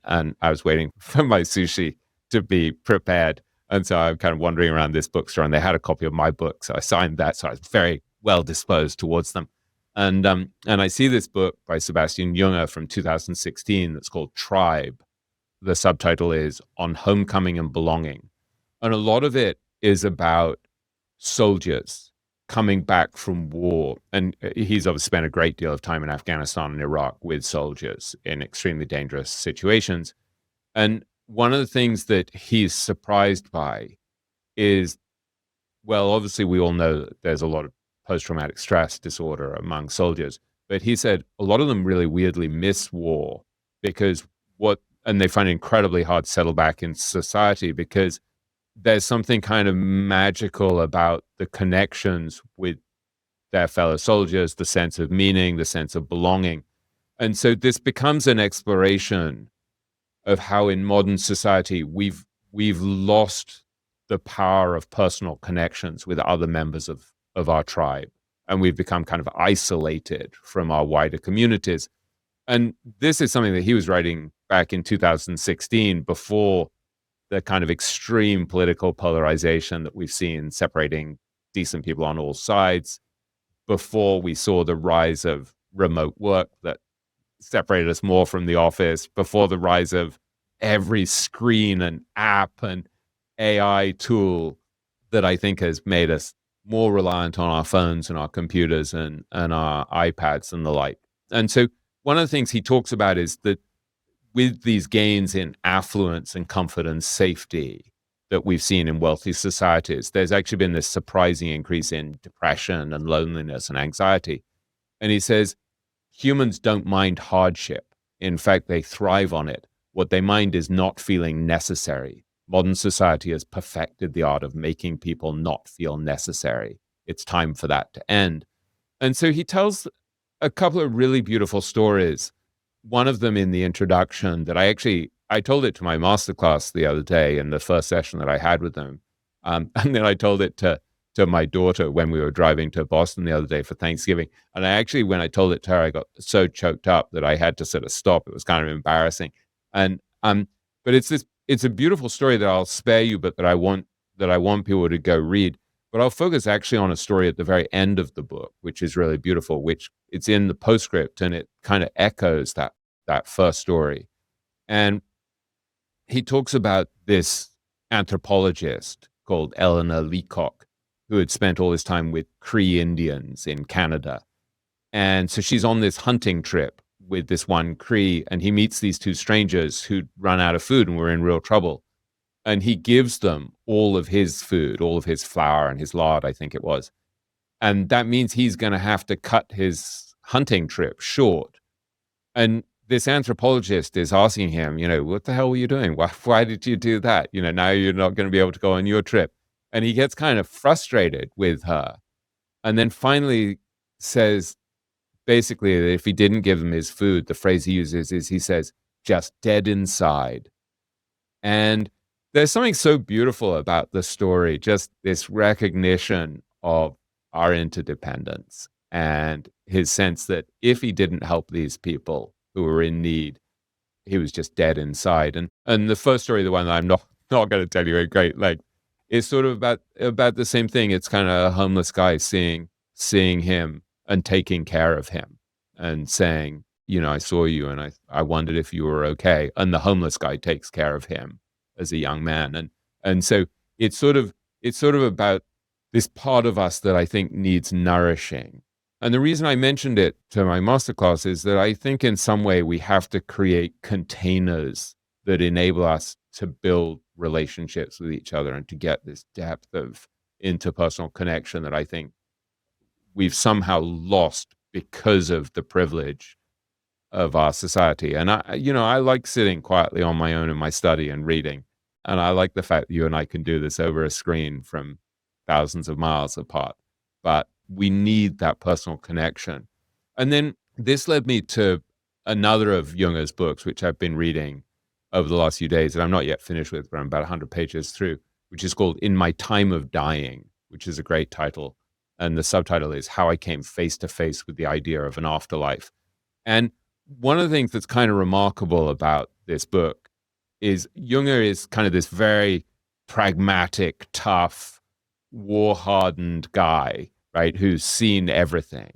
And I was waiting for my sushi to be prepared. And so I'm kind of wandering around this bookstore, and they had a copy of my book. So I signed that. So I was very well disposed towards them. And I see this book by Sebastian Junger from 2016 that's called Tribe. The subtitle is On Homecoming and Belonging. And a lot of it is about soldiers coming back from war. And he's obviously spent a great deal of time in Afghanistan and Iraq with soldiers in extremely dangerous situations. And one of the things that he's surprised by is, well, obviously we all know that there's a lot of post-traumatic stress disorder among soldiers, but he said a lot of them really weirdly miss war and they find it incredibly hard to settle back in society because there's something kind of magical about the connections with their fellow soldiers, the sense of meaning, the sense of belonging. And so this becomes an exploration of how in modern society we've lost the power of personal connections with other members of our tribe. And we've become kind of isolated from our wider communities. And this is something that he was writing back in 2016, before the kind of extreme political polarization that we've seen separating decent people on all sides, before we saw the rise of remote work that separated us more from the office, before the rise of every screen and app and AI tool that I think has made us more reliant on our phones and our computers and our iPads and the like. And so one of the things he talks about is that with these gains in affluence and comfort and safety that we've seen in wealthy societies, there's actually been this surprising increase in depression and loneliness and anxiety. And he says, humans don't mind hardship. In fact, they thrive on it. What they mind is not feeling necessary. Modern society has perfected the art of making people not feel necessary. It's time for that to end. And so he tells a couple of really beautiful stories. One of them in the introduction that I told it to my masterclass the other day in the first session that I had with them. And then I told it to my daughter when we were driving to Boston the other day for Thanksgiving. And when I told it to her, I got so choked up that I had to sort of stop. It was kind of embarrassing. And but it's a beautiful story that I'll spare you, but that I want people to go read. But I'll focus actually on a story at the very end of the book, which is really beautiful, which it's in the postscript, and it kind of echoes that first story. And he talks about this anthropologist called Eleanor Leacock, who had spent all this time with Cree Indians in Canada. And so she's on this hunting trip with this one Cree, and he meets these two strangers who'd run out of food and were in real trouble. And he gives them all of his food, all of his flour and his lard, I think it was. And that means he's going to have to cut his hunting trip short. And this anthropologist is asking him, what the hell were you doing? Why did you do that? Now you're not going to be able to go on your trip. And he gets kind of frustrated with her. And then finally says, basically, that if he didn't give him his food, the phrase he uses is, he says, just dead inside. And there's something so beautiful about the story, just this recognition of our interdependence and his sense that if he didn't help these people who were in need, he was just dead inside. And the first story, the one that I'm not going to tell you, great, like, is sort of about the same thing. It's kind of a homeless guy seeing him and taking care of him and saying, I saw you and I wondered if you were okay. And the homeless guy takes care of him as a young man. And so it's sort of about this part of us that I think needs nourishing. And the reason I mentioned it to my masterclass is that I think in some way we have to create containers that enable us to build relationships with each other and to get this depth of interpersonal connection that I think we've somehow lost because of the privilege of our society. And I like sitting quietly on my own in my study and reading. And I like the fact that you and I can do this over a screen from thousands of miles apart. But we need that personal connection. And then this led me to another of Junger's books, which I've been reading over the last few days that I'm not yet finished with, but I'm about 100 pages through, which is called In My Time of Dying, which is a great title. And the subtitle is How I Came Face to Face with the Idea of an Afterlife. And one of the things that's kind of remarkable about this book is Junger is kind of this very pragmatic, tough, war-hardened guy, right, who's seen everything.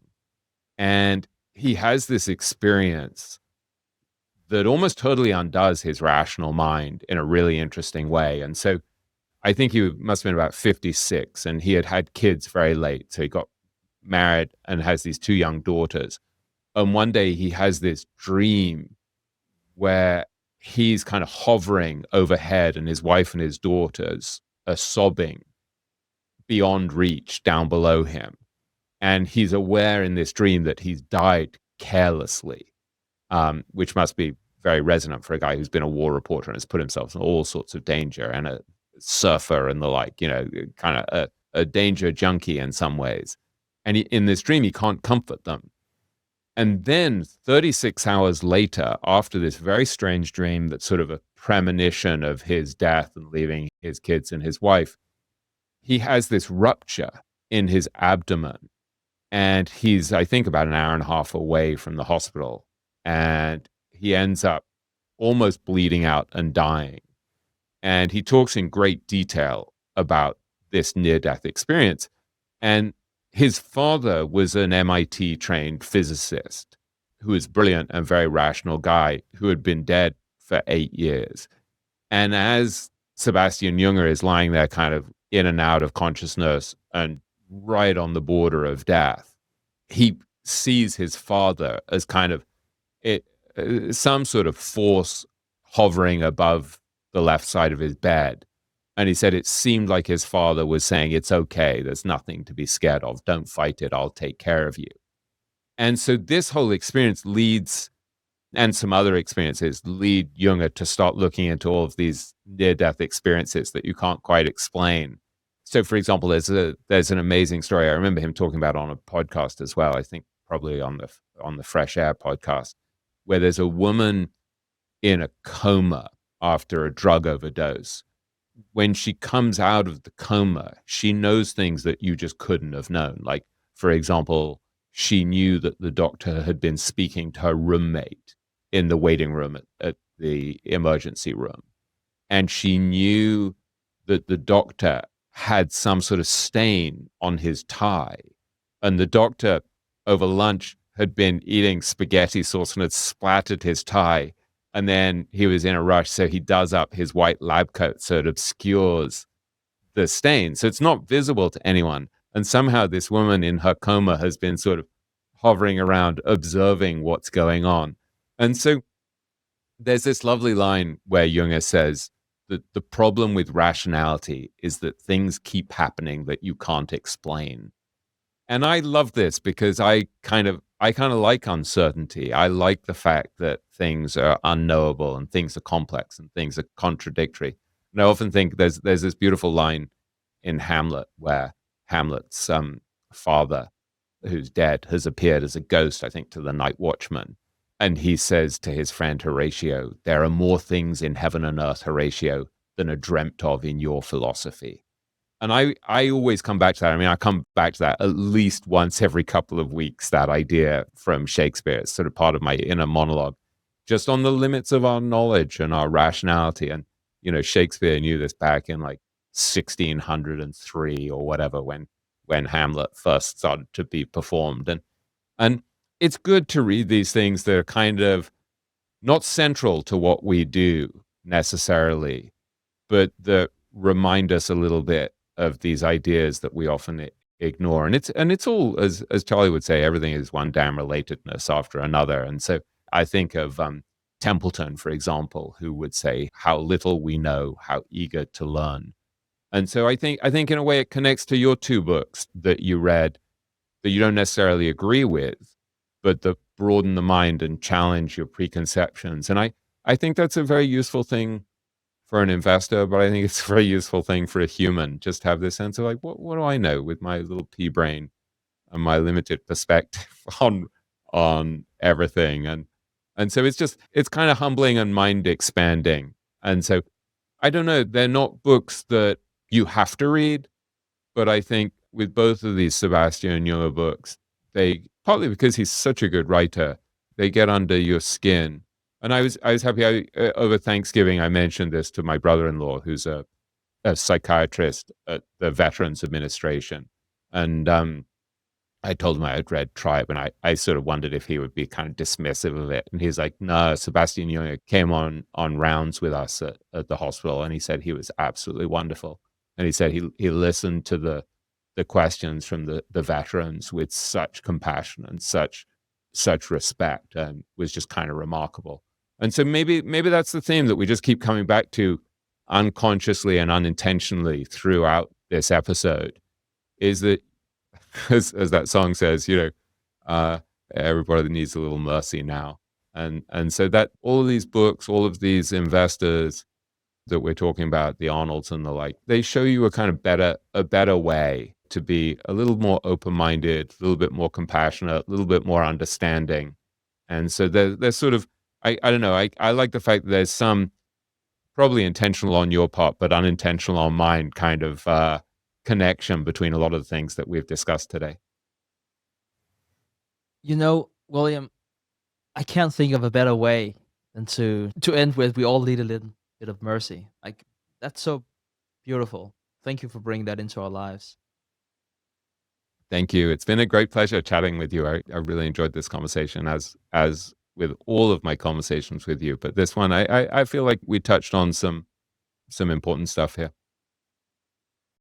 And he has this experience that almost totally undoes his rational mind in a really interesting way. And so I think he must have been about 56, and he had kids very late. So he got married and has these two young daughters. And one day he has this dream where he's kind of hovering overhead and his wife and his daughters are sobbing beyond reach down below him. And he's aware in this dream that he's died carelessly, which must be very resonant for a guy who's been a war reporter and has put himself in all sorts of danger, and a surfer and the like, kind of a danger junkie in some ways. And in this dream, he can't comfort them. And then 36 hours later, after this very strange dream that's sort of a premonition of his death and leaving his kids and his wife, he has this rupture in his abdomen. And he's, I think, about an hour and a half away from the hospital. And he ends up almost bleeding out and dying. And he talks in great detail about this near-death experience. And his father was an MIT-trained physicist who was brilliant and very rational guy who had been dead for 8 years. And as Sebastian Junger is lying there kind of in and out of consciousness and right on the border of death, he sees his father as kind of some sort of force hovering above the left side of his bed. And he said it seemed like his father was saying, it's okay, there's nothing to be scared of, don't fight it, I'll take care of you. And so this whole experience leads, and some other experiences lead Junger to start looking into all of these near-death experiences that you can't quite explain. So, for example, there's an amazing story I remember him talking about on a podcast as well, I think probably on the Fresh Air podcast, where there's a woman in a coma after a drug overdose. When she comes out of the coma, she knows things that you just couldn't have known. Like, for example, she knew that the doctor had been speaking to her roommate in the waiting room at the emergency room. And she knew that the doctor had some sort of stain on his tie. And the doctor, over lunch, had been eating spaghetti sauce and had splattered his tie. And then he was in a rush, so he does up his white lab coat so it obscures the stain. So it's not visible to anyone. And somehow this woman in her coma has been sort of hovering around, observing what's going on. And so there's this lovely line where Junger says that the problem with rationality is that things keep happening that you can't explain. And I love this because I kind of like uncertainty. I like the fact that things are unknowable and things are complex and things are contradictory. And I often think there's this beautiful line in Hamlet where Hamlet's father who's dead has appeared as a ghost, I think, to the night watchman. And he says to his friend Horatio, there are more things in heaven and earth, Horatio, than are dreamt of in your philosophy. And I always come back to that. I mean, I come back to that at least once every couple of weeks, that idea from Shakespeare. It's sort of part of my inner monologue, just on the limits of our knowledge and our rationality. And, Shakespeare knew this back in like 1603 or whatever, when Hamlet first started to be performed. And it's good to read these things that are kind of not central to what we do necessarily, but that remind us a little bit of these ideas that we often ignore. And it's all, as Charlie would say, everything is one damn relatedness after another. And so I think of Templeton, for example, who would say, how little we know, how eager to learn. And so I think in a way it connects to your two books that you read that you don't necessarily agree with, but that broaden the mind and challenge your preconceptions. And I think that's a very useful thing for an investor, but I think it's a very useful thing for a human, just have this sense of like, what do I know with my little pea brain and my limited perspective on everything. And so it's kind of humbling and mind expanding. And so I don't know, they're not books that you have to read, but I think with both of these Sebastian Junger books, they, partly because he's such a good writer, they get under your skin. And I was happy, over Thanksgiving, I mentioned this to my brother-in-law, who's a psychiatrist at the Veterans Administration. And I told him I had read Tribe, and I sort of wondered if he would be kind of dismissive of it. And he's like, no, Sebastian Junger came on rounds with us at the hospital, and he said he was absolutely wonderful. And he said he listened to the questions from the veterans with such compassion and such respect, and was just kind of remarkable. And so maybe that's the theme that we just keep coming back to unconsciously and unintentionally throughout this episode, is that, as that song says, everybody needs a little mercy now. And so that all of these books, all of these investors that we're talking about, the Arnolds and the like, they show you a kind of better way to be a little more open-minded, a little bit more compassionate, a little bit more understanding. And so there's sort of, I don't know, I like the fact that there's some probably intentional on your part, but unintentional on mine kind of connection between a lot of the things that we've discussed today. William, I can't think of a better way than to end with, we all need a little bit of mercy. Like, that's so beautiful. Thank you for bringing that into our lives. Thank you. It's been a great pleasure chatting with you. I really enjoyed this conversation, as with all of my conversations with you. But this one, I feel like we touched on some important stuff here.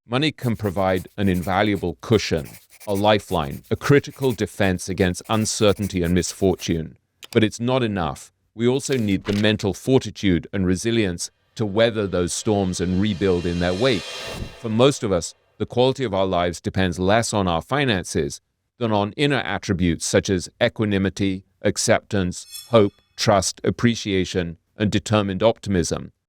Money can provide an invaluable cushion, a lifeline, a critical defense against uncertainty and misfortune. But it's not enough. We also need the mental fortitude and resilience to weather those storms and rebuild in their wake. For most of us, the quality of our lives depends less on our finances than on inner attributes such as equanimity, acceptance, hope, trust, appreciation, and determined optimism.